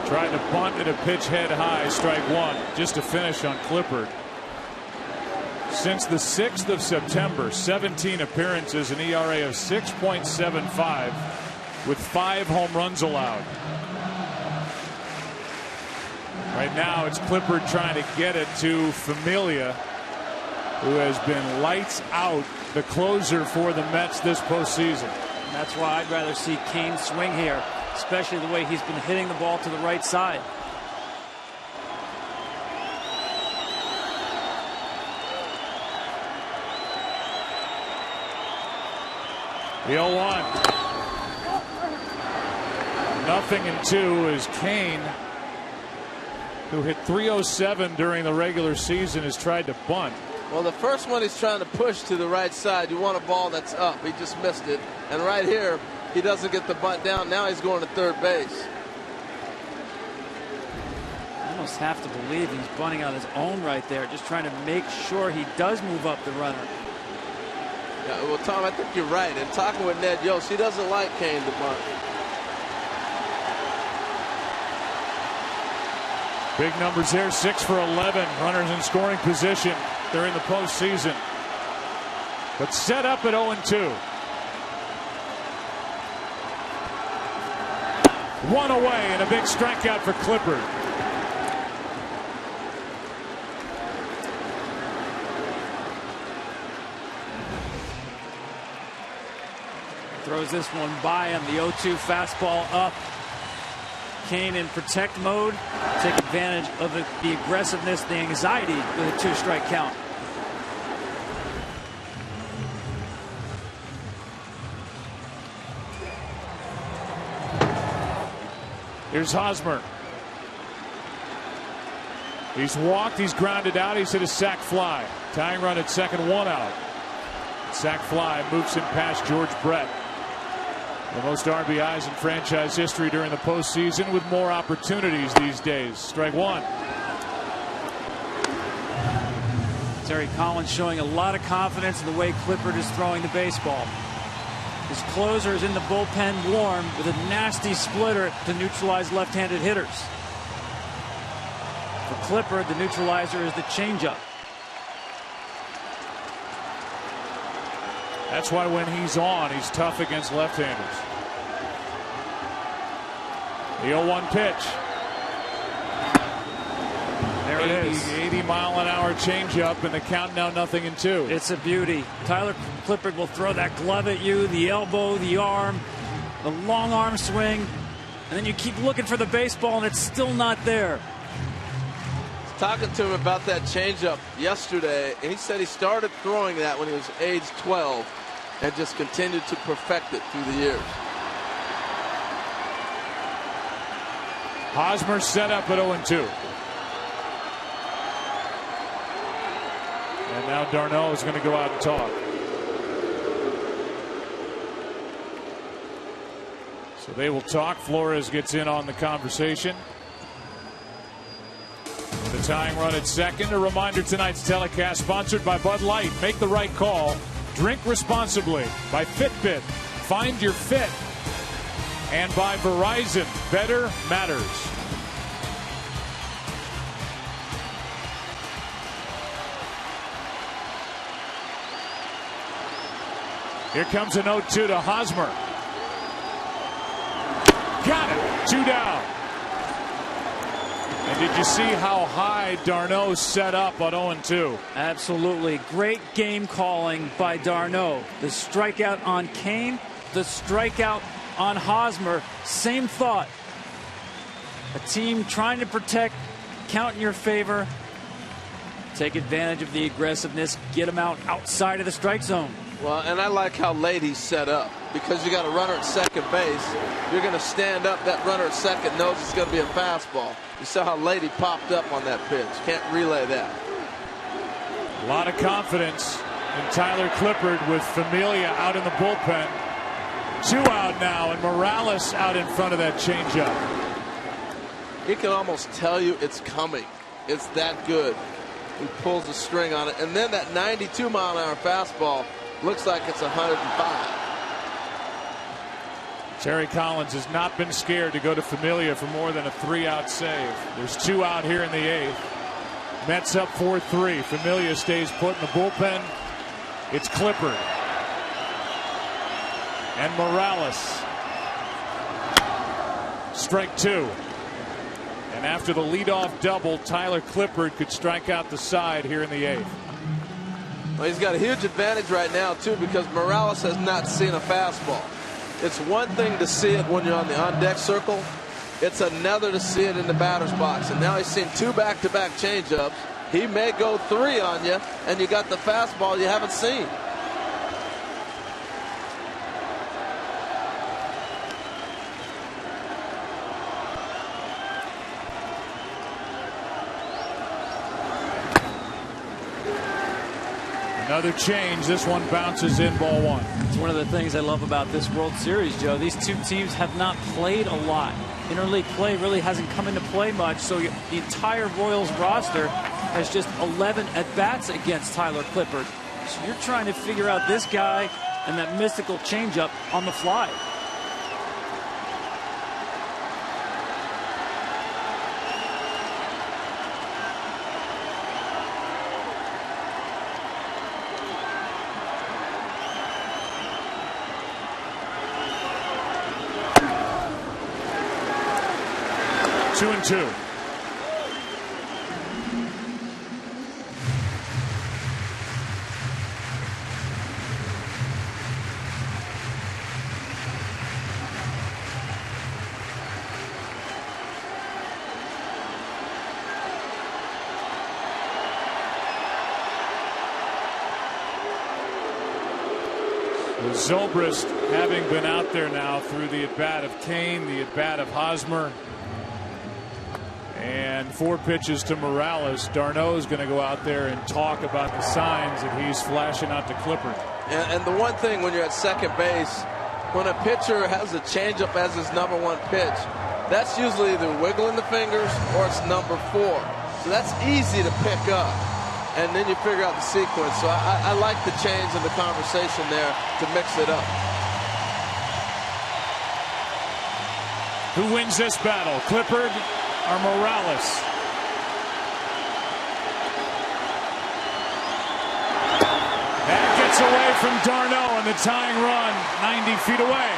Tried to bunt at a pitch head high, strike 1, just to finish on Clippard. Since the 6th of September, 17 appearances, an ERA of 6.75 with 5 home runs allowed. Right now it's Clippard trying to get it to Familia, who has been lights out, the closer for the Mets this postseason. And that's why I'd rather see Cain swing here, especially the way he's been hitting the ball to the right side. The 0-1. 0-2 is Cain, who hit .307 during the regular season, has tried to bunt. Well, the first one he's trying to push to the right side. You want a ball that's up. He just missed it. And right here, he doesn't get the bunt down. Now he's going to third base. You almost have to believe he's bunting on his own right there, just trying to make sure he does move up the runner. Yeah, well, Tom, I think you're right. And talking with Ned Yost, he doesn't like Cain to bunt. Big numbers there, 6 for 11 runners in scoring position during the postseason. But set up at 0-2. 1 away and a big strikeout for Clippard. Throws this one by him. The 0-2 fastball up. Cain in protect mode. Take advantage of the aggressiveness, the anxiety with a 2-strike count. Here's Hosmer. He's walked, he's grounded out, he's hit a sac fly. Tying run at second, 1 out. Sac fly moves him past George Brett. The most RBIs in franchise history during the postseason, with more opportunities these days. Strike 1. Terry Collins showing a lot of confidence in the way Clippard is throwing the baseball. His closer is in the bullpen warm with a nasty splitter to neutralize left-handed hitters. For Clippard, the neutralizer is the changeup. That's why when he's on, he's tough against left-handers. The 0-1 pitch. There it is. 80-mile-an-hour changeup, and the count now 0-2. It's a beauty. Tyler Clippard will throw that glove at you, the elbow, the arm, the long arm swing, and then you keep looking for the baseball, and it's still not there. talking to him about that changeup yesterday, and he said he started throwing that when he was age 12 and just continued to perfect it through the years. Hosmer set up at 0-2. And now Darno is going to go out and talk. So they will talk. Flores gets in on the conversation. The tying run at second. A reminder, tonight's telecast sponsored by Bud Light. Make the right call. Drink responsibly. By Fitbit. Find your fit. And by Verizon. Better matters. Here comes an 0-2 to Hosmer. Got it. 2 down. And did you see how high Darno set up on 0-2? Absolutely. Great game calling by Darno. The strikeout on Kane, the strikeout on Hosmer. Same thought. A team trying to protect, count in your favor. Take advantage of the aggressiveness. Get them outside of the strike zone. Well, and I like how late he's set up, because you got a runner at second base. You're going to stand up. That runner at second knows it's going to be a fastball. You saw how late he popped up on that pitch. Can't relay that. A lot of confidence in Tyler Clippard with Familia out in the bullpen. 2 out now, and Morales out in front of that changeup. He can almost tell you it's coming. It's that good. He pulls the string on it, and then that 92-mile-an-hour fastball looks like it's 105. Terry Collins has not been scared to go to Familia for more than a 3-out save. There's 2 out here in the 8th. Mets up 4-3. Familia stays put in the bullpen. It's Clippard. And Morales. Strike 2. And after the leadoff double, Tyler Clippard could strike out the side here in the 8th. Well, he's got a huge advantage right now, too, because Morales has not seen a fastball. It's one thing to see it when you're on the on-deck circle. It's another to see it in the batter's box. And now he's seen 2 back-to-back changeups. He may go 3 on you, and you got the fastball you haven't seen. Another change. This one bounces in, ball 1. It's one of the things I love about this World Series, Joe. These two teams have not played a lot. Interleague play really hasn't come into play much, so the entire Royals roster has just 11 at-bats against Tyler Clippard. So you're trying to figure out this guy and that mystical changeup on the fly. Two and 2. Zobrist, having been out there now through the at-bat of Kane, the at-bat of Hosmer, and 4 pitches to Morales. Darno is going to go out there and talk about the signs that he's flashing out to Clippard. And the one thing when you're at second base, when a pitcher has a changeup as his number 1 pitch, that's usually either wiggling the fingers or it's number 4. So that's easy to pick up. And then you figure out the sequence. So I like the change in the conversation there to mix it up. Who wins this battle, Clippard or Morales? That gets away from Darno, and the tying run 90 feet away.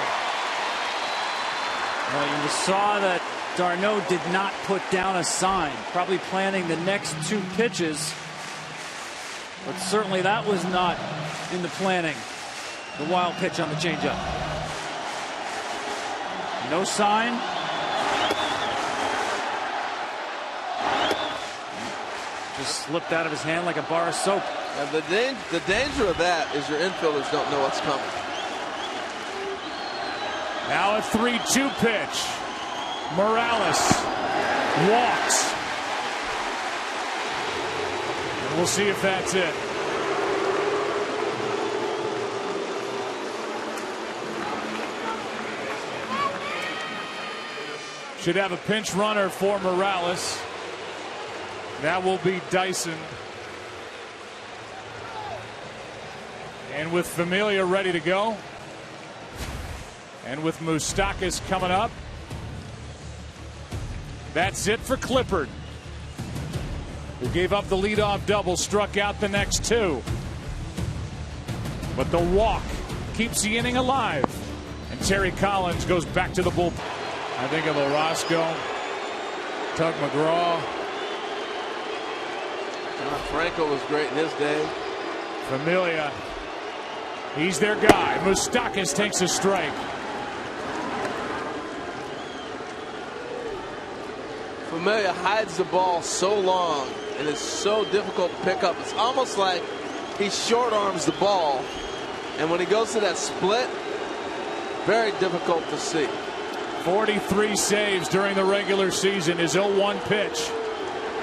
Well, you saw that Darno did not put down a sign, probably planning the next 2 pitches. But certainly that was not in the planning. The wild pitch on the changeup. No sign. Just slipped out of his hand like a bar of soap. And the danger of that is your infielders don't know what's coming. Now a 3-2 pitch. Morales walks. And we'll see if that's it. Should have a pinch runner for Morales. That will be Dyson. And with Familia ready to go, and with Moustakas coming up, that's it for Clippard, who gave up the leadoff double, struck out the next two. But the walk keeps the inning alive, and Terry Collins goes back to the bullpen. I think of Orozco, Tug McGraw. Franco was great in his day. Familia, he's their guy. Moustakas takes a strike. Familia hides the ball so long, and it's so difficult to pick up. It's almost like he short arms the ball, and when he goes to that split, very difficult to see. 43 saves during the regular season. His 0-1 pitch.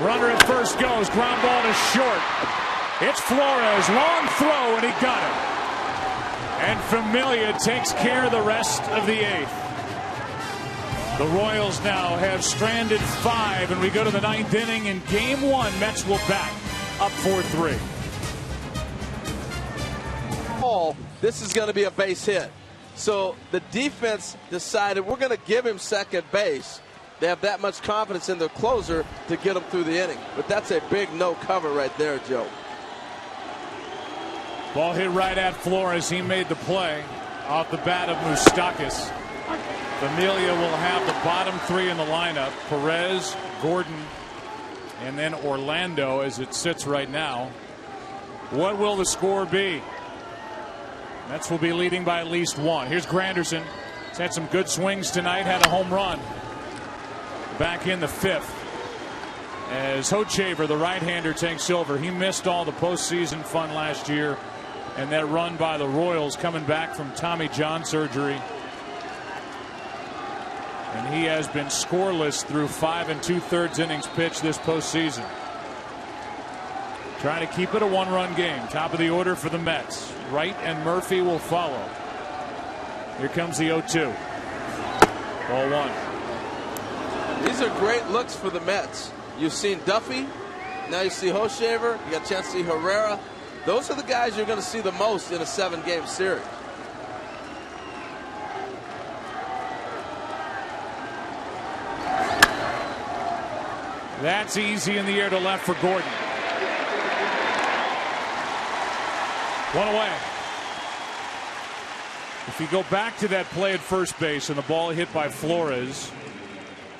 Runner at first goes. Ground ball to short. It's Flores. Long throw, and he got it. And Familia takes care of the rest of the eighth. The Royals now have stranded 5, and we go to the 9th inning. In game 1, Mets will bat up 4-3. This is going to be a base hit. So the defense decided we're going to give him second base. They have that much confidence in their closer to get him through the inning. But that's a big no cover right there, Joe. Ball hit right at Flores. He made the play off the bat of Moustakas. Familia will have the bottom 3 in the lineup. Perez, Gordon, and then Orlando as it sits right now. What will the score be? Mets will be leading by at least 1. Here's Granderson. He's had some good swings tonight. Had a home run back in the 5th. As Hochevar, the right-hander, takes over. He missed all the postseason fun last year. And that run by the Royals coming back from Tommy John surgery. And he has been scoreless through 5 2/3 innings pitched this postseason. Trying to keep it a 1-run game. Top of the order for the Mets. Wright and Murphy will follow. Here comes the 0-2. Ball 1. These are great looks for the Mets. You've seen Duffy. Now you see Hochevar. You got a chance to see Herrera. Those are the guys you're going to see the most in a 7-game series. That's easy in the air to left for Gordon. 1 away. If you go back to that play at first base and the ball hit by Flores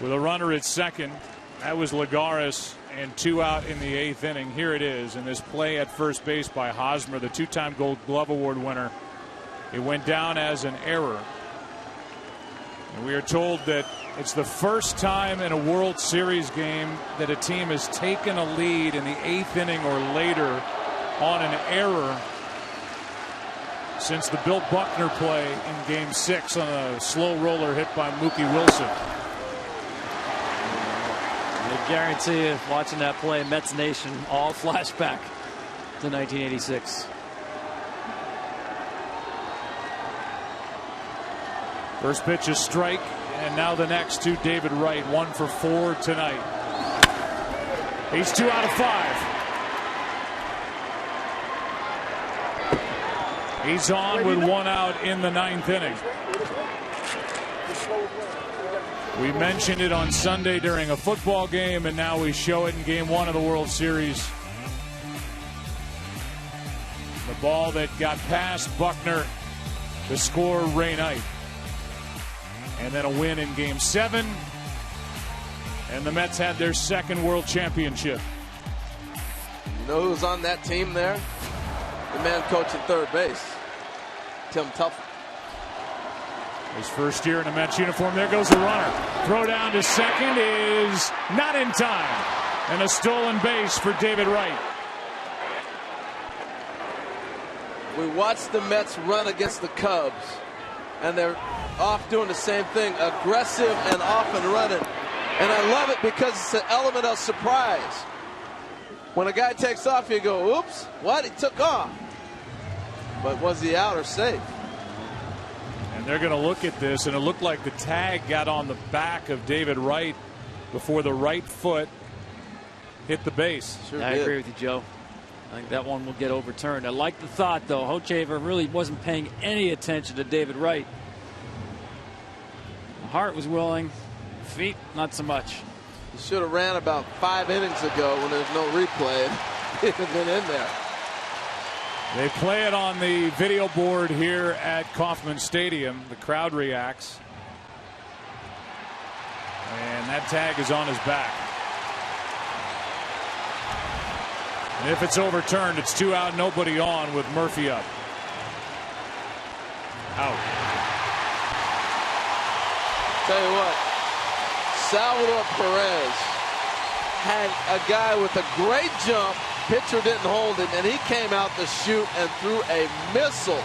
with a runner at second, that was Lagares and 2 out in the 8th inning. Here it is in this play at first base by Hosmer, the 2-time Gold Glove Award winner. It went down as an error. And we are told that it's the first time in a World Series game that a team has taken a lead in the 8th inning or later on an error since the Bill Buckner play in Game 6 on a slow roller hit by Mookie Wilson. I guarantee you, watching that play, Mets Nation all flashback to 1986. First pitch is strike, and now the next to David Wright. 1 for 4 tonight. He's 2 out of 5. He's on with 1 out in the 9th inning. We mentioned it on Sunday during a football game, and now we show it in Game 1 of the World Series. The ball that got past Buckner to score Ray Knight. And then a win in Game 7. And the Mets had their 2nd World Championship. You know who's on that team there? The man coaching third base, Tim Tuffle. His first year in a Mets uniform. There goes the runner. Throw down to second is not in time. And a stolen base for David Wright. We watched the Mets run against the Cubs, and they're off doing the same thing, aggressive and off and running. And I love it because it's an element of surprise. When a guy takes off, you go, oops, what? He took off. But was he out or safe? And they're going to look at this, and it looked like the tag got on the back of David Wright before the right foot hit the base. I agree with you, Joe. I think that one will get overturned. I like the thought, though. Hochevar really wasn't paying any attention to David Wright. The heart was willing, feet not so much. He should have ran about 5 innings ago when there's no replay. He'd have been in there. They play it on the video board here at Kauffman Stadium. The crowd reacts. And that tag is on his back. And if it's overturned, it's 2 out, nobody on with Murphy up. Out. Tell you what, Salvador Perez had a guy with a great jump. Pitcher didn't hold it, and he came out to shoot and threw a missile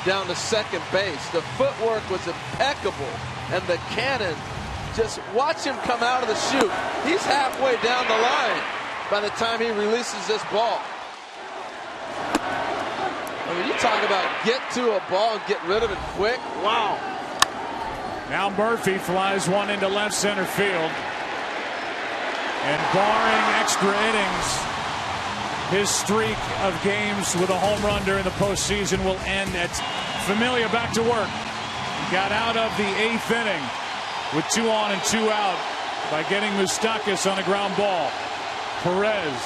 down to second base. The footwork was impeccable, and the cannon, just watch him come out of the chute. He's halfway down the line by the time he releases this ball. I mean, you talk about get to a ball and get rid of it quick. Wow. Now Murphy flies one into left center field. And barring extra innings, his streak of games with a home run during the postseason will end at Familia back to work. He got out of the 8th inning with 2 on and 2 out by getting Moustakas on a ground ball. Perez,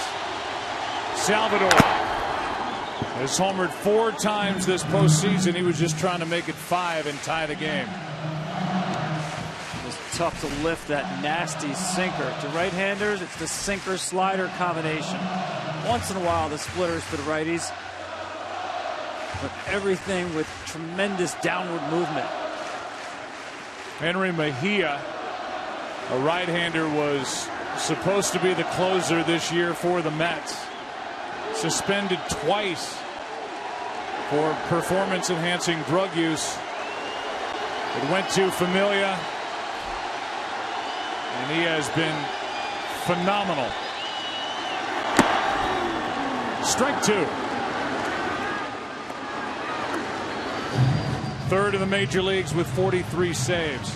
Salvador has homered 4 times this postseason. He was just trying to make it 5 and tie the game. It's tough to lift that nasty sinker. To right-handers, it's the sinker-slider combination. Once in a while, the splitters for the righties. But everything with tremendous downward movement. Henry Mejia, a right-hander, was supposed to be the closer this year for the Mets. Suspended twice for performance-enhancing drug use. It went to Familia, and he has been phenomenal. Strike 2. Third in the major leagues with 43 saves.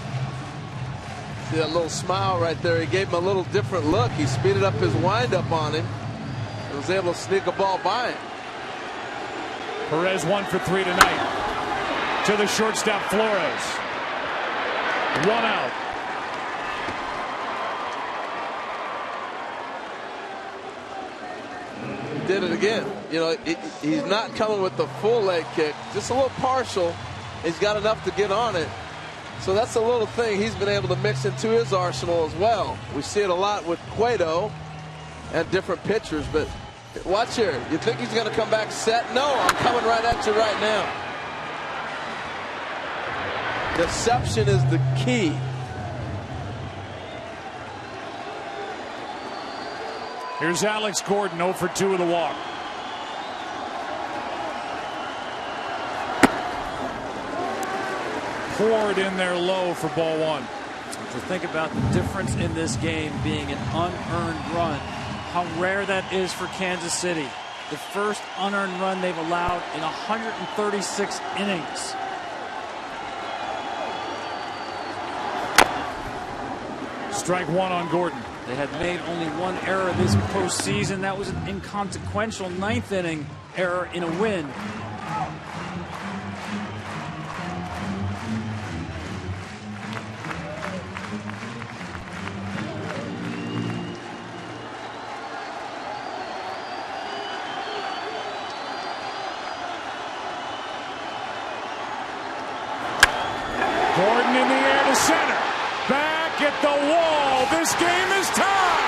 See that little smile right there? He gave him a little different look. He speeded up his windup on him and was able to sneak a ball by him. Perez 1 for 3 tonight. To the shortstop, Flores. 1 out. He did it again. You know, he's not coming with the full leg kick, just a little partial. He's got enough to get on it. So that's a little thing he's been able to mix into his arsenal as well. We see it a lot with Cueto and different pitchers, but watch here. You think he's going to come back set? No, I'm coming right at you right now. Deception is the key. Here's Alex Gordon, 0 for 2 with a walk. Poured in there low for ball 1. To think about the difference in this game being an unearned run, how rare that is for Kansas City. The first unearned run they've allowed in 136 innings. Strike 1 on Gordon. They had made only 1 error this postseason. That was an inconsequential 9th inning error in a win. Gordon in the air to center. Back at the wall. This game is tied.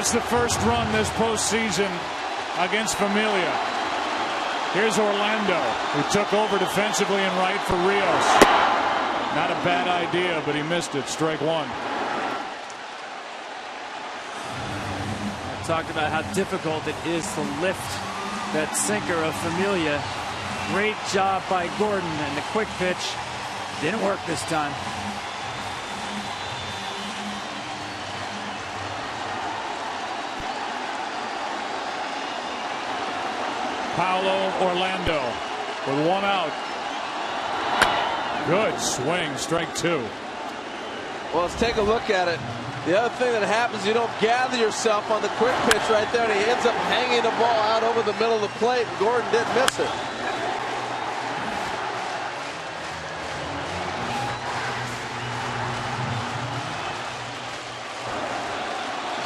That's the first run this postseason against Familia. Here's Orlando, who took over defensively and right for Rios. Not a bad idea, but he missed it. Strike one. I talked about how difficult it is to lift that sinker of Familia. Great job by Gordon, and the quick pitch didn't work this time. Paulo Orlando with one out. Good swing, strike two. Well, let's take a look at it. The other thing that happens, you don't gather yourself on the quick pitch right there, and he ends up hanging the ball out over the middle of the plate, and Gordon didn't miss it.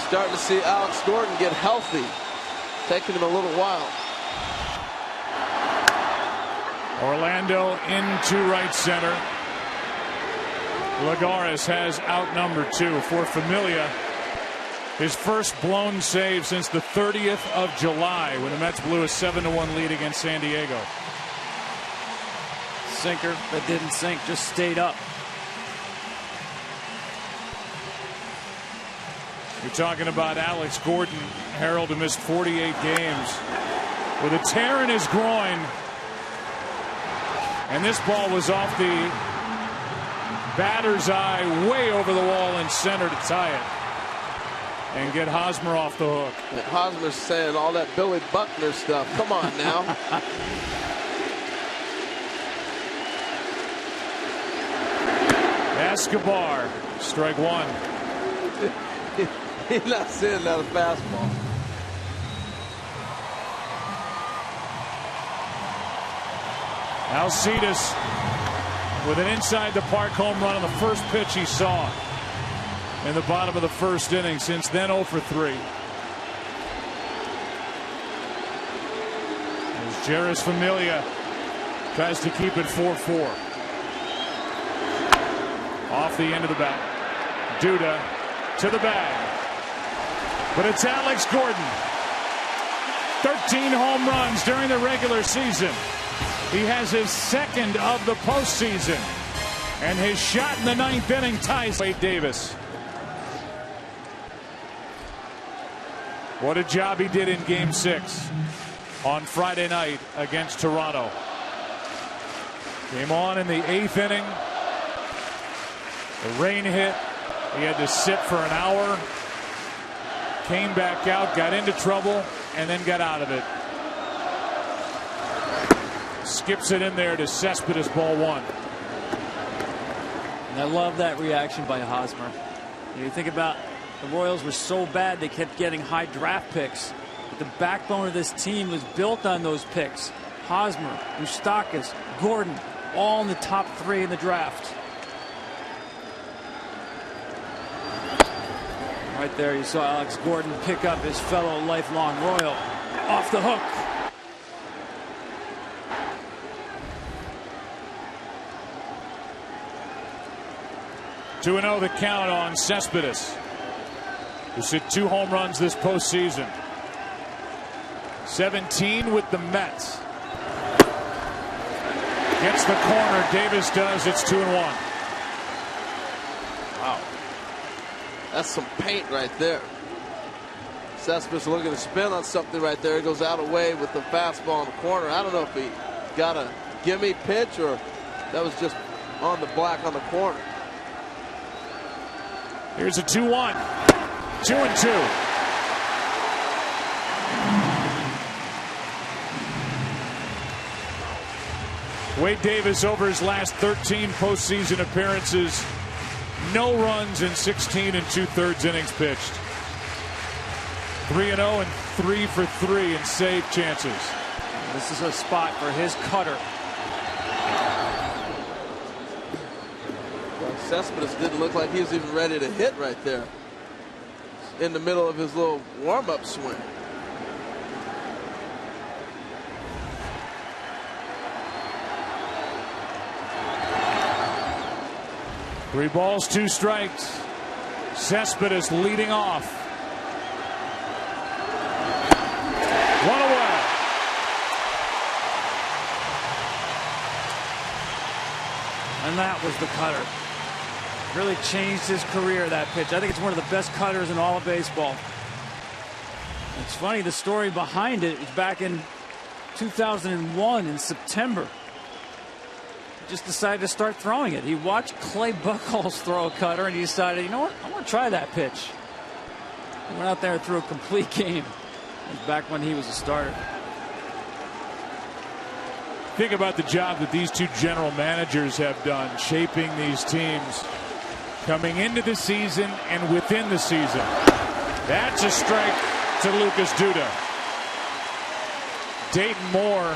Starting to see Alex Gordon get healthy, taking him a little while. Orlando into right center. Lagares has out number two for Familia. His first blown save since the 30th of July when the Mets blew a 7-1 lead against San Diego. Sinker that didn't sink, just stayed up. You're talking about Alex Gordon, Harold, who missed 48 games with a tear in his groin. And this ball was off the batter's eye, way over the wall in center to tie it and get Hosmer off the hook. And Hosmer's saying all that Billy Buckner stuff. Come on now. Escobar, strike one. He's not seeing that fastball. Alcides with an inside the park home run on the first pitch he saw in the bottom of the first inning. Since then, 0 for 3. As Jeurys Familia tries to keep it 4-4. Off the end of the bat. Duda to the bag. But it's Alex Gordon. 13 home runs during the regular season. He has his second of the postseason, and his shot in the 9th inning ties Wade Davis. What a job he did in Game 6 on Friday night against Toronto. Came on in the 8th inning. The rain hit. He had to sit for an hour. Came back out, got into trouble, and then got out of it. Skips it in there to Cespedes, ball one. And I love that reaction by Hosmer. You think about the Royals were so bad they kept getting high draft picks. But the backbone of this team was built on those picks. Hosmer, Moustakas, Gordon, all in the top 3 in the draft. Right there you saw Alex Gordon pick up his fellow lifelong Royal off the hook. 2-0 the count on Cespedes, who's hit 2 home runs this postseason. 17 with the Mets. Gets the corner. Davis does. It's 2-1. Wow. That's some paint right there. Cespedes looking to spin on something right there. He goes out away with the fastball in the corner. I don't know if he got a gimme pitch or that was just on the black on the corner. Here's a 2-1. 2-2. Wade Davis over his last 13 postseason appearances. No runs in 16 2/3 innings pitched. 3-0 and 3 for 3 in save chances. This is a spot for his cutter. Cespedes didn't look like he was even ready to hit right there in the middle of his little warm-up swing. Three balls, 2 strikes. Cespedes leading off. And that was the cutter. Really changed his career, that pitch. I think it's one of the best cutters in all of baseball. It's funny, the story behind it is back in 2001 in September. He just decided to start throwing it. He watched Clay Buchholz throw a cutter and he decided, you know what, I want to try that pitch. He went out there and threw a complete game. It was back when he was a starter. Think about the job that these two general managers have done shaping these teams coming into the season and within the season. That's a strike to Lucas Duda. Dayton Moore,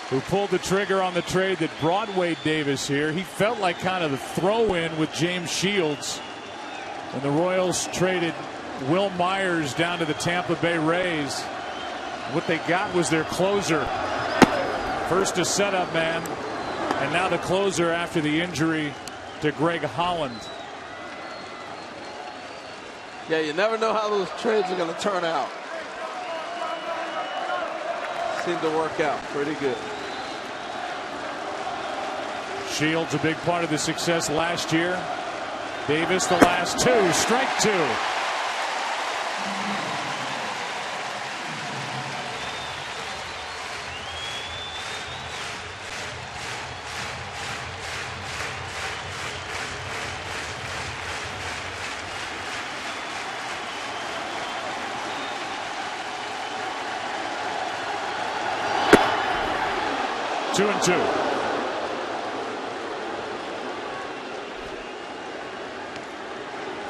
who pulled the trigger on the trade that brought Wade Davis here, he felt like kind of the throw-in with James Shields when the Royals traded Will Myers down to the Tampa Bay Rays. What they got was their closer. First a setup man, and now the closer after the injury to Greg Holland. Yeah, you never know how those trades are going to turn out. Seemed to work out pretty good. Shields a big part of the success last year. Davis the last two. Strike two. Two and two.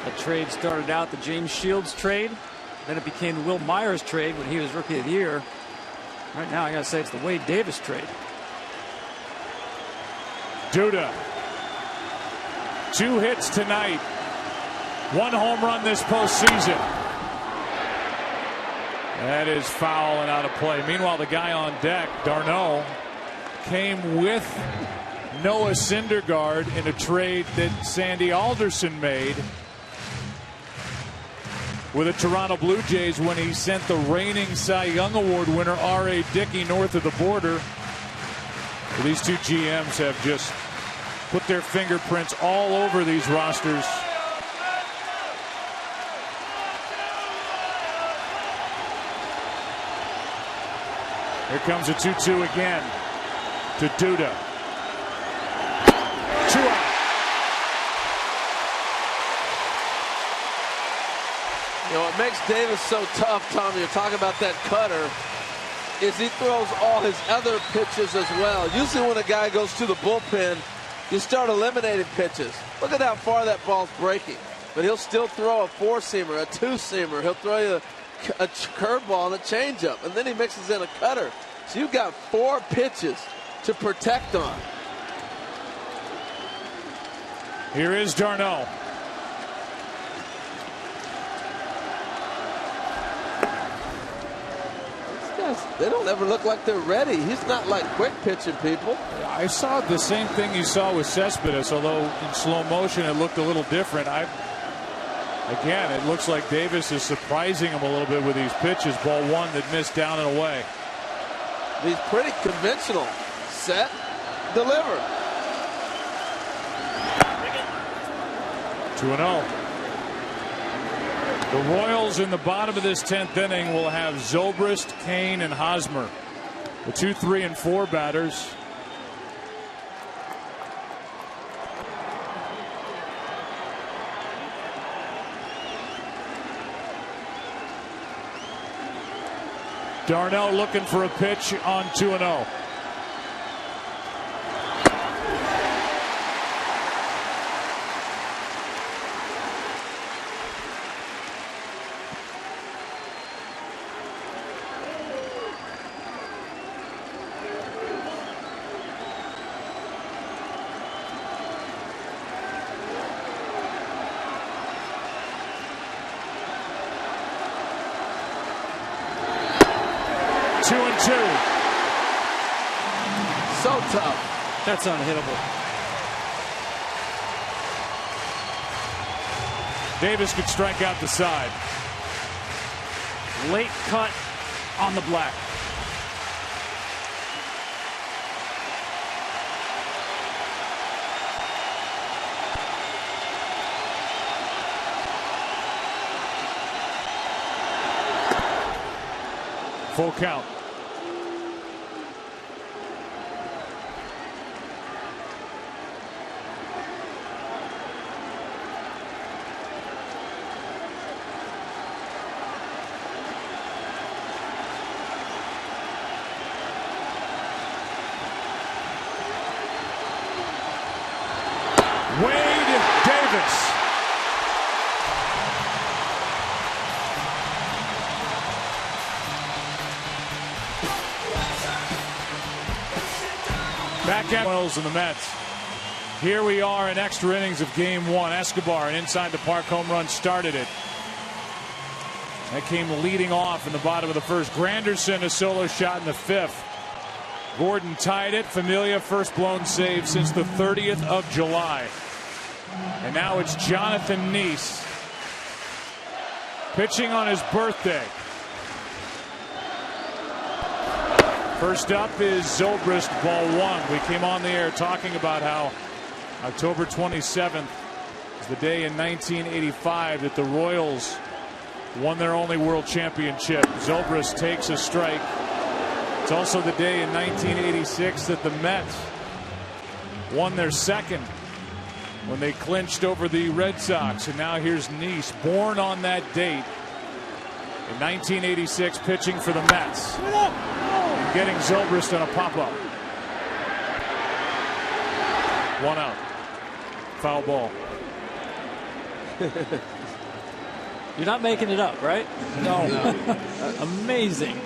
The trade started out the James Shields trade. Then it became the Will Myers trade when he was Rookie of the Year. Right now, I got to say it's the Wade Davis trade. Duda. 2 hits tonight. 1 home run this postseason. That is foul and out of play. Meanwhile, the guy on deck, d'Arnaud, came with Noah Syndergaard in a trade that Sandy Alderson made with the Toronto Blue Jays when he sent the reigning Cy Young Award winner R.A. Dickey north of the border. Well, these two GMs have just put their fingerprints all over these rosters. Here comes a 2-2 again to Duda. 2 out. You know what makes Davis so tough, Tommy, you're talking about that cutter, is he throws all his other pitches as well. Usually when a guy goes to the bullpen, you start eliminating pitches. Look at how far that ball's breaking. But he'll still throw a 4-seamer, a 2-seamer. He'll throw you a curveball and a changeup. And then he mixes in a cutter. So you've got 4 pitches to protect on. Here is d'Arnaud. These guys, they don't ever look like they're ready. He's not like quick pitching people. I saw the same thing you saw with Cespedes, although in slow motion it looked a little different. Again, it looks like Davis is surprising him a little bit with these pitches. Ball 1 that missed down and away. He's pretty conventional. Set, deliver. 2-0. The Royals in the bottom of this 10th inning will have Zobrist, Kane, and Hosmer. The 2, 3, and 4 batters. d'Arnaud looking for a pitch on 2-0. So tough. That's unhittable. Davis could strike out the side. Late cut on the black. full count. Wade Davis. Back at Royals and the Mets. Here we are in extra innings of game one. Escobar, an inside the park home run, started it. That came leading off in the bottom of the first. Granderson, a solo shot in the fifth. Gordon tied it. Familia, first blown save since the 30th of July. And now it's Jonathan Niese pitching on his birthday. First up is Zobrist, ball one. We came on the air talking about how October 27th is the day in 1985 that the Royals won their only world championship. Zobrist takes a strike. It's also the day in 1986 that the Mets won their second when they clinched over the Red Sox. And now here's Niese, born on that date in 1986, pitching for the Mets. And getting Zobrist on a pop-up. One out. Foul ball. You're not making it up, right? No. Amazing.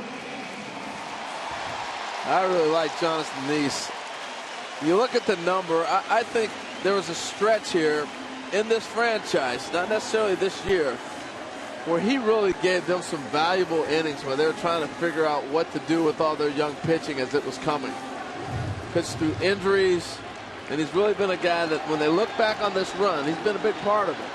I really like Jonathan Niese. You look at the number, I think there was a stretch here in this franchise, not necessarily this year, where he really gave them some valuable innings where they were trying to figure out what to do with all their young pitching as it was coming. Pitched through injuries, and he's really been a guy that when they look back on this run, he's been a big part of it.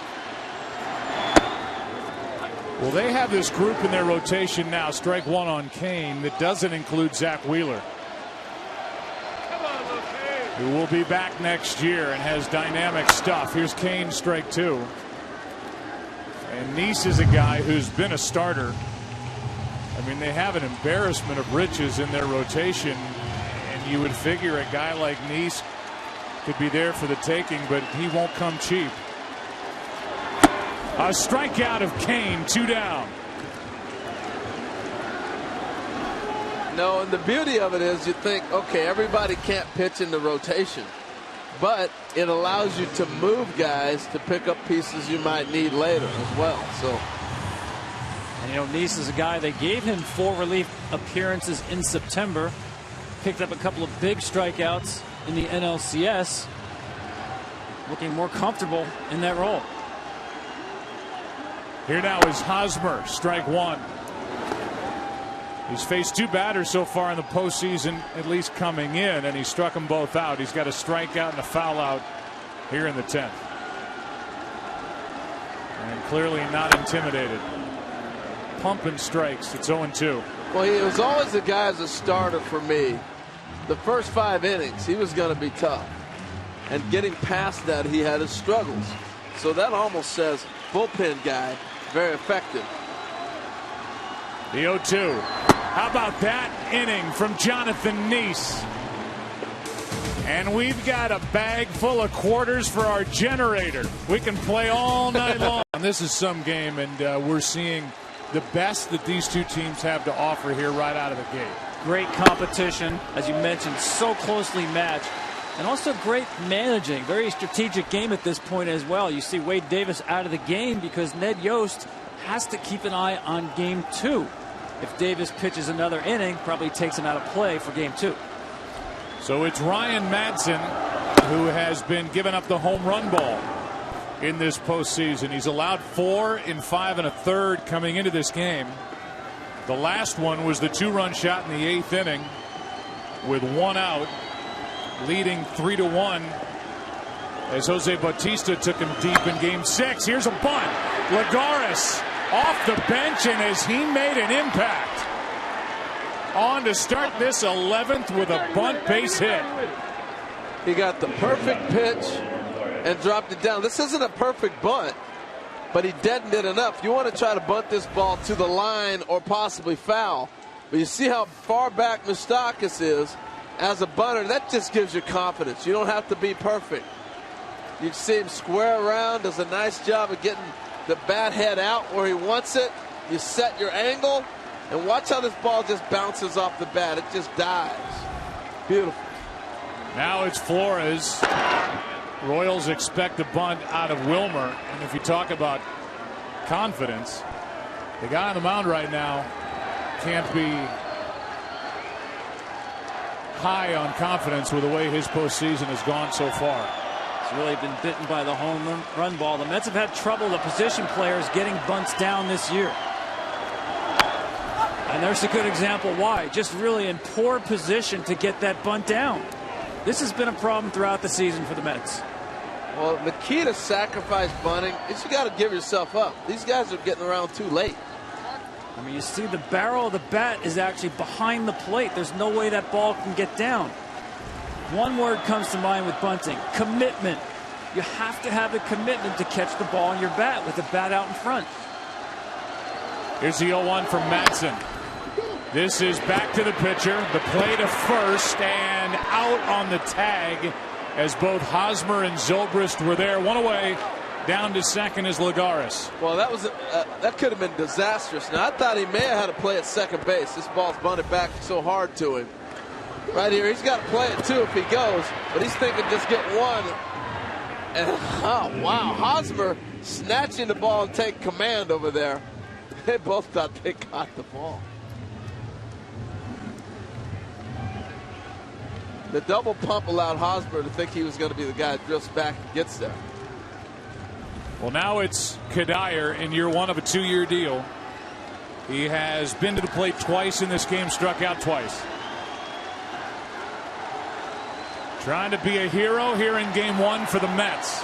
Well, they have this group in their rotation now, strike one on Kane, that doesn't include Zach Wheeler, who will be back next year and has dynamic stuff. Here's Kane, strike two. And Niese is a guy who's been a starter. I mean, they have an embarrassment of riches in their rotation, and you would figure a guy like Niese could be there for the taking, but he won't come cheap. A strikeout of Kane, 2 down. No, and the beauty of it is you think, okay, everybody can't pitch in the rotation, but it allows you to move guys to pick up pieces you might need later as well. So, and you know, Niese is a guy, they gave him 4 relief appearances in September, picked up a couple of big strikeouts in the NLCS, looking more comfortable in that role. Here now is Hosmer, strike one. He's faced 2 batters so far in the postseason, at least coming in, and he struck them both out. He's got a strikeout and a foul out here in the 10th. And clearly not intimidated. Pumping strikes. It's 0-2. Well, he was always the guy as a starter for me. The first 5 innings, he was going to be tough. And getting past that, he had his struggles. So that almost says bullpen guy, very effective. The 0-2. How about that inning from Jonathan Niese? And we've got a bag full of quarters for our generator. We can play all night long. And this is some game, and we're seeing the best that these two teams have to offer here right out of the gate. Great competition, as you mentioned, so closely matched. And also great managing. Very strategic game at this point as well. You see Wade Davis out of the game because Ned Yost has to keep an eye on game 2. If Davis pitches another inning, probably takes him out of play for game 2. So it's Ryan Madson who has been giving up the home run ball in this postseason. He's allowed 4 in 5 1/3 coming into this game. The last one was the 2-run shot in the 8th inning with 1 out, leading 3-1 as Jose Bautista took him deep in game 6. Here's a bunt. Lagares off the bench, and as he made an impact on to start this 11th with a bunt base hit. He got the perfect pitch and dropped it down. This isn't a perfect bunt, but he deadened it enough. You want to try to bunt this ball to the line or possibly foul. But you see how far back Moustakas is as a bunter. That just gives you confidence. You don't have to be perfect. You see him square around, does a nice job of getting the bat head out where he wants it. You set your angle, and watch how this ball just bounces off the bat. It just dives. Beautiful. Now it's Flores. Royals expect a bunt out of Wilmer. And if you talk about confidence, the guy on the mound right now can't be high on confidence with the way his postseason has gone so far. He's really been bitten by the home run ball. The Mets have had trouble, the position players, getting bunts down this year. And there's a good example why. Just really in poor position to get that bunt down. This has been a problem throughout the season for the Mets. Well, the key to sacrifice bunting is you got to give yourself up. These guys are getting around too late. I mean, you see the barrel of the bat is actually behind the plate. There's no way that ball can get down. One word comes to mind with bunting: commitment. You have to have the commitment to catch the ball in your bat with the bat out in front. Here's the 0-1 from Madsen. This is back to the pitcher. The play to first and out on the tag as both Hosmer and Zobrist were there. One away. Down to second is Lagares. Well, that could have been disastrous. Now, I thought he may have had to play at second base. This ball's bunted back so hard to him. Right here, he's got to play it too if he goes, but he's thinking just get one. And oh wow, Hosmer snatching the ball and take command over there. They both thought they got the ball. The double pump allowed Hosmer to think he was going to be the guy that drifts back and gets there. Well, now it's Kadire in year one of a 2-year deal. He has been to the plate twice in this game, struck out twice. Trying to be a hero here in game one for the Mets.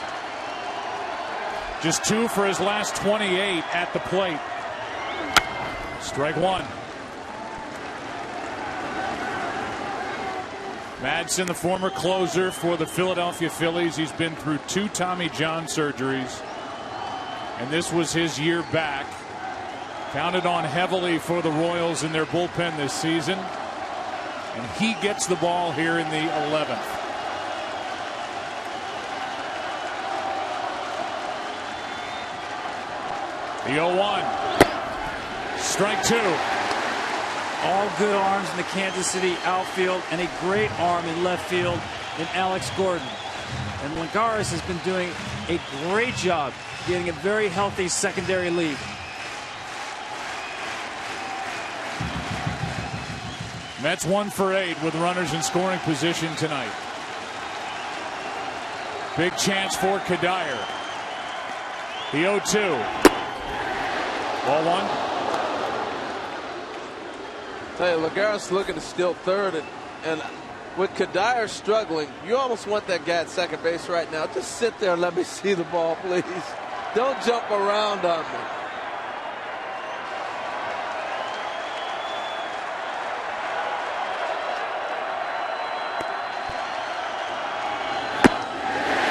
Just 2 for his last 28 at the plate. Strike one. Madsen, the former closer for the Philadelphia Phillies. He's been through 2 Tommy John surgeries. And this was his year back. Counted on heavily for the Royals in their bullpen this season. And he gets the ball here in the 11th. The 0-1. Strike 2. All good arms in the Kansas City outfield, and a great arm in left field in Alex Gordon. And Lagares has been doing a great job getting a very healthy secondary lead. Mets 1 for 8 with runners in scoring position tonight. Big chance for Kadire. The 0-2. Ball one. Hey, Lagares looking to steal third, and with Kadire struggling, you almost want that guy at second base right now. Just sit there and let me see the ball, please. Don't jump around on me.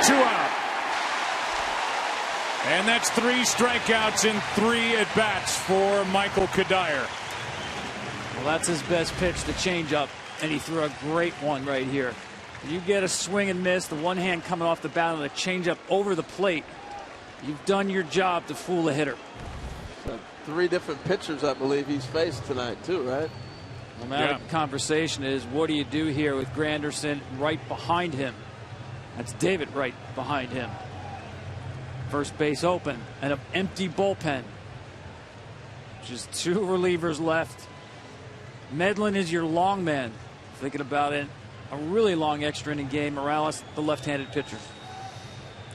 Two out. And that's 3 strikeouts in 3 at-bats for Michael Kadire. Well, that's his best pitch, the changeup, and he threw a great one right here. You get a swing and miss, the one hand coming off the bat and a changeup over the plate. You've done your job to fool a hitter. So 3 different pitchers, I believe, he's faced tonight, too, right? Well, now the conversation is, what do you do here with Granderson right behind him? That's David right behind him. First base open and an empty bullpen. Just 2 relievers left. Medlin is your long man. Thinking about it, a really long extra inning game. Morales, the left-handed pitcher.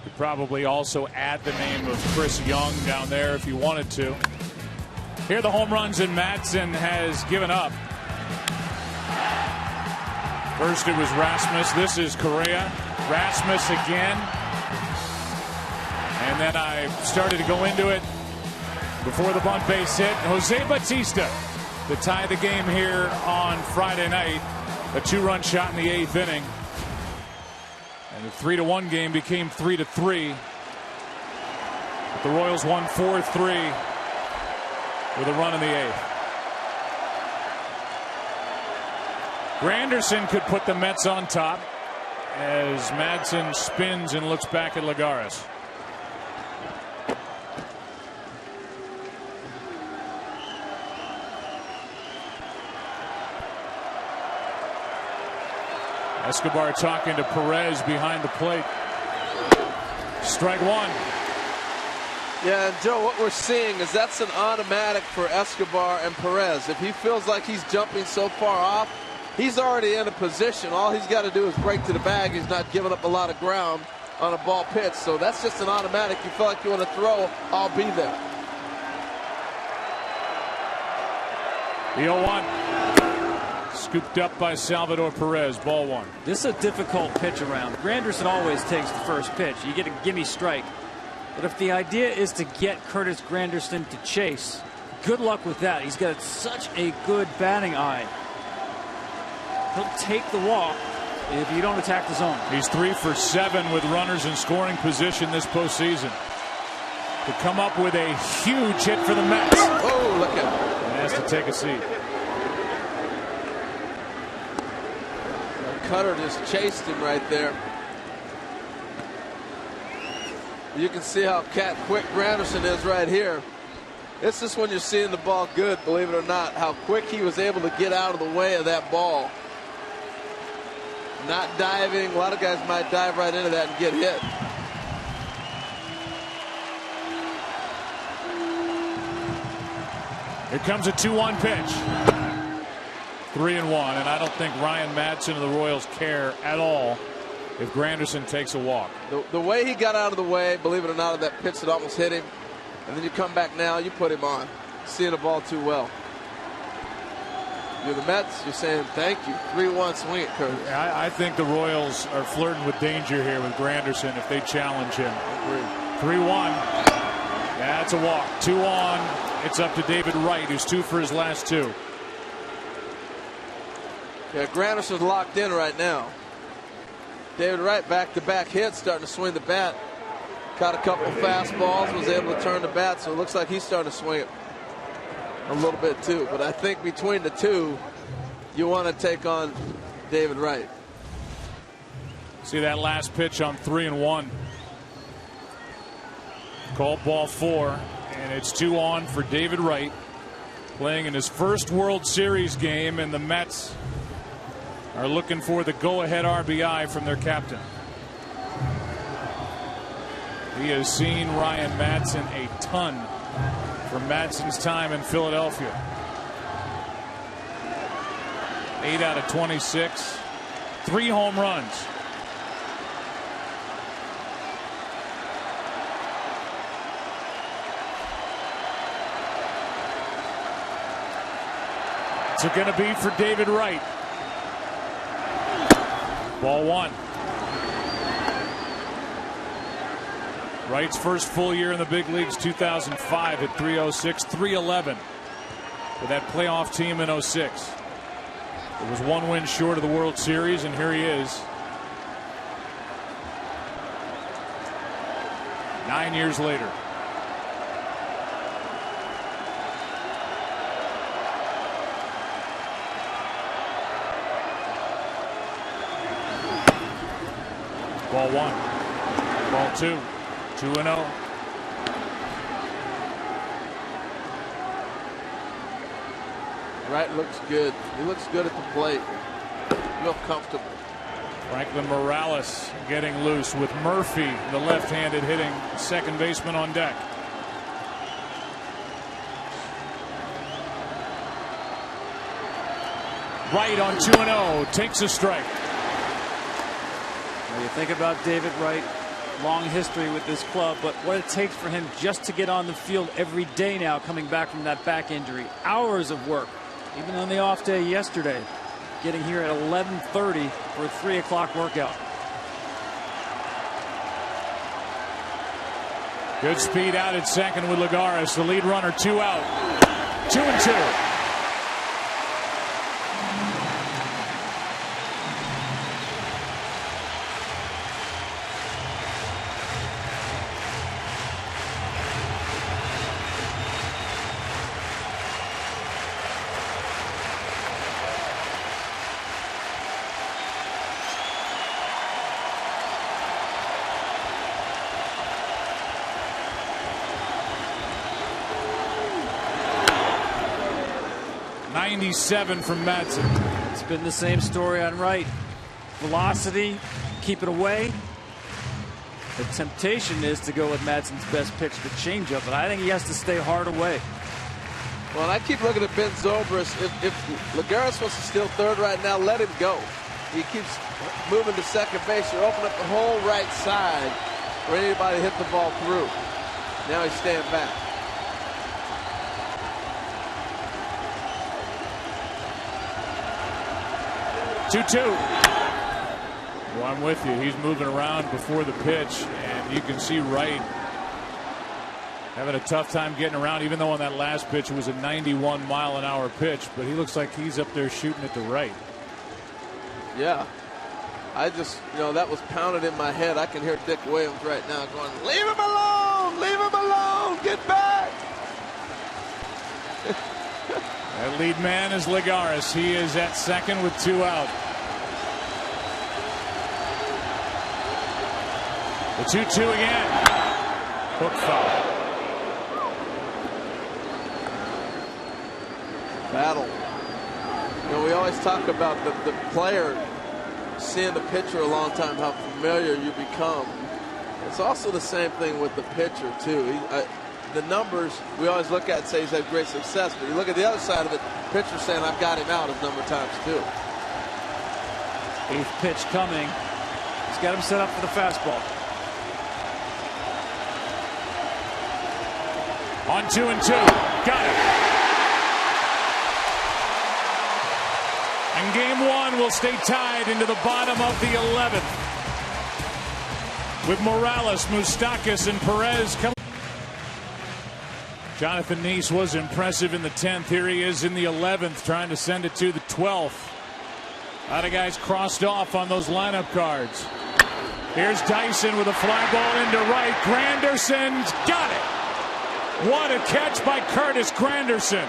Could probably also add the name of Chris Young down there if you wanted to. Here are the home runs, and Madsen has given up. First it was Rasmus. This is Correa. Rasmus again. And then I started to go into it before the bunt base hit. Jose Bautista to tie the game here on Friday night. A 2-run shot in the 8th inning. And the 3-1 game became 3-3. But the Royals won 4-3 with a run in the 8th. Granderson could put the Mets on top as Madsen spins and looks back at Lagares. Escobar talking to Perez behind the plate. Strike one. Yeah, and Joe, what we're seeing is that's an automatic for Escobar and Perez. If he feels like he's jumping so far off, he's already in a position. All he's got to do is break to the bag. He's not giving up a lot of ground on a ball pitch. So that's just an automatic. You feel like you want to throw, I'll be there. The 0-1. Scooped up by Salvador Perez. Ball one. This is a difficult pitch around. Granderson always takes the first pitch. You get a gimme strike. But if the idea is to get Curtis Granderson to chase, good luck with that. He's got such a good batting eye. He'll take the walk if you don't attack the zone. He's 3 for 7 with runners in scoring position this postseason. To come up with a huge hit for the Mets. Oh, look at him. And has to take a seat. Cutter just chased him right there. You can see how quick Granderson is right here. This is when you're seeing the ball good, believe it or not, how quick he was able to get out of the way of that ball. Not diving. A lot of guys might dive right into that and get hit. Here comes a 2-1 pitch. 3-1, and I don't think Ryan Madsen of the Royals care at all if Granderson takes a walk. The way he got out of the way, believe it or not, of that pitch that almost hit him, and then you come back now, you put him on. Seeing the ball too well. You're the Mets, you're saying thank you. 3-1 swing it, Curtis. I think the Royals are flirting with danger here with Granderson if they challenge him. 3-1. That's a walk. 2 on. It's up to David Wright, who's 2 for his last 2. Yeah, Granderson's locked in right now. David Wright back-to-back hits, starting to swing the bat. Caught a couple fastballs, was able to turn the bat, so it looks like he's starting to swing it a little bit too. But I think between the two, you want to take on David Wright. See that last pitch on 3-1. Called ball 4, and it's 2 on for David Wright, playing in his first World Series game, and the Mets are looking for the go-ahead RBI from their captain. He has seen Ryan Madsen a ton from Madsen's time in Philadelphia. 8 out of 26, 3 home runs. What's it going to be for David Wright? Ball 1. Wright's first full year in the big leagues, 2005, at 306, 311 with that playoff team in 06. It was 1 win short of the World Series, and here he is 9 years later. Ball 1. Ball 2. 2-0. Wright looks good. He looks good at the plate. Real comfortable. Franklin Morales getting loose with Murphy, the left-handed hitting second baseman, on deck. Wright on 2-0 takes a strike. Well, you think about David Wright, long history with this club, but what it takes for him just to get on the field every day now, coming back from that back injury. Hours of work, even on the off day yesterday, getting here at 11:30 for a 3 o'clock workout. Good speed out at second with Lagares, the lead runner, 2 out. 2-2. 97 from Madsen. It's been the same story on Wright. Velocity, keep it away. The temptation is to go with Madsen's best pitch, the changeup, but I think he has to stay hard away. Well, and I keep looking at Ben Zobrist. If Lagares wants to steal third right now, let him go. He keeps moving to second base. You open up the whole right side for anybody to hit the ball through. Now he's staying back. Well, I'm with you. He's moving around before the pitch, and you can see Wright having a tough time getting around, even though on that last pitch it was a 91-mile-an-hour pitch, but he looks like he's up there shooting it to right. Yeah. I just, that was pounded in my head. I can hear Dick Williams right now going, leave him alone! Leave him alone! Get back! That lead man is Lagares. He is at second with 2 out. The 2-2 again. Hook foul. Battle. We always talk about the player seeing the pitcher a long time, how familiar you become. It's also the same thing with the pitcher, too. The numbers we always look at and say he's had great success, but you look at the other side of it, pitcher saying I've got him out a number of times, too. 8th pitch coming. He's got him set up for the fastball. On 2-2. Got it. And game 1 will stay tied into the bottom of the 11th. With Morales, Moustakas, and Perez coming. Jonathan Neese was impressive in the 10th. Here he is in the 11th, trying to send it to the 12th. A lot of guys crossed off on those lineup cards. Here's Dyson with a fly ball into right. Granderson's got it. What a catch by Curtis Granderson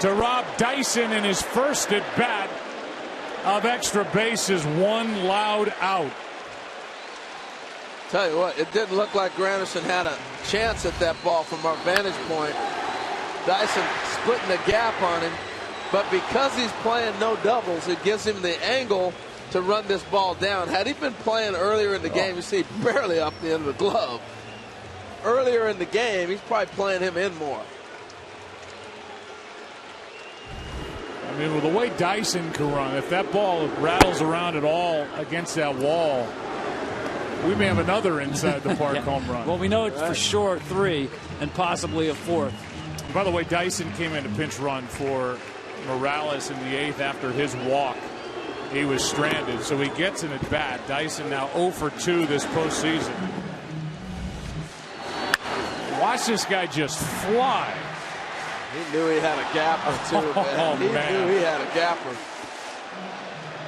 to rob Dyson in his first at bat of extra bases. One loud out. Tell you what, it didn't look like Granderson had a chance at that ball from our vantage point. Dyson splitting the gap on him, but because he's playing no doubles, it gives him the angle to run this ball down. Had he been playing earlier in the game, you see barely up the end of the glove. Earlier in the game, he's probably playing him in more. I mean, with the way Dyson can run, if that ball rattles around at all against that wall, we may have another inside the park home run. Well, we know it's for sure 3 and possibly a 4th. By the way, Dyson came in a pinch run for Morales in the 8th after his walk. He was stranded, so he gets an at bat. Dyson now 0 for 2 this postseason. Watch this guy just fly. He knew he had a gapper, too. Man. He knew he had a gapper.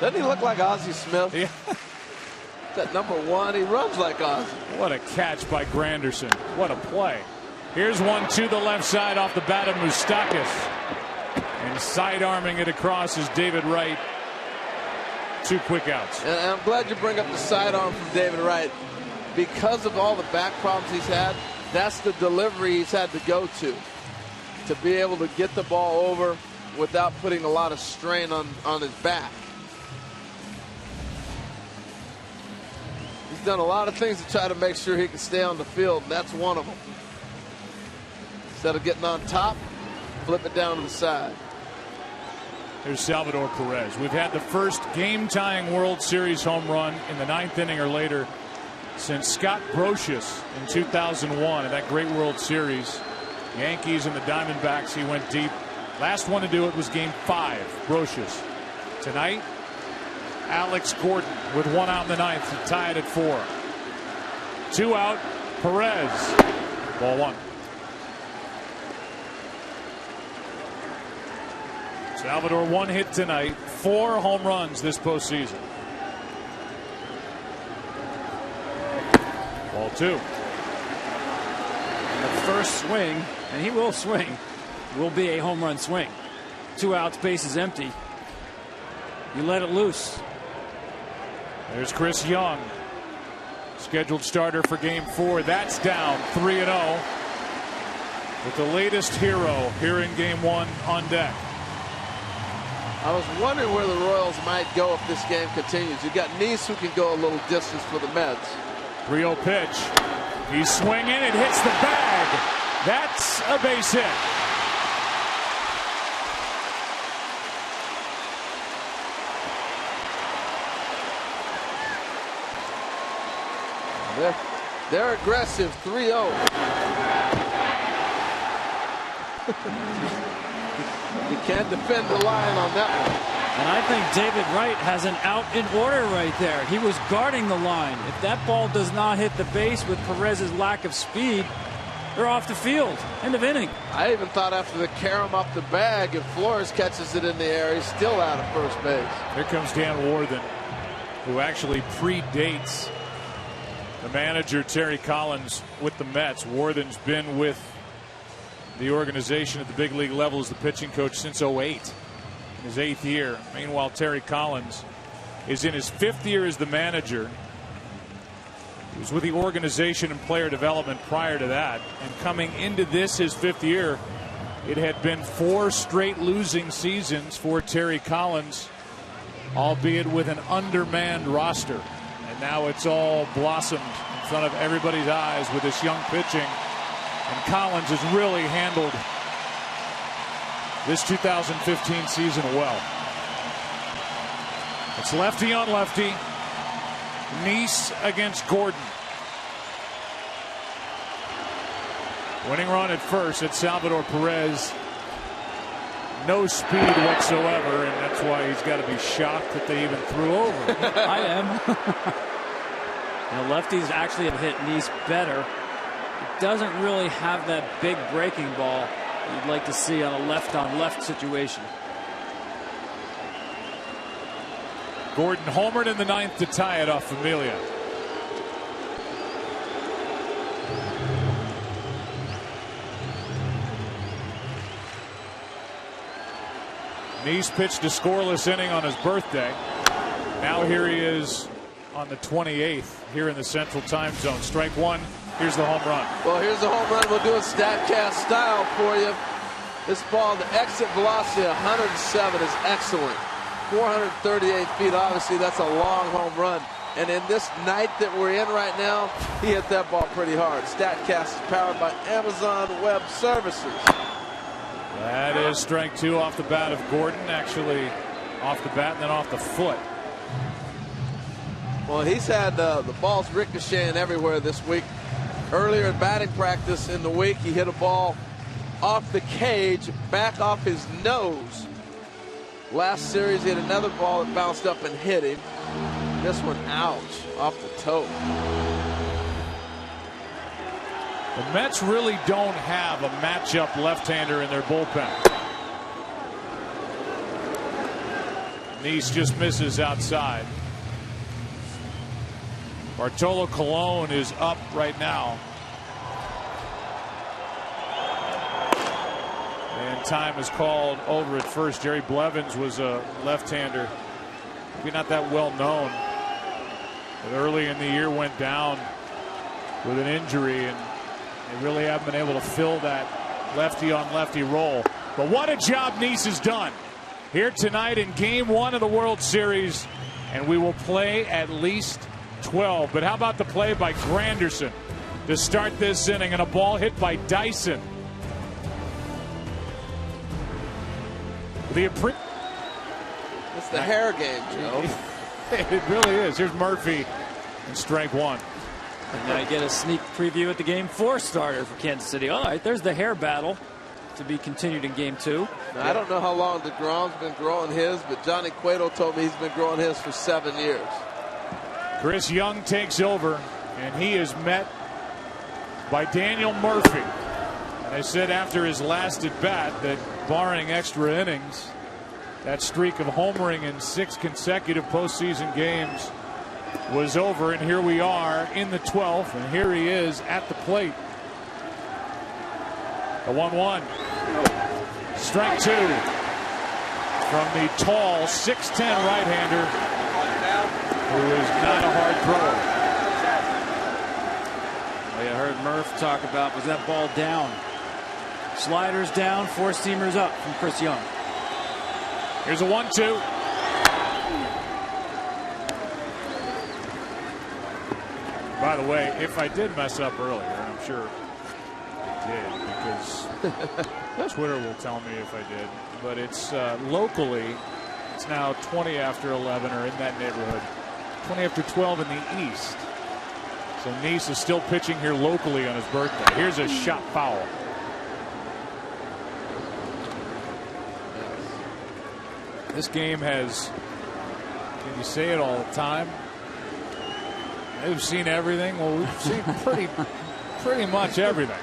Doesn't he look like Ozzie Smith? Yeah. That number 1, he runs like Ozzie. What a catch by Granderson. What a play. Here's one to the left side off the bat of Moustakas. And sidearming it across is David Wright. 2 quick outs. And I'm glad you bring up the sidearm from David Wright. Because of all the back problems he's had, that's the delivery he's had to go to be able to get the ball over without putting a lot of strain on his back. He's done a lot of things to try to make sure he can stay on the field, and that's one of them. Instead of getting on top, flip it down to the side. There's Salvador Perez. We've had the first game-tying World Series home run in the 9th inning or later since Scott Brosius in 2001 in that great World Series. Yankees and the Diamondbacks, he went deep. Last one to do it was game 5, Brosius. Tonight, Alex Gordon with 1 out in the 9th to tie it at 4. 2 out, Perez. Ball 1. Salvador 1 hit tonight, 4 home runs this postseason. Ball 2. The first swing, and he will swing, will be a home run swing. 2 outs, bases empty. You let it loose. There's Chris Young, scheduled starter for game 4. That's down 3-0. With the latest hero here in game 1 on deck. I was wondering where the Royals might go if this game continues. You got Nice who can go a little distance for the Mets. 3-0 pitch. He's swinging. It hits the bag. That's a base hit. They're aggressive. 3-0. You can't defend the line on that one. And I think David Wright has an out in order right there. He was guarding the line. If that ball does not hit the base with Perez's lack of speed, they're off the field. End of inning. I even thought after the carom off the bag, if Flores catches it in the air, he's still out of first base. Here comes Dan Warthen, who actually predates the manager Terry Collins with the Mets. Warthen's been with the organization at the big league level as the pitching coach since 2008, his 8th year. Meanwhile, Terry Collins is in his 5th year as the manager. He was with the organization and player development prior to that, and coming into this, his 5th year, it had been 4 straight losing seasons for Terry Collins, albeit with an undermanned roster. And now it's all blossomed in front of everybody's eyes with this young pitching. And Collins has really handled this 2015 season well. It's lefty on lefty. Nice against Gordon. Winning run at first at Salvador Perez. No speed whatsoever, and that's why he's got to be shocked that they even threw over. I am. The lefties actually have hit Nice better. It doesn't really have that big breaking ball you'd like to see on a left-on-left situation. Gordon homered in the 9th to tie it off Familia. Nice pitched a scoreless inning on his birthday. Now here he is on the 28th here in the Central Time Zone. Strike one. Here's the home run. Well, here's the home run. We'll do it StatCast style for you. This ball, the exit velocity 107 is excellent. 438 feet. Obviously, that's a long home run. And in this night that we're in right now, he hit that ball pretty hard. StatCast is powered by Amazon Web Services. That is strike two off the bat of Gordon. Actually, off the bat and then off the foot. Well, he's had the balls ricocheting everywhere this week. Earlier in batting practice in the week, he hit a ball off the cage, back off his nose. Last series, he had another ball that bounced up and hit him. This one, ouch, off the toe. The Mets really don't have a matchup left-hander in their bullpen. Nice just misses outside. Bartolo Colon is up right now. And time is called over at first. Jerry Blevins was a left-hander. Maybe not that well known. But early in the year went down with an injury, and they really haven't been able to fill that lefty-on-lefty role. But what a job Nice has done here tonight in Game 1 of the World Series. And we will play at least 12. But how about the play by Granderson to start this inning, and a ball hit by Dyson. It's the hair game, Joe. It really is. Here's Murphy in strike one. And then I get a sneak preview at the Game 4 starter for Kansas City. All right, there's the hair battle to be continued in Game 2. Now, I don't know how long DeGrom's been growing his, but Johnny Cueto told me he's been growing his for 7 years. Chris Young takes over, and he is met by Daniel Murphy. And they said after his last at bat that, barring extra innings, that streak of homering in 6 consecutive postseason games was over. And here we are in the 12th, and here he is at the plate. The 1-1. Strike two from the tall 6'10" right-hander, who is not a hard thrower. Well, you heard Murph talk about, was that ball down? Sliders down, four-seamers up from Chris Young. Here's a 1-2. By the way, if I did mess up earlier, and I'm sure I did because Twitter will tell me if I did, but it's locally, it's now 20 after 11 or in that neighborhood. 20 after 12 in the East. So Nice is still pitching here locally on his birthday. Here's a shot foul. This game has, can you say it all the time? They've seen everything. Well, we've seen pretty much everything.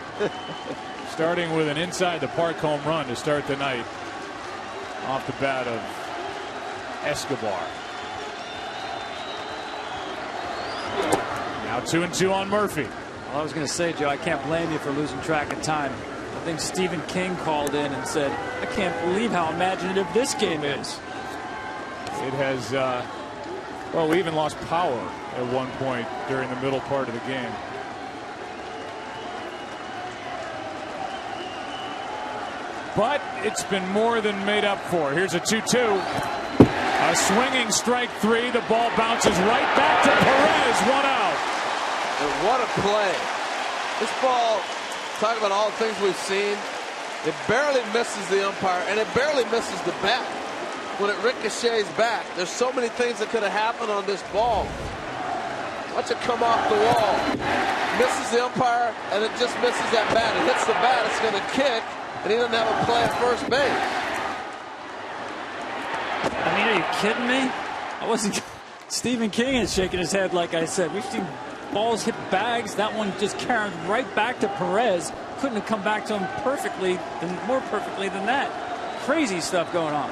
Starting with an inside the park home run to start the night off the bat of Escobar. Now 2-2 on Murphy. Well, I was going to say, Joe, I can't blame you for losing track of time. I think Stephen King called in and said, I can't believe how imaginative this game is. It has, well, we even lost power at one point during the middle part of the game. But it's been more than made up for. Here's a 2-2. A swinging strike three. The ball bounces right back to Perez. 1 out. And what a play. This ball, talk about all the things we've seen. It barely misses the umpire, and it barely misses the bat. When it ricochets back, there's so many things that could have happened on this ball. Watch it come off the wall. Misses the umpire, and it just misses that bat. It hits the bat, it's going to kick, and he doesn't have a play at first base. I mean, are you kidding me? I wasn't. Stephen King is shaking his head like I said. We've seen balls hit bags. That one just carried right back to Perez. Couldn't have come back to him more perfectly than that. Crazy stuff going on.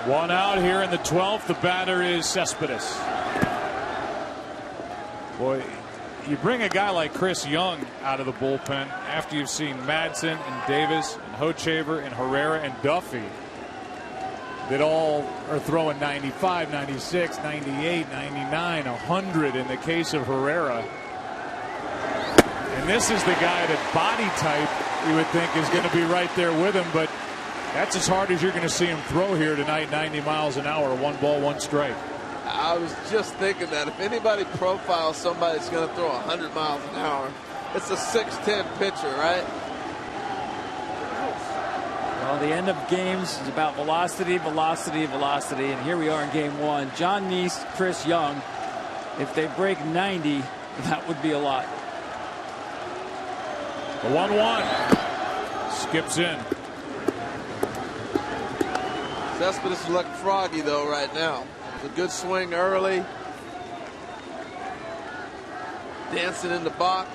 1 out here in the 12th. The batter is Cespedes. Boy, you bring a guy like Chris Young out of the bullpen after you've seen Madsen and Davis and Hochevar and Herrera and Duffy that all are throwing 95, 96, 98, 99, 100 in the case of Herrera. And this is the guy that body type you would think is going to be right there with him, but that's as hard as you're going to see him throw here tonight, 90 miles an hour, 1 ball, 1 strike. I was just thinking that if anybody profiles somebody that's going to throw 100 miles an hour, it's a 6'10" pitcher, right? Well, the end of games is about velocity, velocity, velocity, and here we are in game 1. John Nice, Chris Young. If they break 90, that would be a lot. The 1-1 skips in. Cespedes is looking froggy though right now. It's a good swing early. Dancing in the box.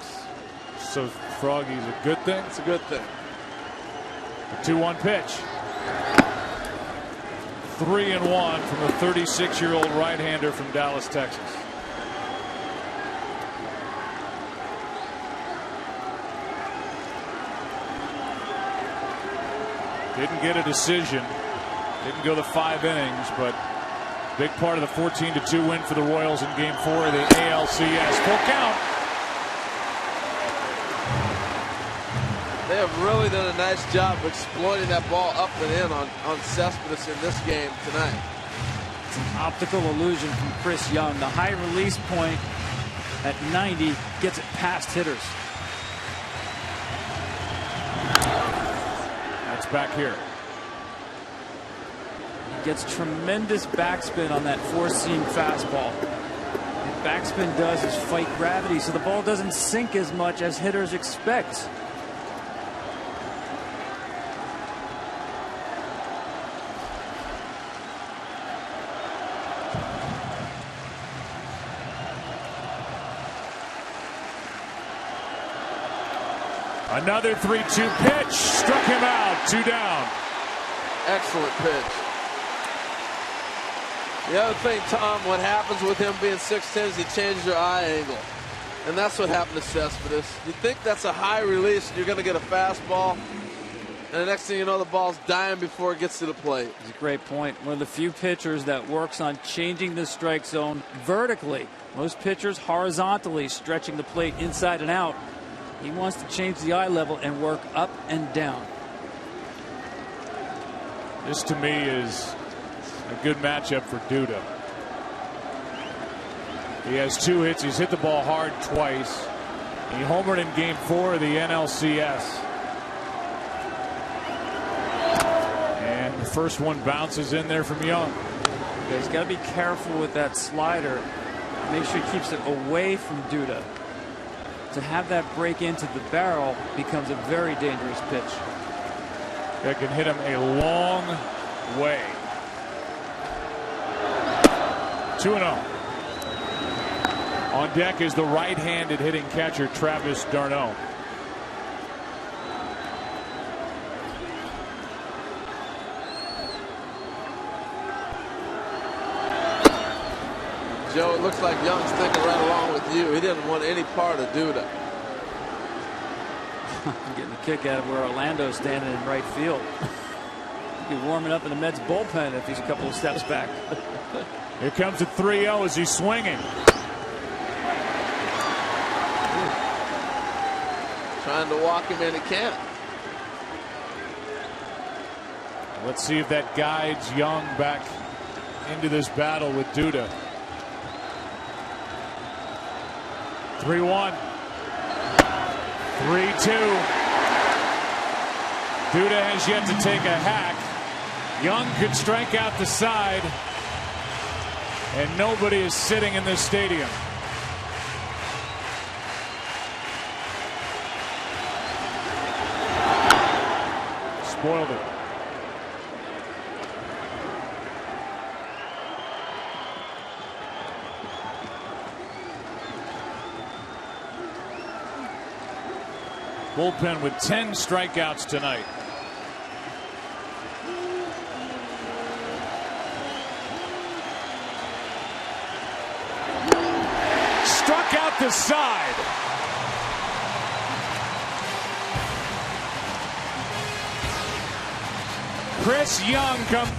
So froggy's a good thing? It's a good thing. The 2-1 pitch. 3-1 from the 36-year-old right-hander from Dallas, Texas. Didn't get a decision. Didn't go the 5 innings, but big part of the 14-2 win for the Royals in Game 4 of the ALCS. Full count. They have really done a nice job of exploiting that ball up and in on Cespedes in this game tonight. It's an optical illusion from Chris Young. The high release point at 90 gets it past hitters. That's back here. He gets tremendous backspin on that 4-seam fastball. And backspin does is fight gravity, so the ball doesn't sink as much as hitters expect. Another 3-2 pitch. Struck him out. 2 down. Excellent pitch. The other thing, Tom, what happens with him being 6'10" is he changes your eye angle. And that's what happened to Cespedes. You think that's a high release, you're going to get a fastball. And the next thing you know, the ball's dying before it gets to the plate. It's a great point. One of the few pitchers that works on changing the strike zone vertically. Most pitchers horizontally, stretching the plate inside and out. He wants to change the eye level and work up and down. This to me is A good matchup for Duda. He has 2 hits. He's hit the ball hard twice. He homered in Game 4 of the NLCS. And the first one bounces in there from Young. Yeah, he's got to be careful with that slider. Make sure he keeps it away from Duda. To have that break into the barrel becomes a very dangerous pitch. That can hit him a long way. 2-0. On deck is the right-handed hitting catcher Travis d'Arnaud. Joe, it looks like Young's thinking right along with you. He didn't want any part of Duda. I'm getting a kick out of where Orlando's standing in right field. He'd be warming up in the Mets bullpen if he's a couple of steps back. Here comes the 3-0 as he's swinging. Trying to walk him in, he can't. Let's see if that guides Young back into this battle with Duda. 3-1. 3-2. Duda has yet to take a hack. Young could strike out the side. And nobody is sitting in this stadium. Spoiled it. Bullpen with 10 strikeouts tonight. Struck out the side. Chris Young comes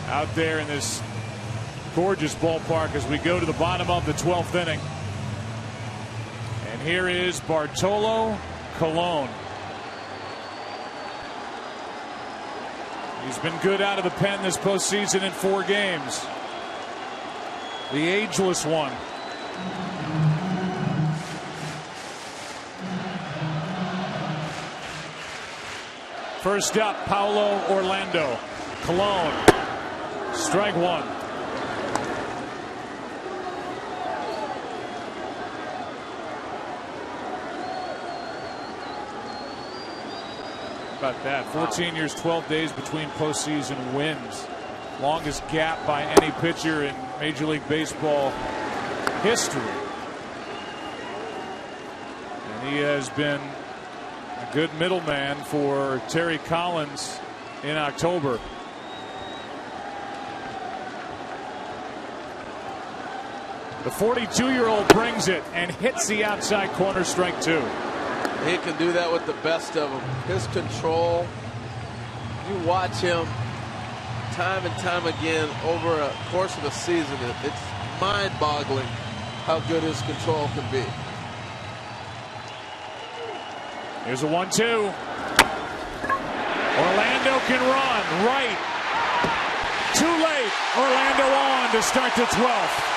out there in this gorgeous ballpark as we go to the bottom of the 12th inning. And here is Bartolo Colon. He's been good out of the pen this postseason in 4 games. The ageless one. First up, Paulo Orlando. Colon. Strike 1. About that. 14 years, 12 days between postseason wins. Longest gap by any pitcher in Major League Baseball history. And he has been a good middleman for Terry Collins in October. The 42-year-old brings it and hits the outside corner, strike 2. He can do that with the best of them. His control, you watch him time and time again over a course of a season. It's mind-boggling how good his control can be. Here's a 1-2. Orlando can run right. Too late. Orlando on to start the 12th.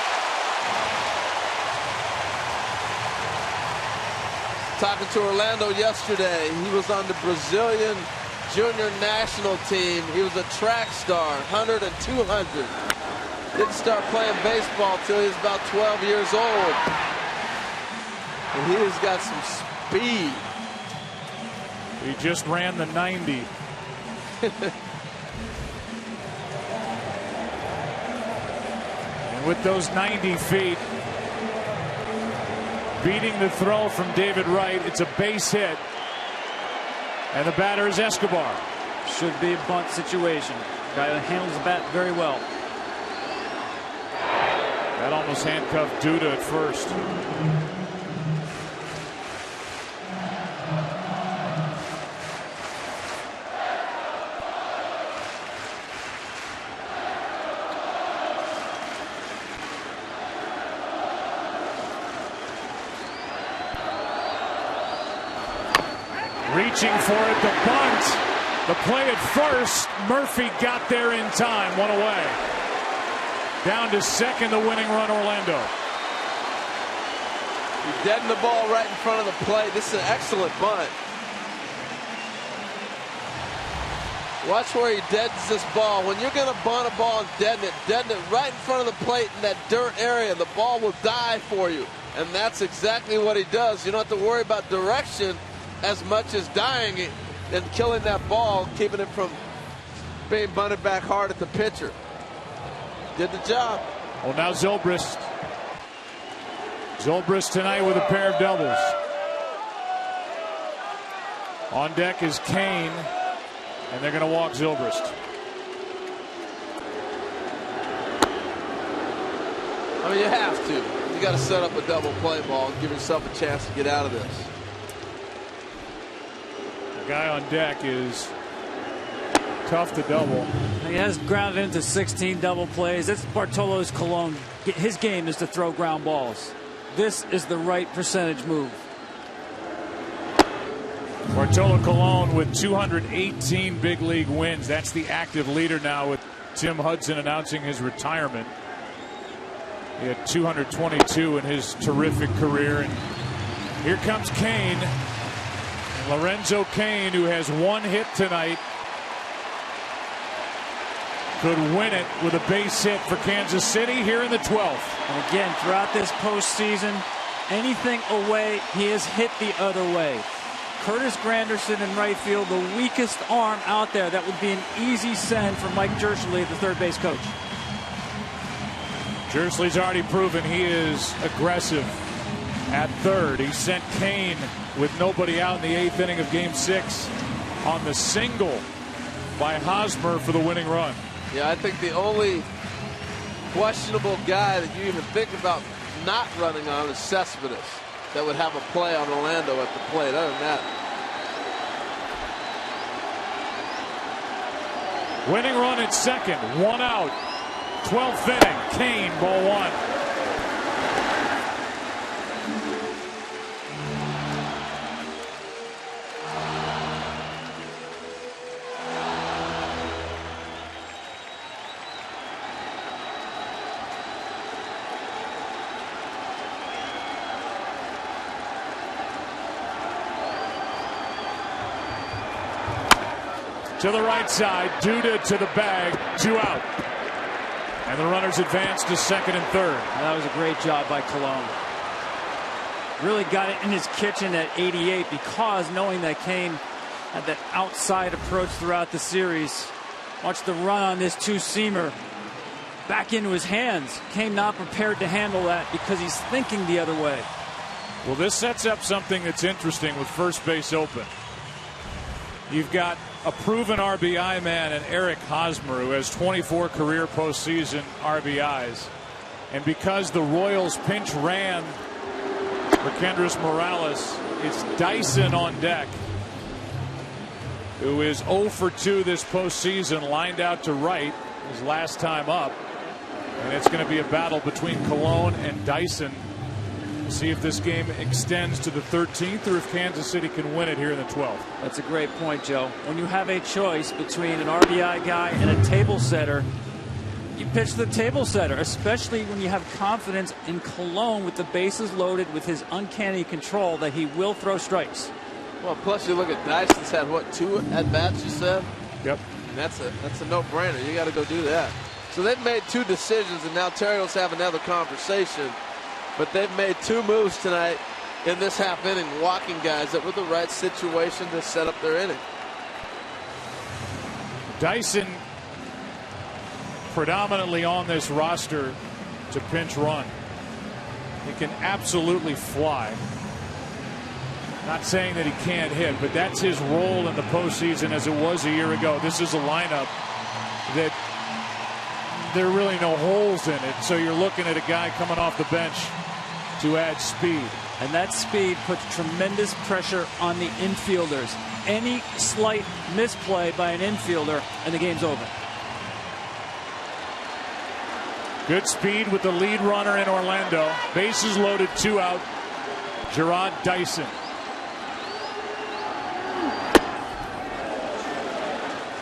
Talking to Orlando yesterday, he was on the Brazilian junior national team. He was a track star, 100 and 200. Didn't start playing baseball till he was about 12 years old. And he has got some speed. He just ran the 90. And with those 90 feet, beating the throw from David Wright, it's a base hit. And the batter is Escobar. Should be a bunt situation. Guy that handles the bat very well. That almost handcuffed Duda at first. Reaching for it, the bunt. The play at first, Murphy got there in time, one away. Down to second, the winning run, Orlando. He's deading the ball right in front of the plate. This is an excellent bunt. Watch where he deadens this ball. When you're going to bunt a ball and deaden it right in front of the plate in that dirt area, the ball will die for you. And that's exactly what he does. You don't have to worry about direction as much as dying it and killing that ball, keeping it from being bunted back hard at the pitcher. Did the job. Well, now Zobrist. Zobrist tonight with a pair of doubles. On deck is Kane, and they're going to walk Zobrist. I mean, you have to. You got to set up a double play ball and give yourself a chance to get out of this. The guy on deck is tough to double. He has grounded into 16 double plays. That's Bartolo's Colon. His game is to throw ground balls. This is the right percentage move. Bartolo Colon with 218 big league wins. That's the active leader now, with Tim Hudson announcing his retirement. He had 222 in his terrific career. And here comes Kane. And Lorenzo Kane, who has one hit tonight, could win it with a base hit for Kansas City here in the 12th. And again, throughout this postseason, anything away, he has hit the other way. Curtis Granderson in right field, the weakest arm out there. That would be an easy send for Mike Jerschley, the third base coach. Jerschley's already proven he is aggressive at third. He sent Kane with nobody out in the 8th inning of Game 6 on the single by Hosmer for the winning run. Yeah, I think the only questionable guy that you even think about not running on is Cespedes, that would have a play on Orlando at the plate. Other than that, winning run at second, one out, 12th inning. Kane, ball one. To the right side, Duda to the bag, 2 out. And the runners advance to second and third. That was a great job by Colon. Really got it in his kitchen at 88, because knowing that Kane had that outside approach throughout the series. Watch the run on this two-seamer back into his hands. Kane not prepared to handle that because he's thinking the other way. Well, this sets up something that's interesting with first base open. You've got a proven RBI man in Eric Hosmer, who has 24 career postseason RBIs. And because the Royals pinch ran for Kendrys Morales, it's Dyson on deck, who is 0 for 2 this postseason, lined out to right his last time up. And it's going to be a battle between Colon and Dyson. See if this game extends to the 13th, or if Kansas City can win it here in the 12th. That's a great point, Joe. When you have a choice between an RBI guy and a table setter, you pitch the table setter, especially when you have confidence in Colon with the bases loaded, with his uncanny control that he will throw strikes. well, plus you look at Dyson's had what, 2 at bats, you said? Yep. And that's a no-brainer. You got to go do that. So they've made 2 decisions, and now Terry will have another conversation. But they've made 2 moves tonight in this half inning, walking guys that were the right situation to set up their inning. Dyson predominantly on this roster to pinch run. He can absolutely fly. Not saying that he can't hit, but that's his role in the postseason as it was a year ago. This is a lineup that there are really no holes in it, so you're looking at a guy coming off the bench to add speed. And that speed puts tremendous pressure on the infielders. Any slight misplay by an infielder and the game's over. Good speed with the lead runner in Orlando. Bases loaded, 2 out. Jarrod Dyson.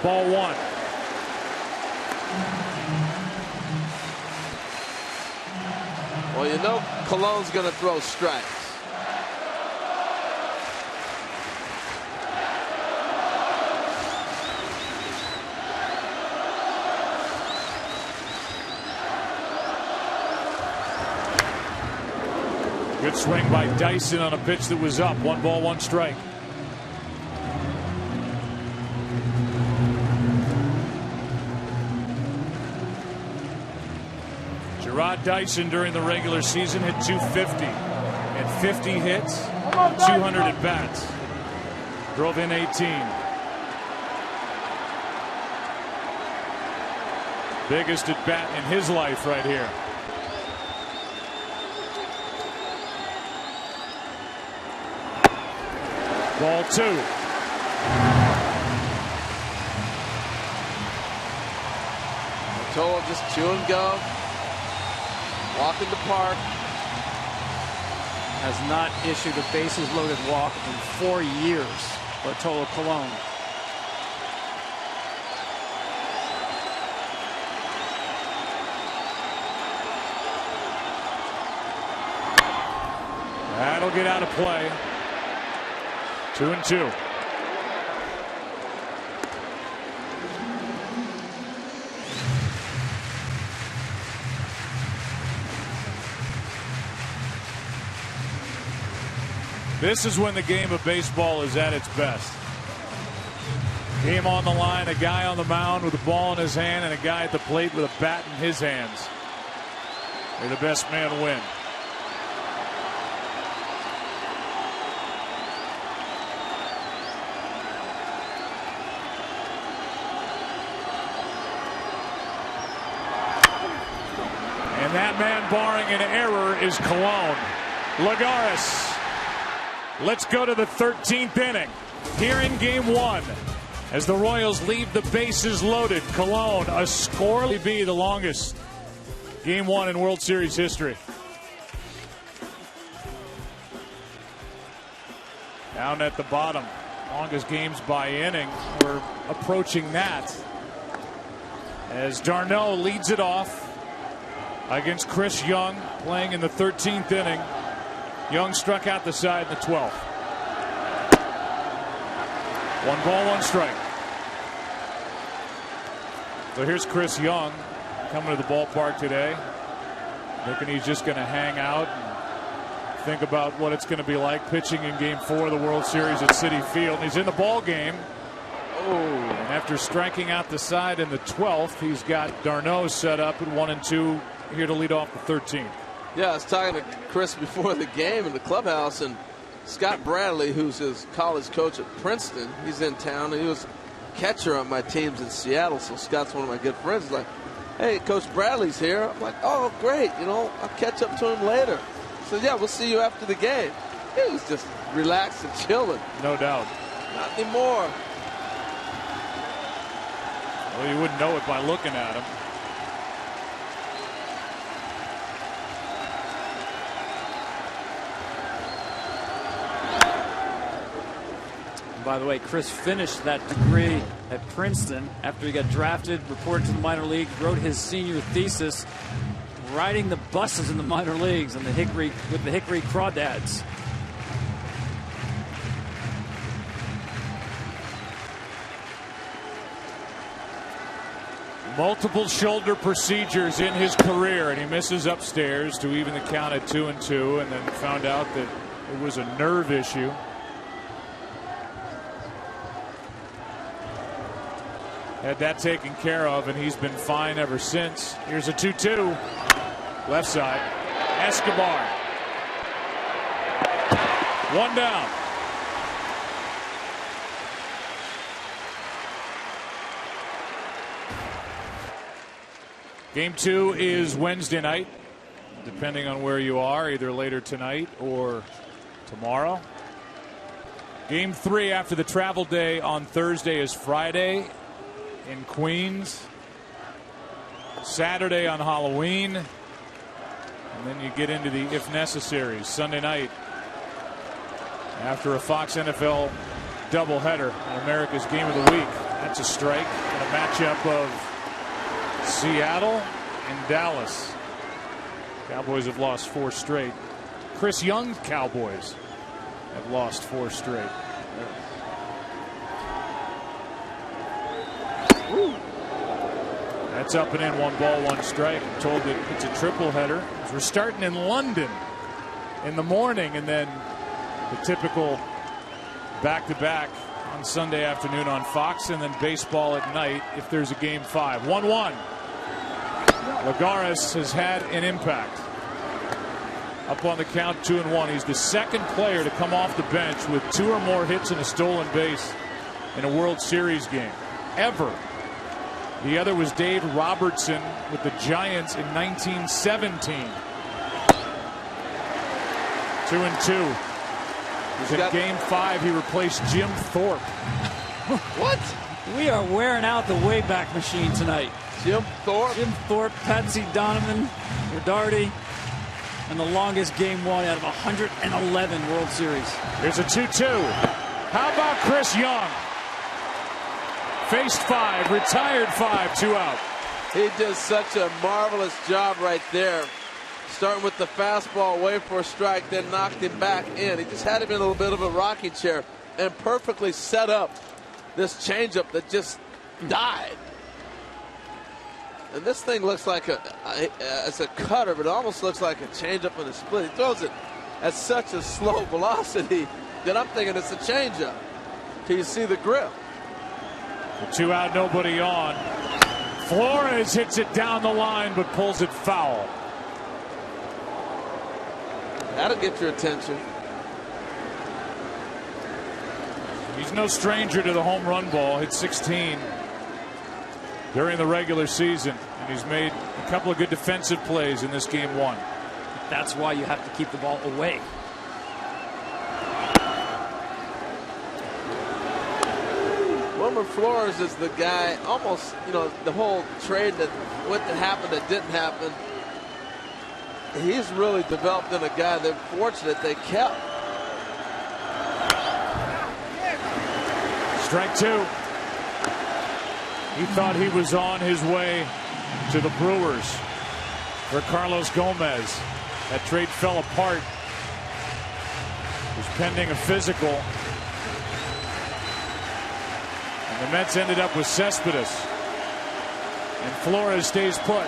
Ball 1. Well, you know Cologne's going to throw strikes. Good swing by Dyson on a pitch that was up. 1 ball, 1 strike. Jarrod Dyson during the regular season hit .250 and 50 hits, 200 at bats. Drove in 18. Biggest at bat in his life right here. Ball 2. Mottola just chew and go. Walk in the park. Has not issued a bases loaded walk in 4 years. Bartolo Colon. That'll get out of play. 2-2. This is when the game of baseball is at its best. Game on the line, a guy on the mound with a ball in his hand and a guy at the plate with a bat in his hands. May the best man win. And that man, barring an error, is Colon. Lagares. Let's go to the 13th inning. Here in game 1, as the Royals leave the bases loaded, Colon, a scoreless be the longest game 1 in World Series history. Down at the bottom, longest games by inning. We're approaching that as d'Arnaud leads it off against Chris Young, playing in the 13th inning. Young struck out the side in the 12th. 1 ball, 1 strike. So here's Chris Young coming to the ballpark today, thinking he's just going to hang out and think about what it's going to be like pitching in Game 4 of the World Series at Citi Field. And he's in the ball game. And after striking out the side in the 12th, he's got d'Arnaud set up at 1 and 2 here to lead off the 13th. Yeah, I was talking to Chris before the game in the clubhouse, and Scott Bradley, who's his college coach at Princeton, he's in town, and he was catcher on my teams in Seattle, so Scott's one of my good friends. He's like, hey, Coach Bradley's here. I'm like, oh, great, I'll catch up to him later. So, yeah, we'll see you after the game. He was just relaxed and chilling. No doubt. Not anymore. Well, you wouldn't know it by looking at him. By the way, Chris finished that degree at Princeton after he got drafted, reported to the minor league, wrote his senior thesis, riding the buses in the minor leagues and with the Hickory Crawdads. Multiple shoulder procedures in his career, and he misses upstairs to even the count at 2-2, and then found out that it was a nerve issue. Had that taken care of, and he's been fine ever since. Here's a 2-2. Left side. Escobar. 1 down. Game 2 is Wednesday night, depending on where you are, either later tonight or tomorrow. Game 3 after the travel day on Thursday is Friday in Queens. Saturday on Halloween. And then you get into the if necessary Sunday night after a Fox NFL doubleheader on America's Game of the Week. That's a strike in a matchup of Seattle and Dallas. Cowboys have lost 4 straight. Chris Young's Cowboys have lost 4 straight. That's up and in, 1 ball, 1 strike. I'm told that it's a triple header. We're starting in London in the morning, and then the typical back-to-back on Sunday afternoon on Fox, and then baseball at night if there's a game 5. 1-1. Lagares has had an impact. Up on the count, 2-1. He's the second player to come off the bench with 2 or more hits and a stolen base in a World Series game ever. The other was Dave Robertson with the Giants in 1917. 2-2. In game 5, he replaced Jim Thorpe. What? We are wearing out the Wayback Machine tonight. Jim Thorpe, Patsy Donovan, Rodarty, and the longest game 1 out of 111 World Series. Here's a 2-2. How about Chris Young? Faced 5, retired 5, 2 out. He did such a marvelous job right there. Starting with the fastball, away for a strike, then knocked him back in. He just had him in a little bit of a rocking chair and perfectly set up this changeup that just died. And this thing looks like it's a cutter, but it almost looks like a changeup and a split. He throws it at such a slow velocity that I'm thinking it's a changeup. Till you see the grip. The 2 out, nobody on. Flores hits it down the line, but pulls it foul. That'll get your attention. He's no stranger to the home run ball. Hit 16 during the regular season, and he's made a couple of good defensive plays in this game 1. That's why you have to keep the ball away. Wilmer Flores is the guy, almost, the whole trade that happened that didn't happen. He's really developed in a guy they're fortunate they kept. Strike 2. He thought he was on his way to the Brewers for Carlos Gomez. That trade fell apart. It was pending a physical. And the Mets ended up with Cespedes. And Flores stays put.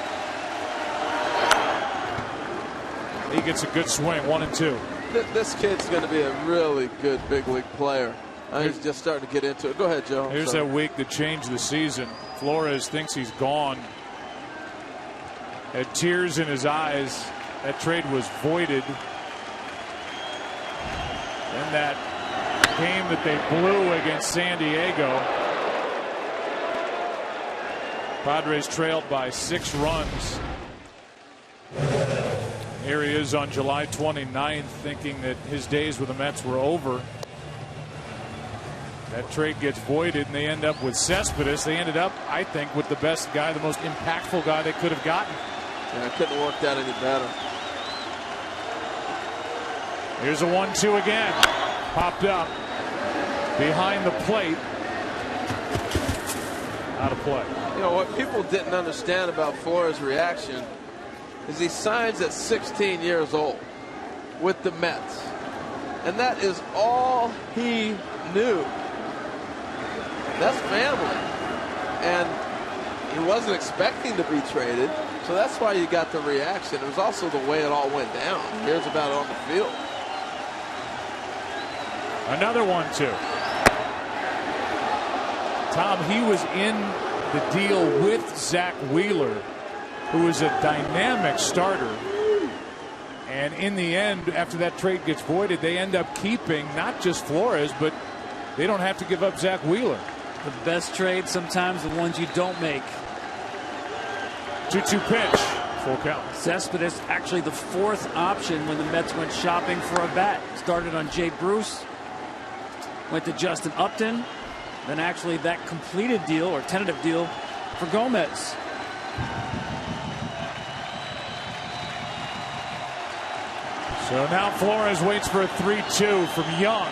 He gets a good swing, 1-2. This kid's going to be a really good big league player. He's just starting to get into it. Go ahead, Joe. Here's that week that changed the season. Flores thinks he's gone. Had tears in his eyes. That trade was voided. And that game that they blew against San Diego. Padres trailed by 6 runs. Here he is on July 29th, thinking that his days with the Mets were over. That trade gets voided, and they end up with Cespedes. They ended up, I think, with the best guy, the most impactful guy they could have gotten. Yeah, it couldn't have worked out any better. Here's a 1-2 again. Popped up behind the plate. Out of play. What people didn't understand about Flores' reaction is he signs at 16 years old with the Mets. And that is all he knew. That's family. And he wasn't expecting to be traded, so that's why you got the reaction. It was also the way it all went down. Here's about it on the field. Another 1-2. Tom, he was in the deal with Zach Wheeler, who is a dynamic starter. And in the end, after that trade gets voided, they end up keeping not just Flores, but they don't have to give up Zach Wheeler. The best trades, sometimes the ones you don't make. 2-2 pitch. Full count. Cespedes, actually the 4th option when the Mets went shopping for a bat. Started on Jay Bruce, went to Justin Upton, then actually that completed deal or tentative deal for Gomez. So now Flores waits for a 3-2 from Young.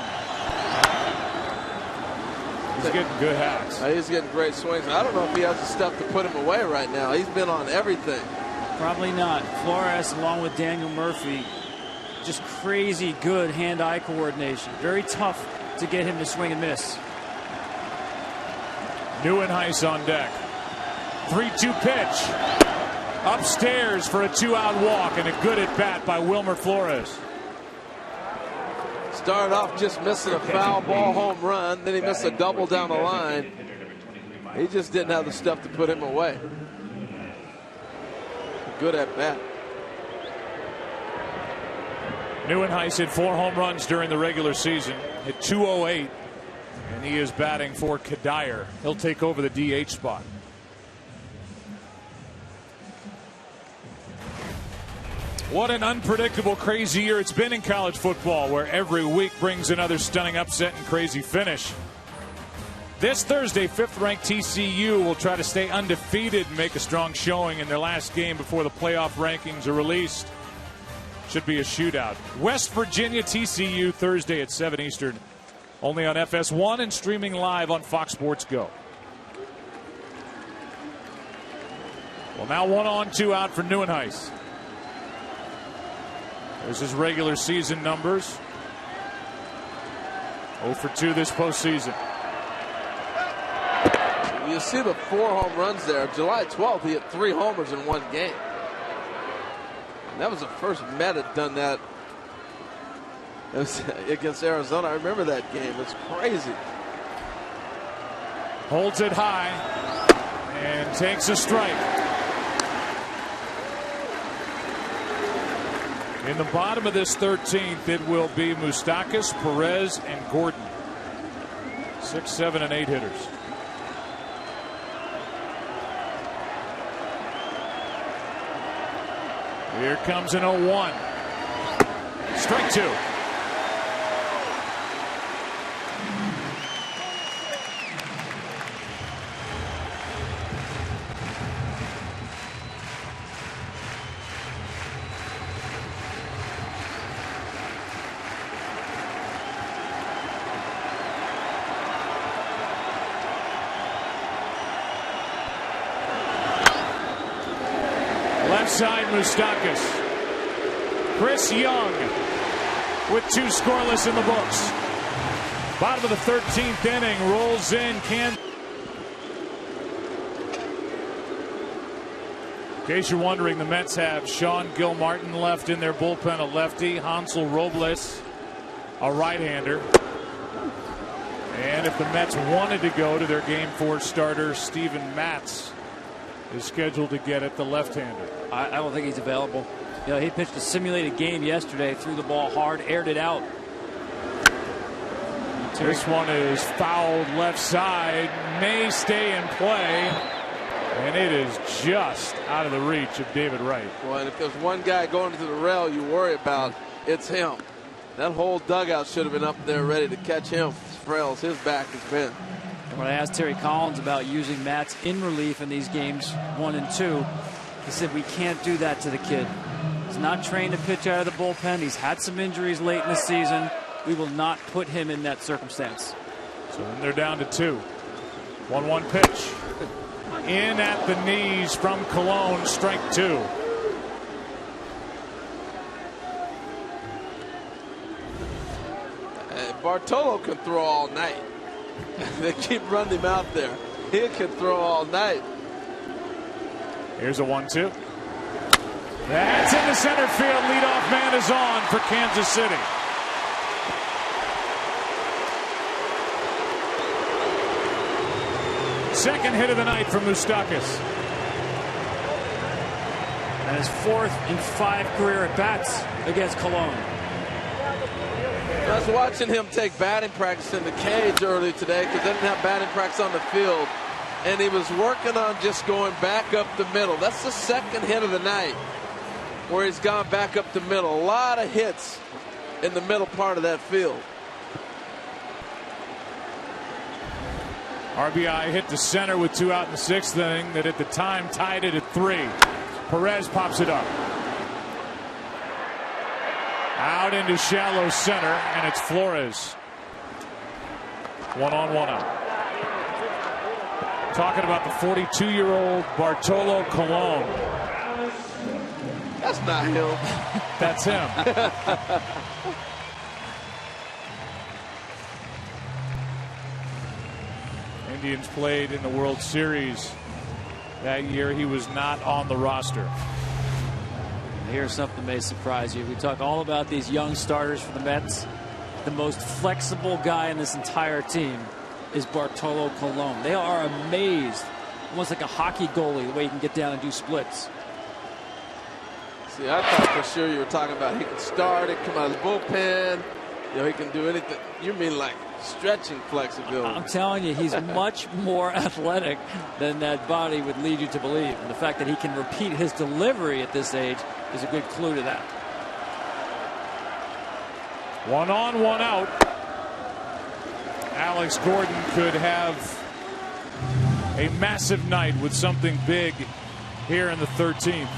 He's getting good hats. He's getting great swings. I don't know if he has the stuff to put him away right now. He's been on everything. Probably not. Flores, along with Daniel Murphy, just crazy good hand-eye coordination. Very tough to get him to swing and miss. Neuenhuis on deck. 3-2 pitch. Upstairs for a 2-out walk and a good at bat by Wilmer Flores. Started off just missing a foul ball home run. Then he missed a double down the line. He just didn't have the stuff to put him away. Good at bat. Neuenhuis hit 4 home runs during the regular season. Hit 208. And he is batting for Kadire. He'll take over the DH spot. What an unpredictable, crazy year it's been in college football, where every week brings another stunning upset and crazy finish. This Thursday, 5th-ranked TCU will try to stay undefeated and make a strong showing in their last game before the playoff rankings are released. Should be a shootout. West Virginia, TCU, Thursday at 7 Eastern. Only on FS1 and streaming live on Fox Sports Go. Well, now 1 on, 2 out for Neuenhuis. There's his regular season numbers. 0 for 2 this postseason. You see the 4 home runs there. July 12th, he hit 3 homers in 1 game. And that was the first Met had done that. It was against Arizona. I remember that game. It's crazy. Holds it high and takes a strike. In the bottom of this 13th, it will be Moustakas, Perez, and Gordon. 6, 7, and 8 hitters. Here comes an 0-1. Strike 2. Left side, Moustakas. Chris Young with 2 scoreless in the books. Bottom of the 13th inning, rolls in. In case you're wondering, the Mets have Sean Gilmartin left in their bullpen, a lefty. Hansel Robles, a right-hander. And if the Mets wanted to go to their Game 4 starter, Steven Matz is scheduled to get it, the left-hander. I don't think he's available. You know, he pitched a simulated game yesterday, threw the ball hard, aired it out. This one is fouled left side, may stay in play, and it is just out of the reach of David Wright. Well, and if there's one guy going to the rail you worry about, it's him. That whole dugout should have been up there ready to catch him, as frail as his back has been. When I asked Terry Collins about using Matz in relief in these games 1 and 2, he said we can't do that to the kid. He's not trained to pitch out of the bullpen. He's had some injuries late in the season. We will not put him in that circumstance. So then they're down to 2. 1-1 pitch. In at the knees from Cologne, strike 2. Bartolo can throw all night. They keep running him out there. He can throw all night. Here's a 1-2. That's in the center field. Leadoff man is on for Kansas City. Second hit of the night for Moustakas. And his 4th in 5 career at-bats against Cologne. I was watching him take batting practice in the cage earlier today because they didn't have batting practice on the field. And he was working on just going back up the middle. That's the 2nd hit of the night where he's gone back up the middle. A lot of hits in the middle part of that field. RBI hit to center with 2 out in the 6th inning that at the time tied it at 3. Perez pops it up. Out into shallow center, and it's Flores. 1 on, 1 out. Talking about the 42-year-old Bartolo Colon. That's not him. That's him. Indians played in the World Series that year. He was not on the roster. Here's something that may surprise you. We talk all about these young starters for the Mets. The most flexible guy in this entire team is Bartolo Colon. They are amazed, almost like a hockey goalie, the way he can get down and do splits. See, I thought for sure you were talking about he can start it, come out of the bullpen. You know, he can do anything. You mean like stretching flexibility? I'm telling you, he's much more athletic than that body would lead you to believe. And the fact that he can repeat his delivery at this age is a good clue to that. 1 on, 1 out. Alex Gordon could have a massive night with something big here in the 13th.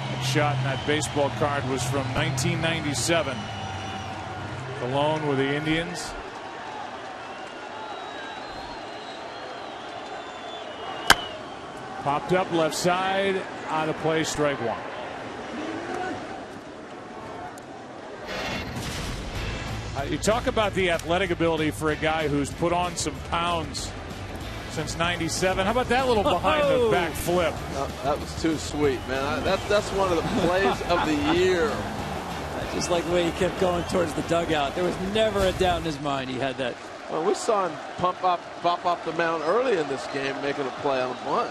That shot in that baseball card was from 1997. Colon with the Indians. Popped up left side, out of play, strike one. You talk about the athletic ability for a guy who's put on some pounds since '97. How about that little behind the back flip? That was too sweet, man. That's one of the plays of the year. Just like the way he kept going towards the dugout. There was never a doubt in his mind he had that. Well, we saw him pop off the mound early in this game, making a play on a bunt.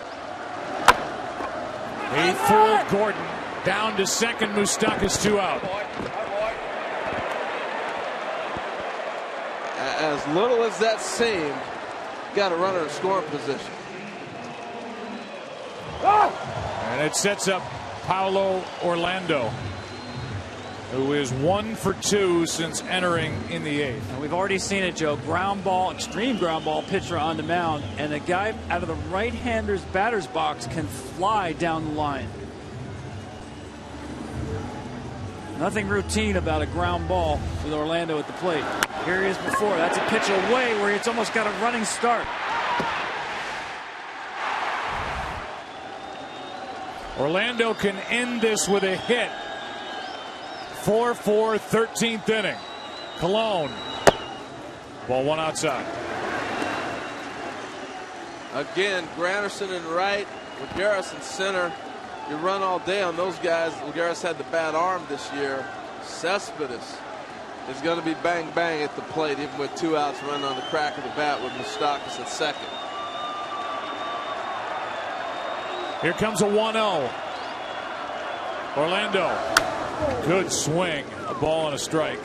He fooled Gordon. Down to second. Moustakas 2 out. As little as that seemed, got a runner in scoring position. And it sets up Paulo Orlando, who is 1 for 2 since entering in the 8th. And we've already seen it, Joe. Ground ball, extreme ground ball pitcher on the mound, and a guy out of the right-hander's batter's box can fly down the line. Nothing routine about a ground ball with Orlando at the plate. Here he is before. That's a pitch away where it's almost got a running start. Orlando can end this with a hit. 4-4, 13th inning. Colon. Ball 1 outside. Again, Granderson in right, Lagares in center. You run all day on those guys. Lagares had the bad arm this year. Cespedes is going to be bang bang at the plate, even with 2 outs, running on the crack of the bat with Moustakas at second. Here comes a 1-0. Orlando. Good swing. A ball and a strike.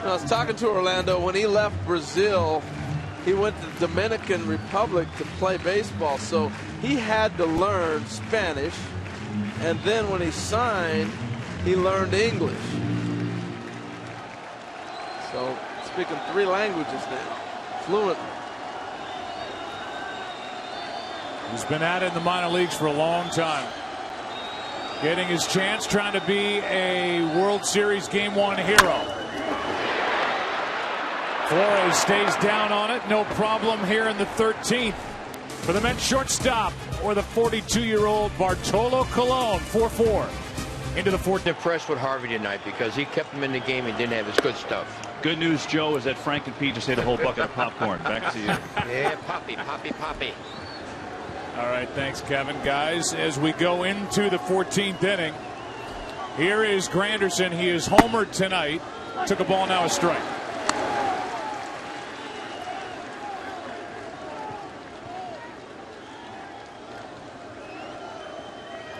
I was talking to Orlando when he left Brazil. He went to the Dominican Republic to play baseball, so he had to learn Spanish, and then when he signed, he learned English. So speaking 3 languages now, fluently. He's been at it in the minor leagues for a long time. Getting his chance, trying to be a World Series Game 1 hero. Flores stays down on it. No problem here in the 13th. For the Mets shortstop, or the 42-year-old Bartolo Colon, 4-4 into the 4th. Impressed with Harvey tonight because he kept him in the game and didn't have his good stuff. Good news, Joe, is that Frank and Pete just ate a whole bucket of popcorn. Back to you. Yeah, poppy. All right, thanks, Kevin. Guys, as we go into the 14th inning, here is Granderson. He is homered tonight. Took a ball, now a strike.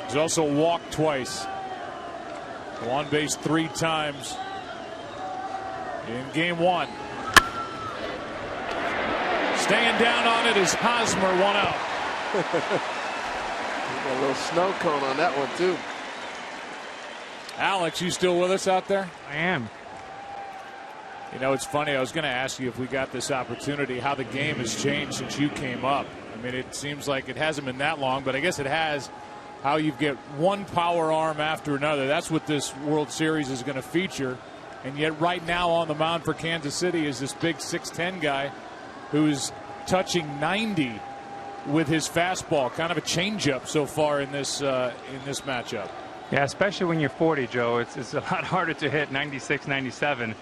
He's also walked twice. On base 3 times in Game 1. Staying down on it is Hosmer, 1 out. A little snow cone on that one, too. Alex, you still with us out there? I am. You know, it's funny. I was going to ask you if we got this opportunity, how the game has changed since you came up. I mean, it seems like it hasn't been that long, but I guess it has. How you get one power arm after another. That's what this World Series is going to feature. And yet right now on the mound for Kansas City is this big 6'10" guy who's touching 90 with his fastball. Kind of a changeup so far in this matchup. Yeah, especially when you're 40, Joe. It's a lot harder to hit 96, 97.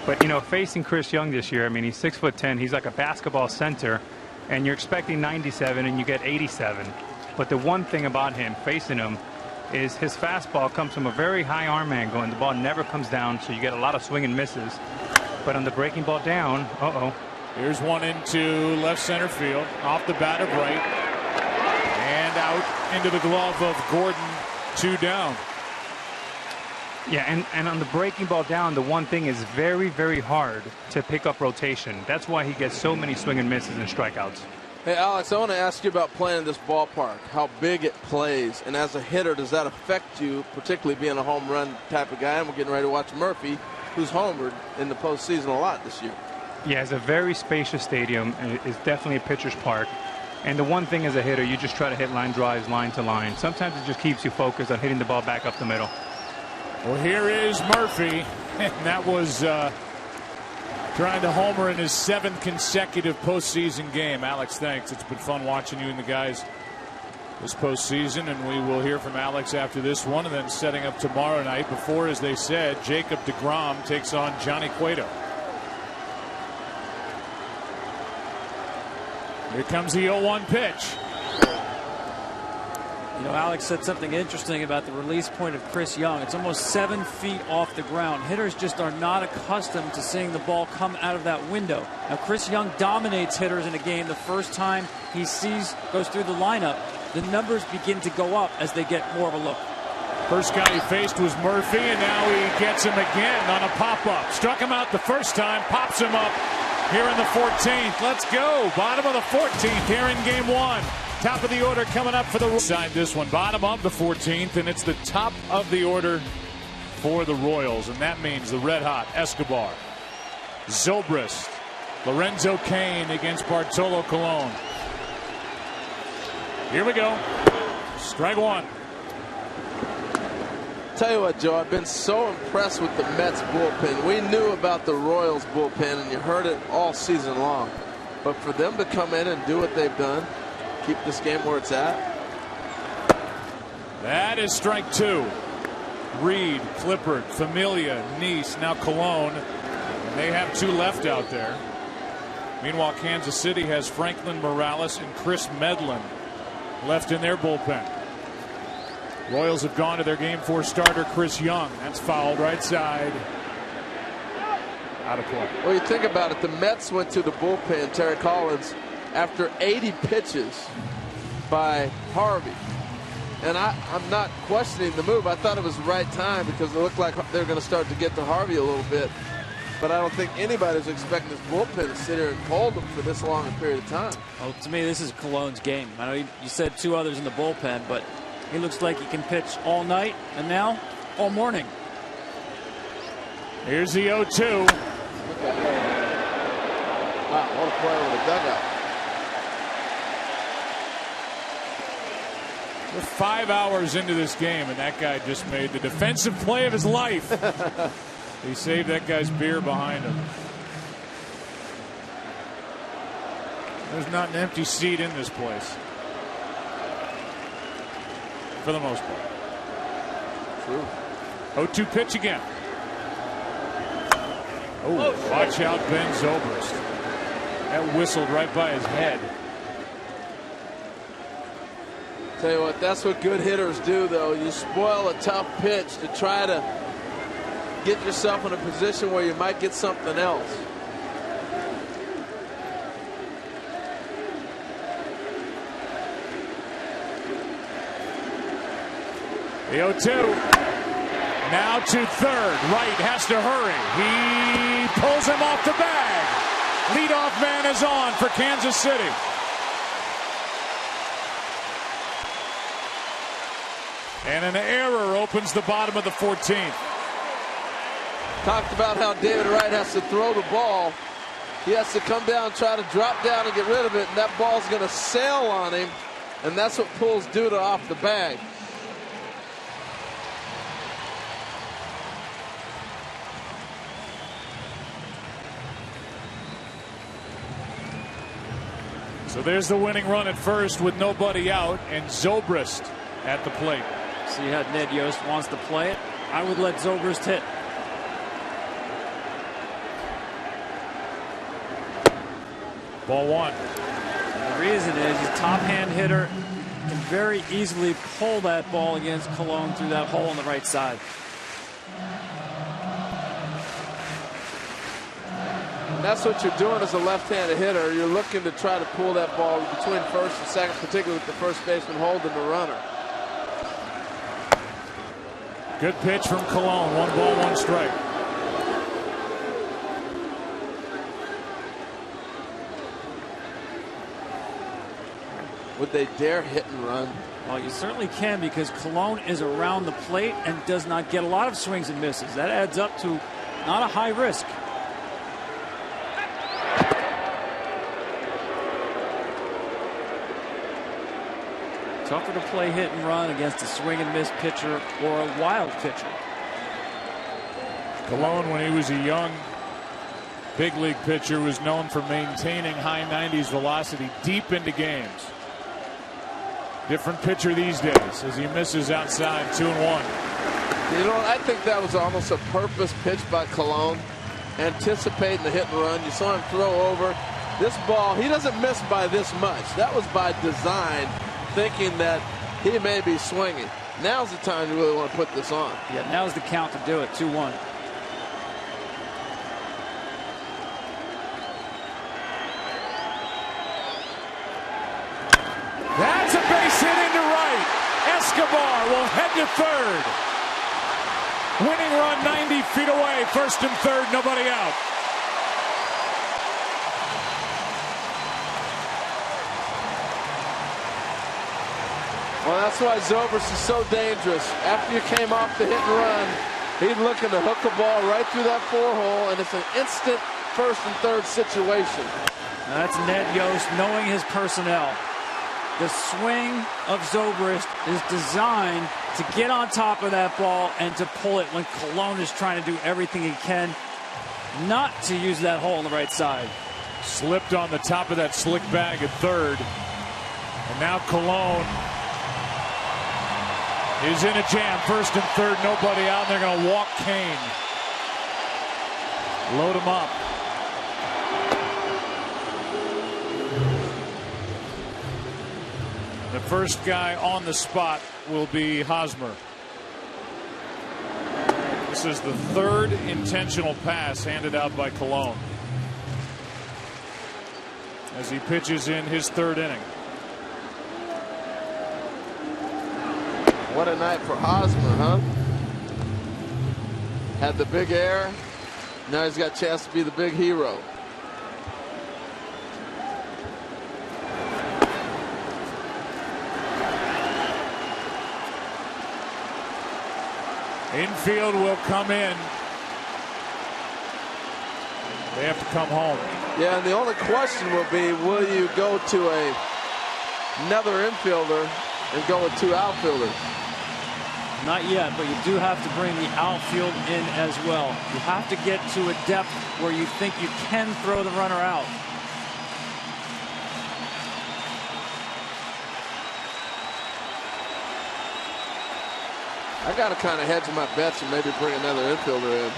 But, you know, facing Chris Young this year, I mean, he's 6'10". He's like a basketball center. And you're expecting 97 and you get 87. But the one thing about him, facing him, is his fastball comes from a very high arm angle and the ball never comes down, so you get a lot of swing and misses. But on the breaking ball down, Here's one into left center field, off the bat of right, and out into the glove of Gordon, 2 down. Yeah, and on the breaking ball down, the one thing is very, very hard to pick up rotation. That's why he gets so many swing and misses and strikeouts. Hey, Alex, I want to ask you about playing this ballpark, how big it plays, and as a hitter, does that affect you, particularly being a home run type of guy? And we're getting ready to watch Murphy, who's homered in the postseason a lot this year. Yeah, it's a very spacious stadium. It's definitely a pitcher's park. And the one thing as a hitter, you just try to hit line drives, line to line. Sometimes it just keeps you focused on hitting the ball back up the middle. Well, here is Murphy, and that was trying to homer in his 7th consecutive postseason game. Alex, thanks. It's been fun watching you and the guys this postseason, and we will hear from Alex after this one, and then setting up tomorrow night before, as they said, Jacob deGrom takes on Johnny Cueto. Here comes the 0-1 pitch. You know, Alex said something interesting about the release point of Chris Young. It's almost 7 feet off the ground. Hitters just are not accustomed to seeing the ball come out of that window. Now, Chris Young dominates hitters in a game. The first time he goes through the lineup, the numbers begin to go up as they get more of a look. First guy he faced was Murphy, and now he gets him again on a pop-up. Struck him out the first time, pops him up here in the 14th. Let's go. Bottom of the 14th here in game 1. Top of the order coming up for the side. This one, bottom of the 14th, and it's the top of the order for the Royals, and that means the red-hot Escobar, Zobrist, Lorenzo Cain against Bartolo Colon. Here we go. Strike one. Tell you what, Joe, I've been so impressed with the Mets bullpen. We knew about the Royals bullpen, and you heard it all season long. But for them to come in and do what they've done, keep this game where it's at. That is strike 2. Reed, Clippard, Familia, Nice, now Colon. And they have 2 left out there. Meanwhile, Kansas City has Franklin Morales and Chris Medlin left in their bullpen. Royals have gone to their game 4 starter, Chris Young. That's fouled right side. Out of play. Well, you think about it, the Mets went to the bullpen, Terry Collins, after 80 pitches by Harvey. And I'm not questioning the move. I thought it was the right time because it looked like they're going to start to get to Harvey a little bit. But I don't think anybody's expecting this bullpen to sit here and hold them for this long a period of time. Well, to me, this is Colon's game. I know you said 2 others in the bullpen, but he looks like he can pitch all night and now all morning. Here's the 0-2. Wow, what a play over the dugout. We're 5 hours into this game, and that guy just made the defensive play of his life. He saved that guy's beer behind him. There's not an empty seat in this place. For the most part. True. 0-2 pitch again. Oh, watch out, Ben Zobrist. That whistled right by his head. Tell you what, that's what good hitters do, though. You spoil a tough pitch to try to get yourself in a position where you might get something else. The 0-2. Now to third. Wright has to hurry. He pulls him off the bag. Leadoff man is on for Kansas City. And an error opens the bottom of the 14th. Talked about how David Wright has to throw the ball. He has to come down, try to drop down and get rid of it, and that ball's going to sail on him, and that's what pulls Duda off the bag. So there's the winning run at first with nobody out, and Zobrist at the plate. See how Ned Yost wants to play it. I would let Zobrist hit. Ball one. And the reason is he's a top hand hitter, can very easily pull that ball against Colon through that hole on the right side. And that's what you're doing as a left-handed hitter. You're looking to try to pull that ball between first and second, particularly with the first baseman holding the runner. Good pitch from Colon. 1 ball, 1 strike. Would they dare hit and run? Well, you certainly can, because Colon is around the plate and does not get a lot of swings and misses. That adds up to not a high risk. Tougher to play hit and run against a swing and miss pitcher or a wild pitcher. Colon, when he was a young big league pitcher, was known for maintaining high 90s velocity deep into games. Different pitcher these days as he misses outside. 2-1. You know what? I think that was almost a purpose pitch by Colon, anticipating the hit and run. You saw him throw over. This ball, he doesn't miss by this much. That was by design, thinking that he may be swinging. Now's the time you really want to put this on. Yeah, now's the count to do it. 2-1. That's a base hit into right. Escobar will head to third. Winning run 90 feet away. First and third, nobody out. Well, that's why Zobrist is so dangerous. After you came off the hit and run, he's looking to hook a ball right through that 4-hole, and it's an instant first and third situation. Now that's Ned Yost knowing his personnel. The swing of Zobrist is designed to get on top of that ball and to pull it when Colon is trying to do everything he can not to use that hole on the right side. Slipped on the top of that slick bag at third. And now Colon is in a jam. First and third, nobody out. And they're going to walk Kane. Load him up. The first guy on the spot will be Hosmer. This is the third intentional pass handed out by Colon as he pitches in his third inning. What a night for Hosmer, huh? Had the big air. Now he's got a chance to be the big hero. Infield will come in. They have to come home. Yeah, and the only question will be, will you go to another infielder and go with 2 outfielders? Not yet, but you do have to bring the outfield in as well. You have to get to a depth where you think you can throw the runner out. I got to kind of hedge my bets and maybe bring another infielder in.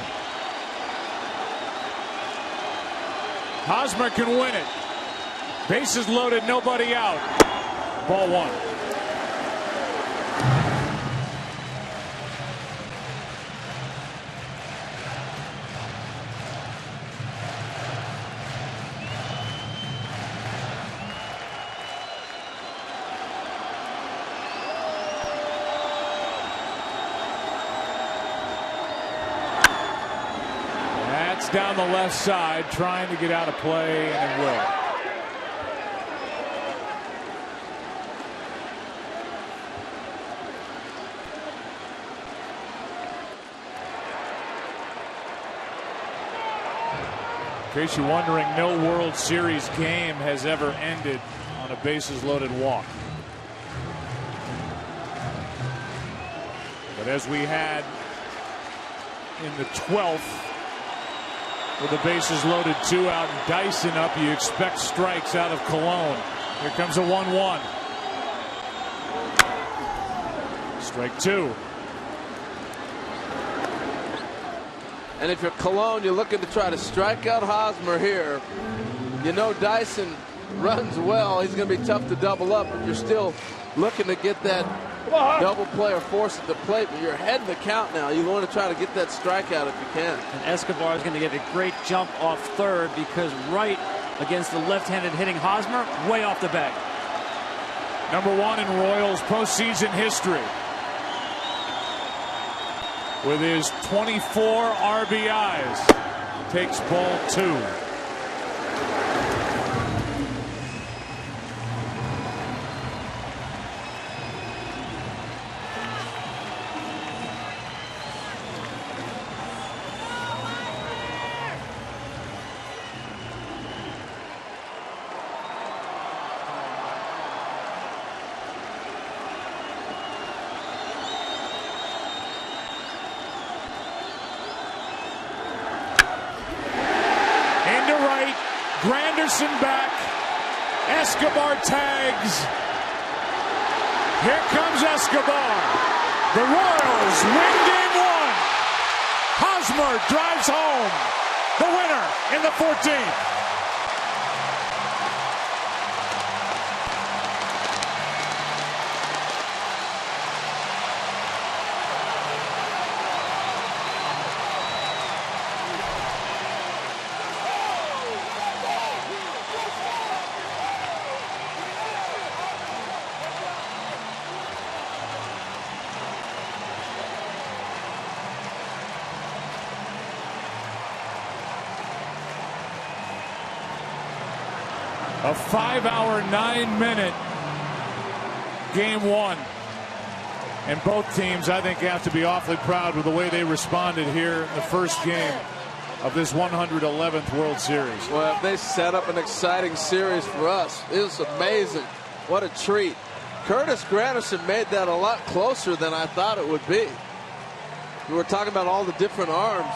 Hosmer can win it. Bases loaded, nobody out. Ball 1. Down the left side, trying to get out of play, and it will. In case you're wondering, no World Series game has ever ended on a bases loaded walk. But as we had in the 12th, with the bases loaded, 2 out and Dyson up, you expect strikes out of Colon. Here comes a 1-1. Strike two. And if you're Cologne, you're looking to try to strike out Hosmer here. You know Dyson runs well. He's going to be tough to double up, but you're still looking to get that double play or force at the plate. But you're ahead in the count now. You want to try to get that strikeout if you can. And Escobar is going to get a great jump off third because right against the left-handed hitting Hosmer, way off the bag. Number one in Royals postseason history with his 24 RBIs. Takes ball two. Granderson back. Escobar tags. Here comes Escobar. The Royals win game one. Hosmer drives home. The winner in the 14th. A 5-hour, 9-minute game one. And both teams, I think, have to be awfully proud with the way they responded here in the first game of this 111th World Series. Well, they set up an exciting series for us. It was amazing. What a treat. Curtis Granderson made that a lot closer than I thought it would be. We were talking about all the different arms.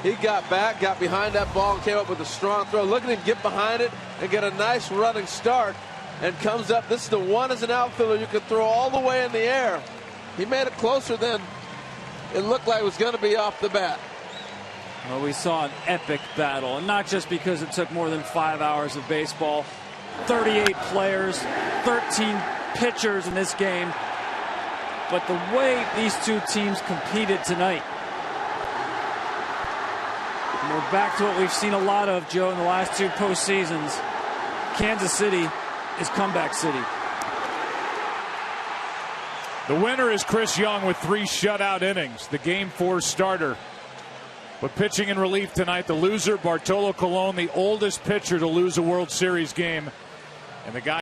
He got back, got behind that ball, and came up with a strong throw. Look at him get behind it and get a nice running start and comes up. This is the one as an outfielder you can throw all the way in the air. He made it closer than it looked like it was going to be off the bat. Well, we saw an epic battle, and not just because it took more than 5 hours of baseball. 38 players, 13 pitchers in this game. But the way these two teams competed tonight. And we're back to what we've seen a lot of, Joe, in the last two postseasons. Kansas City is comeback city. The winner is Chris Young with 3 shutout innings, the Game 4 starter. But pitching in relief tonight, the loser, Bartolo Colon, the oldest pitcher to lose a World Series game. And the guy